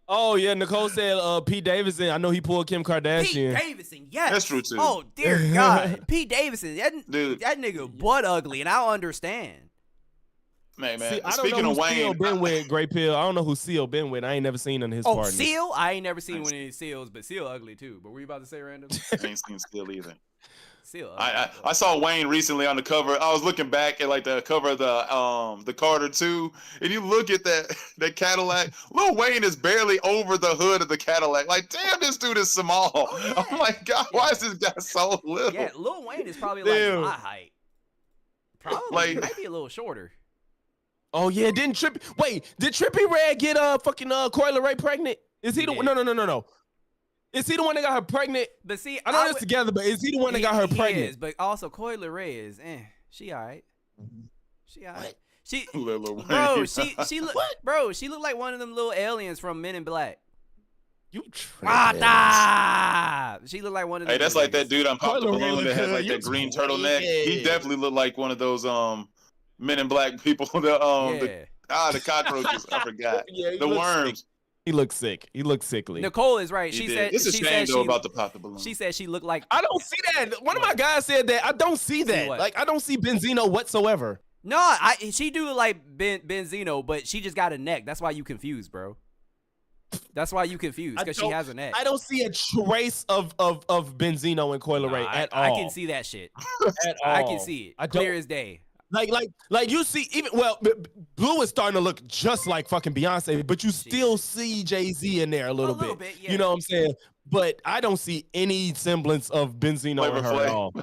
Oh yeah, Nicole said Pete Davidson. I know he pulled Kim Kardashian. Pete Davidson, yes. That's true, too. Oh dear God, Pete Davidson, Dude. that nigga butt ugly, and I don't understand. Man. See, I don't Speaking know of who Wayne, Seal been with, Great Pill. I don't know who Seal been with. I ain't never seen none of his Oh, partners. Seal, I ain't never seen one of these Seals, but Seal ugly too. But were you about to say random? I ain't seen Still either. Seal. Ugly, I saw Wayne recently on the cover. I was looking back at like the cover of the Carter 2, and you look at that Cadillac. Lil Wayne is barely over the hood of the Cadillac. Like, damn, this dude is small. Oh, yeah. I'm like, God, why is this guy so little? Yeah, Lil Wayne is probably like Damn. my height. Probably, Like- maybe a little shorter. Oh yeah, did Trippie Red get fucking Coyle Ray pregnant? Is he the Yeah. No. Is he the one that got her pregnant? But see, I know this together, but is he the one that got her he pregnant? is, but also Coy Ray is, she alright. She alright. She, Lil Wayne. bro, she look, bro, she looked like one of them little aliens from Men in Black. You She looked like one of them. Hey, that's like that dude on Pop the Coyle Ray Balloon that look had good. like You that green tweaking. turtleneck. He definitely looked like one of those Men in Black people. The cockroaches. I forgot. Yeah, he The looks worms. sick. He looks sick. He looks sickly. Nicole is right. He She did. said It's a she shame said though she, about the Pop the Balloon. she said she looked like. I don't see that. One of my guys said that. I don't see that. what? Like I don't see Benzino whatsoever. No, she do look like Benzino, but she just got a neck. That's why you confused, bro. That's why you confused, because she has a neck. I don't see a trace of Benzino and Coyle Ray at all. I can see that shit. At I all. can see it. I Clear don't- as day. Like you see even Blue is starting to look just like fucking Beyonce, but you still see Jay-Z in there a little bit. Yeah. You know what I'm saying? But I don't see any semblance of Benzino in Flavor her at Flav. all.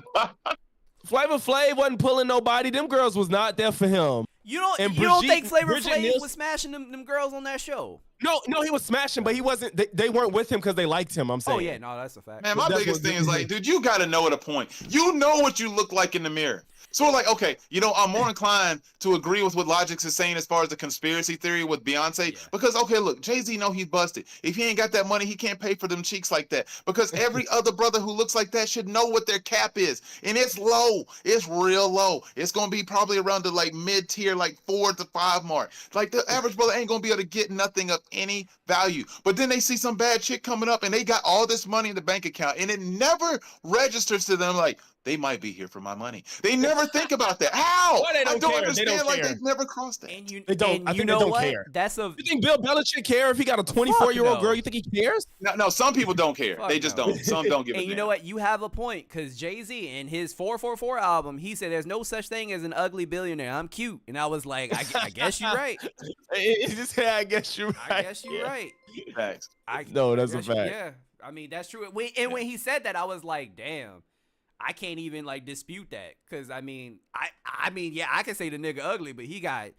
Flavor Flav wasn't pulling nobody. Them girls was not there for him. You don't And you don't think Brigitte- Flavor Bridget Flav Nielsen- was smashing them girls on that show? No, he was smashing, but he wasn't. They weren't with him because they liked him. I'm saying. Oh yeah, no, that's a fact. Man, my That's biggest what thing is this like, is. dude, you got to know at a point. You know what you look like in the mirror. So like, okay, I'm more inclined to agree with what Logix is saying as far as the conspiracy theory with Beyonce. Yeah. Because, okay, look, Jay-Z know he's busted. If he ain't got that money, he can't pay for them cheeks like that. Because every other brother who looks like that should know what their cap is. And it's low. It's real low. It's going to be probably around the like mid-tier, like 4 to 5 mark. Like the average brother ain't going to be able to get nothing up any value. But then they see some bad chick coming up and they got all this money in the bank account and it never registers to them like they might be here for my money. They never think about that. How? Why they don't I don't care? understand. They don't like care. they've never crossed that. And you, They don't. and I you think know they don't what? care. That's a You think Bill Belichick care if he got a 24-year-old girl? You think he cares? No, some people don't care. Fuck They just no. don't. Some don't give a And you damn. know what? You have a point, because Jay-Z in his 444 album, he said there's no such thing as an ugly billionaire. I'm cute. And I was like, I guess you're right. He just said, I guess you're right. I guess you're right. Facts. No, that's a guess you- fact. Yeah. I mean, that's true. And when he said that, I was like, damn. I can't even like dispute that, because I mean, yeah, I can say the nigga ugly, but he got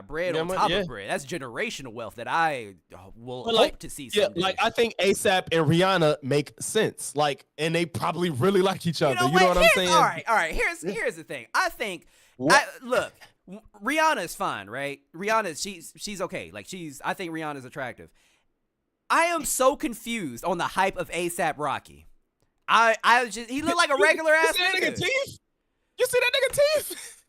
bread on top of bread. That's generational wealth that I will hope to see someday. Yeah, like I think ASAP and Rihanna make sense. Like, and they probably really like each other. You know what I'm saying? All right. Here's the thing. I think. Look, Rihanna's fine, right? Rihanna, she's okay. Like I think Rihanna's attractive. I am so confused on the hype of ASAP Rocky. He looked like a regular ass nigga. Teeth? You see that nigga teeth?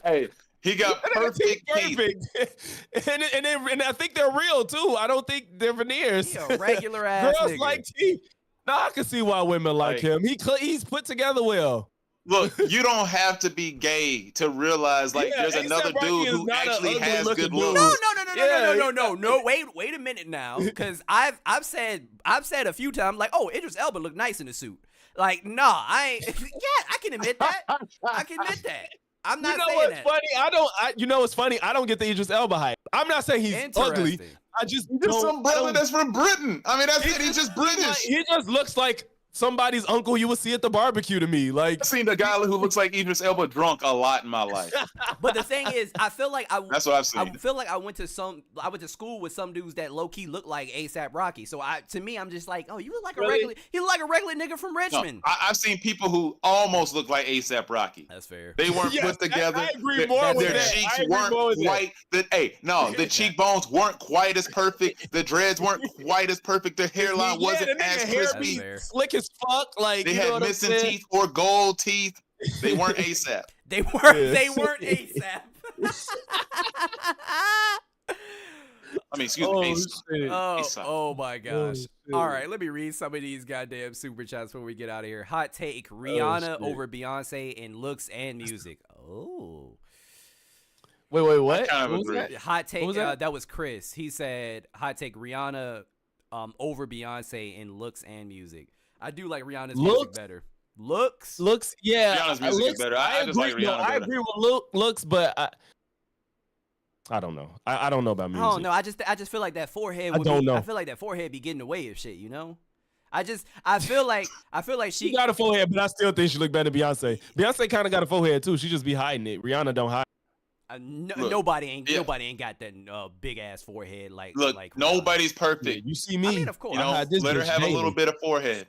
Hey, he got perfect teeth. and I think they're real too. I don't think they're veneers. He a regular ass Girls nigga. like teeth. No, I can see why women like him. He's put together well. Look, you don't have to be gay to realize there's another dude who actually has good looks. No. Wait a minute now, because I've said a few times like, oh, Idris Elba looked nice in the suit. Like, nah, I ain't. Yeah, I can admit that. I can admit that. I'm not saying that. Funny? You know what's funny? I don't get the Idris Elba hype. I'm not saying he's ugly. I just There's some brother that's from Britain. I mean, that's it. He's just British. He just looks like somebody's uncle you would see at the barbecue to me. Like, I've seen a guy who looks like Idris Elba drunk a lot in my life. But the thing is, I feel like that's what I've seen. I feel like I went to school with some dudes that low key look like ASAP Rocky. So to me, I'm just like, oh, you look like a regular. You look like a regular nigga from Richmond. No, I've seen people who almost look like ASAP Rocky. That's fair. They weren't put together. I agree more with their that. cheeks weren't quite. The cheekbones weren't quite as perfect. The dreads weren't quite as perfect. The hairline wasn't as crispy. Slick as fuck. Like, they had missing teeth or gold teeth. They weren't ASAP. They weren't ASAP. I mean, excuse me. Oh my gosh. All right, let me read some of these goddamn super chats before we get out of here. Hot take: Rihanna over Beyonce in looks and music. Oh. Wait, what? Hot take. That was Chris. He said, hot take: Rihanna over Beyonce in looks and music. I do like Rihanna's music better. Looks, yeah. Rihanna's music is better. I just like Rihanna better. I agree with looks, but I don't know. I don't know about music. I don't know. I just feel like that forehead. I feel like that forehead be getting in the way of shit. You know. I feel like she got a forehead, but I still think she look better than Beyonce. Beyonce kind of got a forehead too. She just be hiding it. Rihanna don't hide. Nobody ain't got that big ass forehead like. Look, like nobody's perfect. Yeah, you see me? I mean, of course. You know, let her have a little bit of forehead.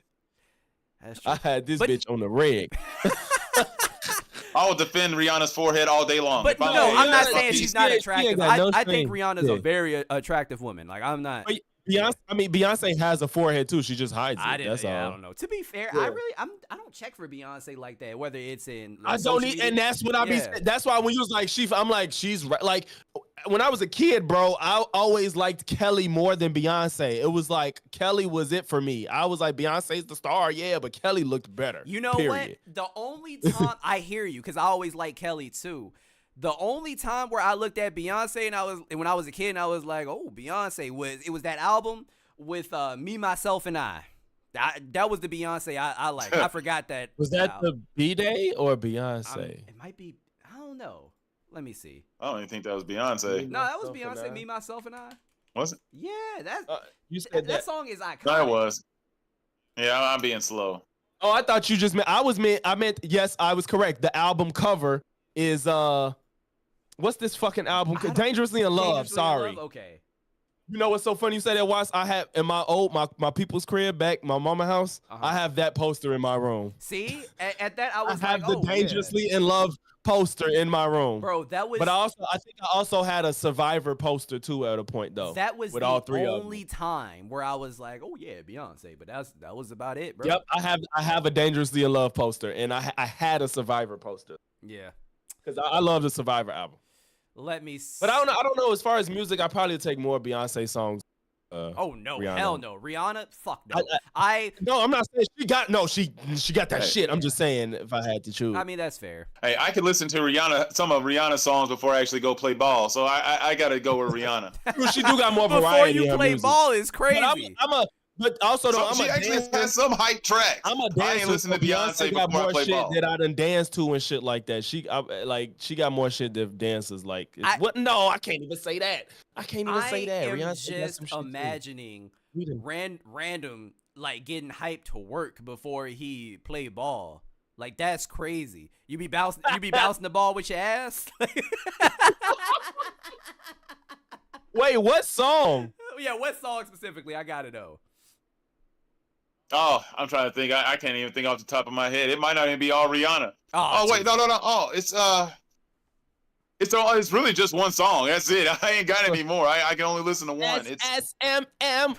That's true. I had this bitch on the reg. I will defend Rihanna's forehead all day long. But no, I'm not saying she's not attractive. I think Rihanna's a very attractive woman. Like, I'm not. Beyonce has a forehead too. She just hides it. That's all. I don't know. To be fair, I don't check for Beyonce like that. Whether it's in I don't need, and that's what I be. That's why when you was like I'm like she's like. When I was a kid, bro, I always liked Kelly more than Beyonce. It was like Kelly was it for me. I was like, Beyonce's the star, yeah, but Kelly looked better. You know what? The only time I hear you, because I always liked Kelly too. The only time where I looked at Beyonce and when I was a kid, and I was like, oh, Beyonce was that album with Me, Myself, and I. That was the Beyonce I liked. I forgot that. Was that the B-Day or Beyonce? It might be. I don't know. Let me see. I don't even think that was Beyonce. No, that was Beyonce. Me, Myself, and I. Was it? Yeah, that's. You said that song is iconic. No, it was. Yeah, I'm being slow. Oh, I thought you just meant. I meant. Yes, I was correct. The album cover is what's this fucking album? Dangerously in Love. Sorry. Okay. You know what's so funny? You say that, Watts? I have in my people's crib back, my mama house. I have that poster in my room. See, at that I was I have the Dangerously in Love poster in my room, bro. That was. But I think I also had a Survivor poster too at a point though. That was with the all three only time where I was like, oh yeah, Beyonce. But that was about it, bro. Yep, I have a Dangerously in Love poster, and I had a Survivor poster. Yeah, because I love the Survivor album. Let me. But I don't know. As far as music, I probably take more Beyonce songs. Oh no, Rihanna. hell no, Rihanna, fuck no. I no, I'm not saying she got that shit. I'm just saying if I had to choose. I mean that's fair. Hey, I could listen to some of Rihanna's songs before I actually go play ball. So I gotta go with Rihanna. She do got more Before variety. you in her play music. ball is crazy. But also though, She actually has some hype tracks. I'm a dancer. I ain't listen to Beyonce got before more I play shit ball. that I done danced to and shit like that. She got more shit that dancers like. What? No, I can't even say that. I can't even say that. I am Rihanna got some just shit imagining random like getting hyped to work before he play ball. Like that's crazy. You be bouncing the ball with your ass. Wait, what song? Yeah, what song specifically? I gotta know. Oh, I'm trying to think. I can't even think off the top of my head. It might not even be all Rihanna. Oh wait, no. Oh, it's really just one song. That's it. I ain't got any more. I can only listen to one. It's SMM.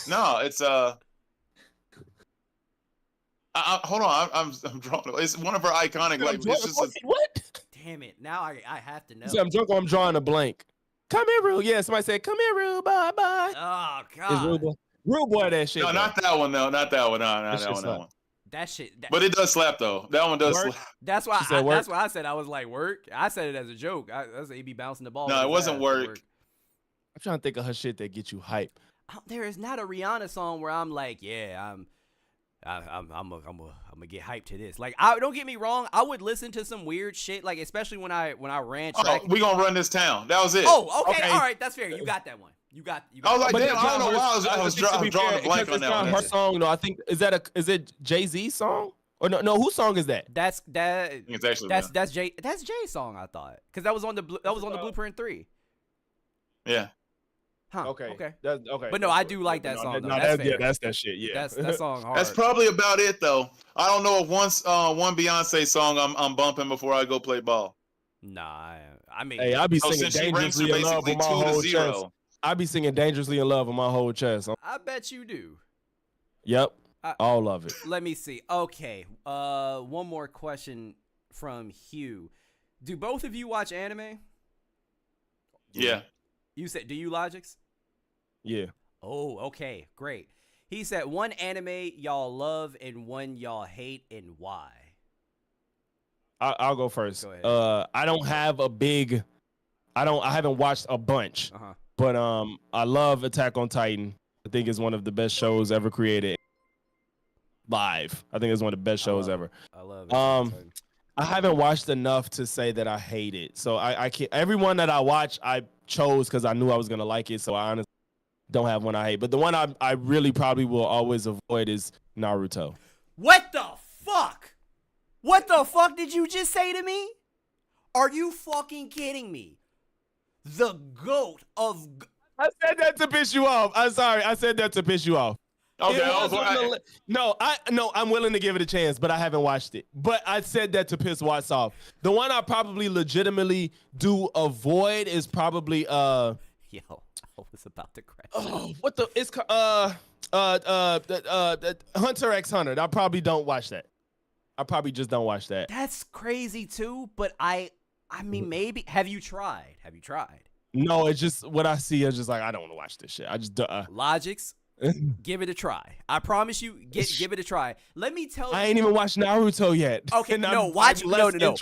No, it's hold on. I'm drawing. It's one of her iconic. Like it's just what? Damn it! Now I have to know. I'm drunk or I'm drawing a blank. Come here, Rue. Yeah, somebody said, "Come here, Rue." Bye bye. Oh God. God. Real boy, that shit. No, not that one though. Not that one. No, not that one. That one. That shit. But it does slap though. That one does slap. That's why. That's why I said I was like work. I said it as a joke. I said he'd be bouncing the ball. No, it wasn't work. I'm trying to think of her shit that get you hype. There is not a Rihanna song where I'm like, yeah, I'm gonna get hyped to this. Like, don't get me wrong. I would listen to some weird shit. Like, especially when I ran track. Oh, we gonna run this town. That was it. Oh, okay. All right, that's fair. You got that one. You got. I was like, damn, I don't know why I was drawing a blank on that one. Her song, no, I think is it Jay-Z song? Or no, whose song is that? That's Jay's song, I thought, because that was on the Blueprint 3. Yeah. Huh. Okay. That's okay. But no, I do like that song. That's that shit. Yeah. That's that song hard. That's probably about it though. I don't know if one Beyonce song I'm bumping before I go play ball. Nah, I mean, hey, I be singing Dangerously in Love with my whole chest. I be singing Dangerously in Love with my whole chest. I bet you do. Yep. All of it. Let me see. Okay. One more question from Hugh. Do both of you watch anime? Yeah. You said, do you, Logix? Yeah. Oh, okay. Great. He said one anime y'all love and one y'all hate, and why? I'll go first. Go ahead. I don't have a big. I haven't watched a bunch. Uh-huh. But I love Attack on Titan. I think it's one of the best shows ever created. Live. I think it's one of the best shows ever. I love it. I haven't watched enough to say that I hate it. So I can't. Everyone that I watch, I chose because I knew I was gonna like it. So I honestly don't have one I hate. But the one I really probably will always avoid is Naruto. What the fuck? What the fuck did you just say to me? Are you fucking kidding me? The GOAT of... I said that to piss you off. I'm sorry. I said that to piss you off. Okay. I'm willing to give it a chance, but I haven't watched it. But I said that to piss Watts off. The one I probably legitimately do avoid is probably Yo, I was about to crash. Oh, what the? It's Hunter x Hunter. I probably don't watch that. I probably just don't watch that. That's crazy too, but I mean, maybe. Have you tried? No, it's just what I see. It's just like, I don't want to watch this shit. I just Logix, give it a try. I promise you, give it a try. Let me tell you. I ain't even watched Naruto yet. Okay, no, watch Naruto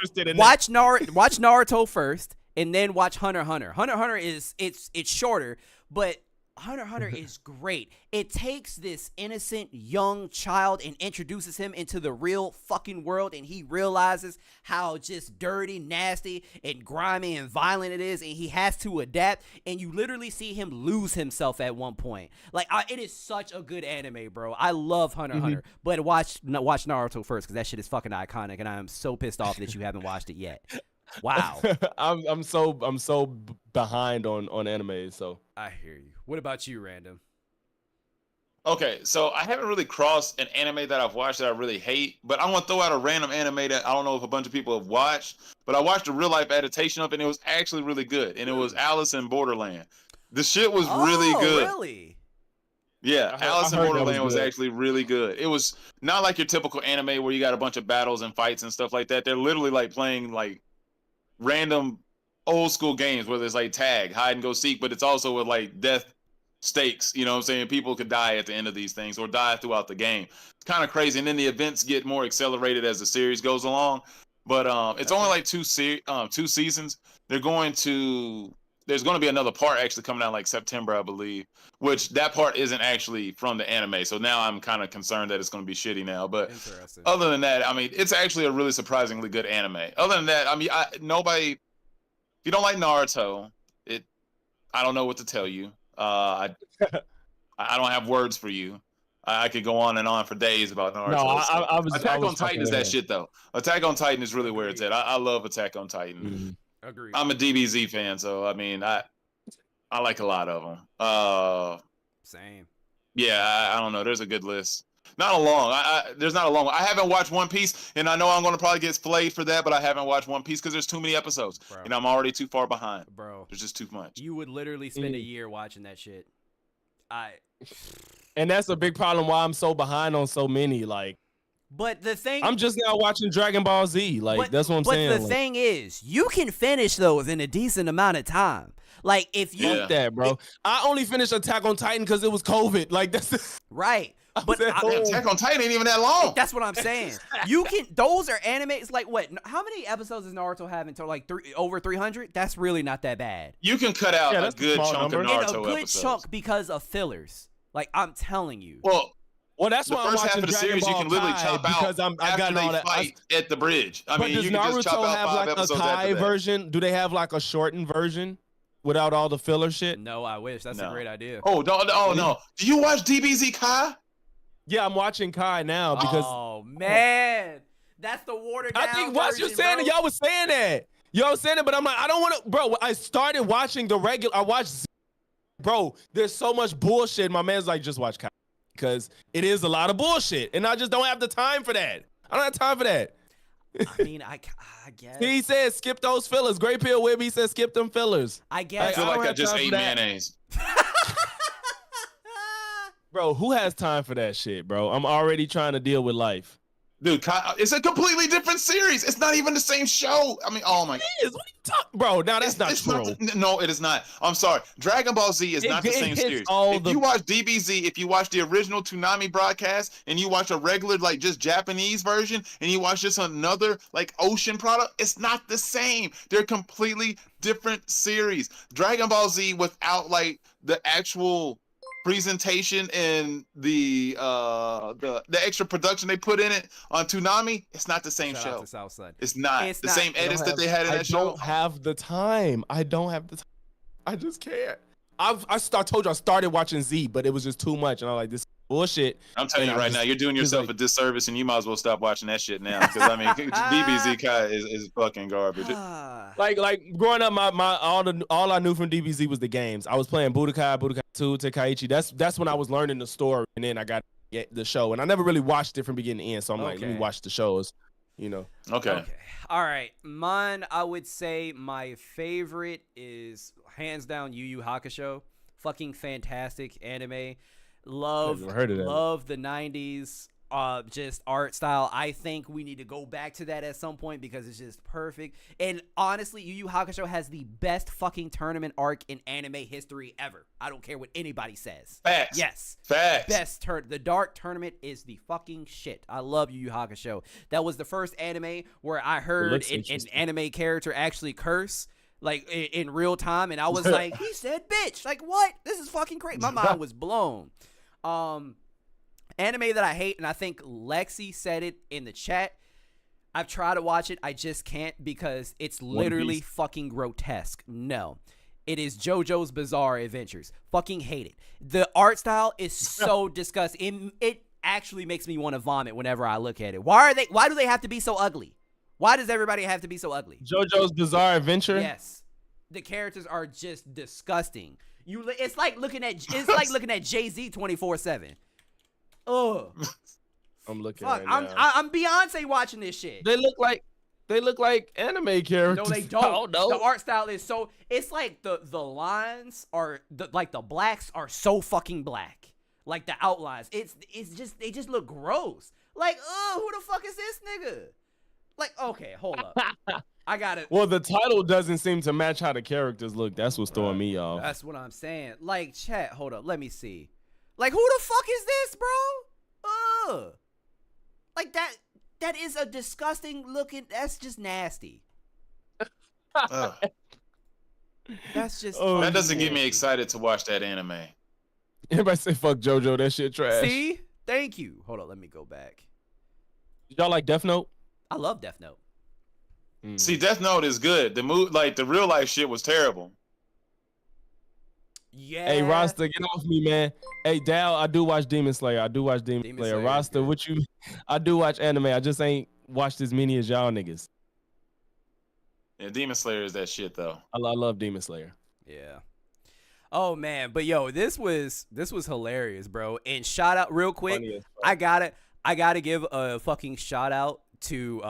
first, and then watch Hunter x Hunter. Hunter x Hunter it's shorter, but Hunter x Hunter is great. It takes this innocent young child and introduces him into the real fucking world, and he realizes how just dirty, nasty, and grimy and violent it is, and he has to adapt, and you literally see him lose himself at one point. Like, it is such a good anime, bro. I love Hunter x Hunter, but watch Naruto first, because that shit is fucking iconic, and I am so pissed off that you haven't watched it yet. Wow. I'm so behind on anime, so I hear you. What about you, Random? Okay, so I haven't really crossed an anime that I've watched that I really hate, but I want to throw out a random anime that I don't know if a bunch of people have watched, but I watched a real life adaptation of it, and it was actually really good, and it was Alice in Borderland. The shit was really good. Really? Yeah, Alice in Borderland was actually really good. It was not like your typical anime where you got a bunch of battles and fights and stuff like that. They're literally like playing like random old school games where there's like tag, hide and go seek, but it's also with like death stakes. You know what I'm saying? People could die at the end of these things or die throughout the game. It's kind of crazy, and then the events get more accelerated as the series goes along. But it's only like two seasons. There's going to be another part actually coming out like September, I believe, which that part isn't actually from the anime. So now I'm kind of concerned that it's going to be shitty now. But other than that, I mean, it's actually a really surprisingly good anime. Other than that, I mean, if you don't like Naruto, I don't know what to tell you. I don't have words for you. I could go on and on for days about Naruto. No, Attack on Titan is that shit though. Attack on Titan is really where it's at. I love Attack on Titan. Mm-hmm. Agreed. I'm a DBZ fan, so I mean, I like a lot of them. Same. Yeah, I don't know. There's a good list. Not a long. There's not a long one. I haven't watched One Piece, and I know I'm going to probably get flayed for that, but I haven't watched One Piece because there's too many episodes, Bro. and I'm already too far behind. Bro, there's just too much. You would literally spend a year watching that shit. And that's a big problem why I'm so behind on so many. Like, but the thing, I'm just now watching Dragon Ball Z. Like, that's what I'm saying. But the thing is, you can finish those in a decent amount of time. Like, if you that, bro, I only finished Attack on Titan because it was COVID. Like, that's right. But Attack on Titan ain't even that long. That's what I'm saying. You can. Those are animes. Like what? How many episodes does Naruto have until like over 300? That's really not that bad. You can cut out a good chunk of Naruto and a good episodes. chunk because of fillers. Like I'm telling you. Well, that's why I'm watching half of the series you can literally chop out because I got all that fight at the bridge. I mean, does you can Naruto just chop out have 5 like a episodes Kai after that. version? Do they have like a shortened version without all the filler shit? No, I wish. That's a great idea. Oh, no. Do you watch DBZ Kai? Yeah, I'm watching Kai now because. Oh man, that's the watered down. I think what you version, saying, bro. y'all was saying that. Y'all was saying it, but I'm like, I don't want to, bro. I started watching the regular. I watched, bro. There's so much bullshit. My man's like, just watch Kai because it is a lot of bullshit, and I just don't have the time for that. I don't have time for that. I mean, I guess. He said skip those fillers. Great Pill Wib, he said skip them fillers. I guess. I feel like I have just time ate for that. mayonnaise. Bro, who has time for that shit, bro? I'm already trying to deal with life. Dude, Kai, it's a completely different series. It's not even the same show. I mean, oh my God. What are you talking, bro? Now that's not true. No, it is not. I'm sorry. Dragon Ball Z is not the same series. If you watch DBZ, if you watch the original Toonami broadcast, and you watch a regular, like just Japanese version, and you watch just another like Ocean product, it's not the same. They're completely different series. Dragon Ball Z without like the actual presentation and the extra production they put in it on Toonami, it's not the same show. It's not the same edits that they had in that show. I don't have the time. I don't have the time. I just can't. I told you I started watching Z, but it was just too much, and I'm like, this is bullshit. I'm telling you right now, you're doing yourself a disservice, and you might as well stop watching that shit now. Because I mean, DBZ Kai is fucking garbage. like growing up, my all I knew from DBZ was the games. I was playing Budokai 2, Tenkaichi. That's when I was learning the story, and then I got the show, and I never really watched it from beginning to end. So I'm like, let me watch the shows. You know. Okay. All right. Mine, I would say my favorite is hands down Yu Yu Hakusho. Fucking fantastic anime. Love the 90s just art style. I think we need to go back to that at some point because it's just perfect. And honestly, Yu Yu Hakusho has the best fucking tournament arc in anime history ever. I don't care what anybody says. Facts. Yes. Facts. Best the Dark Tournament is the fucking shit. I love Yu Yu Hakusho. That was the first anime where I heard an anime character actually curse like in real time, and I was like, he said bitch. Like, what? This is fucking crazy. My mind was blown. Anime that I hate, and I think Lexi said it in the chat. I've tried to watch it. I just can't because it's literally fucking grotesque. No. It is JoJo's Bizarre Adventures. Fucking hate it. The art style is so disgusting. It actually makes me want to vomit whenever I look at it. Why do they have to be so ugly? Why does everybody have to be so ugly? JoJo's Bizarre Adventure? Yes. The characters are just disgusting. It's like looking at Jay-Z 24/7. Ugh. I'm looking Fuck, right now. I'm Beyonce watching this shit. They look like anime characters. No, they don't. The art style is so. It's like the lines are like the blacks are so fucking black. Like the outlines, it's just they just look gross. Like, who the fuck is this nigga? Like, okay, hold up. I got it. Well, the title doesn't seem to match how the characters look. That's what's throwing me off. That's what I'm saying. Like, chat, hold up. Let me see. Like, who the fuck is this, bro? Like, that is a disgusting looking. That's just nasty. That's just. That doesn't get me excited to watch that anime. Everybody say fuck JoJo. That shit trash. See? Thank you. Hold on. Let me go back. Y'all like Death Note? I love Death Note. See, Death Note is good. The real life shit was terrible. Yeah. Hey, Rasta, get off me, man. Hey, Dal, I do watch Demon Slayer. Demon Slayer. Rasta, what you? I do watch anime. I just ain't watched as many as y'all niggas. Yeah, Demon Slayer is that shit though. I love Demon Slayer. Yeah. Oh man, but yo, this was hilarious, bro. And shout out real quick. I gotta give a fucking shout out to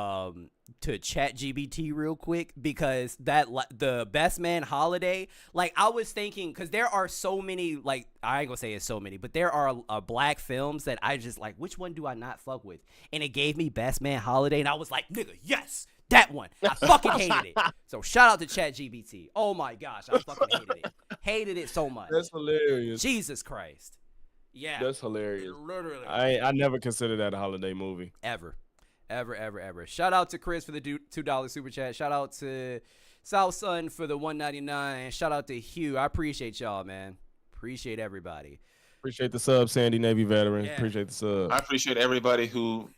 ChatGPT real quick, because the Best Man holiday, like I was thinking, because there are so many, like I ain't gonna say it's so many, but there are black films that I just like, which one do I not fuck with? And it gave me Best Man holiday, and I was like, nigga, yes, that one. I fucking hated it. So shout out to ChatGPT. Oh my gosh, I fucking hated it so much. That's hilarious. Jesus Christ. Yeah. That's hilarious. Literally. I never considered that a holiday movie. Ever. Shout out to Chris for the $2 super chat. Shout out to South Sun for the $1.99. Shout out to Hugh. I appreciate y'all, man. Appreciate everybody. Appreciate the sub, Sandy Navy veteran. Yeah. Appreciate the sub. I appreciate everybody who,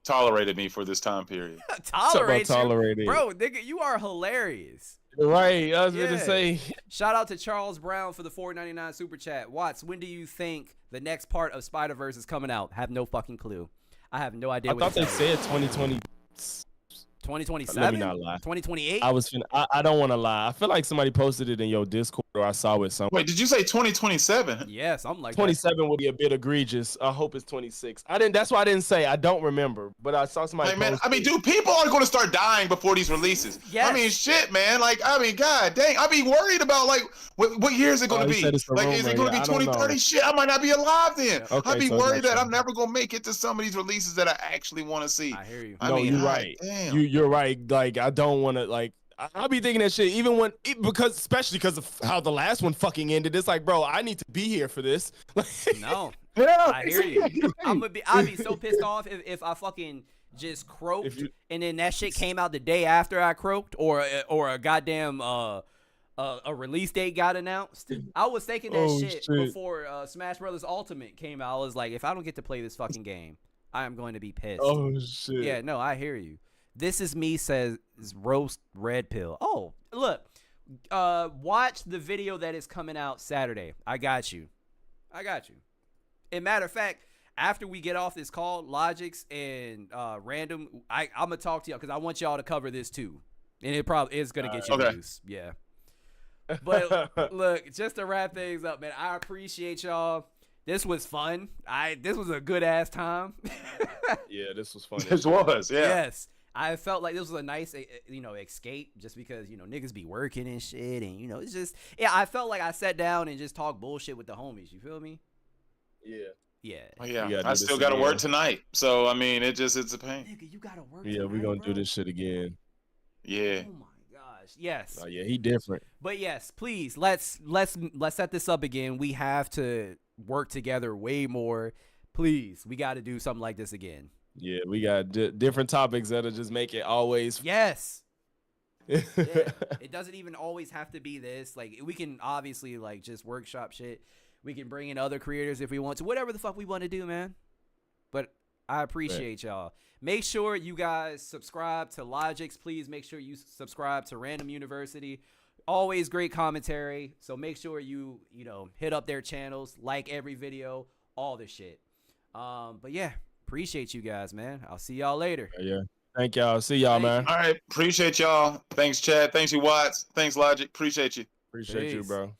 tolerated me for this time period. Tolerated. Bro, nigga, you are hilarious. Right. I was going to say. Shout out to Charles Brown for the $4.99 super chat. Watts, when do you think the next part of Spider-Verse is coming out? Have no fucking clue. I have no idea. I thought they said 2020. 2027? Let me not lie. 2028? I don't want to lie. I feel like somebody posted it in your Discord, or I saw it somewhere. Wait, did you say 2027? Yeah, something like 27 would be a bit egregious. I hope it's 26. That's why I didn't say. I don't remember, but I saw somebody. Like, man, I mean, dude, people are going to start dying before these releases. Yes. I mean, shit, man. Like, I mean, god dang, I'd be worried about like what year is it going to be? Like, is it going to be 2030? Shit, I might not be alive then. Okay, I'd be worried that I'm never going to make it to some of these releases that I actually want to see. I hear you. No, you're right. Damn. You're right. Like, I don't want to, like, I'll be thinking that shit even especially because of how the last one fucking ended. It's like, bro, I need to be here for this. No, yeah, I hear you. I'd be so pissed off if I fucking just croaked and then that shit came out the day after I croaked, or a goddamn a release date got announced. I was thinking that shit before Smash Brothers Ultimate came out. I was like, if I don't get to play this fucking game, I am going to be pissed. Oh shit. Yeah, no, I hear you. This is me says roast red pill. Oh, look. Watch the video that is coming out Saturday. I got you. And matter of fact, after we get off this call, Logics and Random, I'm gonna talk to y'all because I want y'all to cover this too. And it probably is gonna get you views. Yeah. But look, just to wrap things up, man, I appreciate y'all. This was fun. This was a good ass time. Yeah, this was fun. This was, yeah. Yes. I felt like this was a nice, escape, just because, niggas be working and shit. And, it's just, I felt like I sat down and just talked bullshit with the homies. You feel me? Yeah. Yeah. Oh, yeah. I still got to work tonight. So, I mean, it's a pain. Nigga, you got to work tonight, we're going to do this shit again. Yeah. Oh, my gosh. Yes. Oh, yeah, he different. But, yes, please, let's set this up again. We have to work together way more. Please, we got to do something like this again. Yeah, we got different topics that'll just make it always. Yes. Yeah. It doesn't even always have to be this. Like, we can obviously, like, just workshop shit. We can bring in other creators if we want to. Whatever the fuck we want to do, man. But I appreciate y'all. Make sure you guys subscribe to Logics. Please make sure you subscribe to Random University. Always great commentary. So make sure you hit up their channels, like every video, all this shit. But yeah. Appreciate you guys, man. I'll see y'all later. Yeah. Thank y'all. See y'all, man. All right. Appreciate y'all. Thanks, Chad. Thanks, you, Watts. Thanks, Logic. Appreciate you. Appreciate you, bro.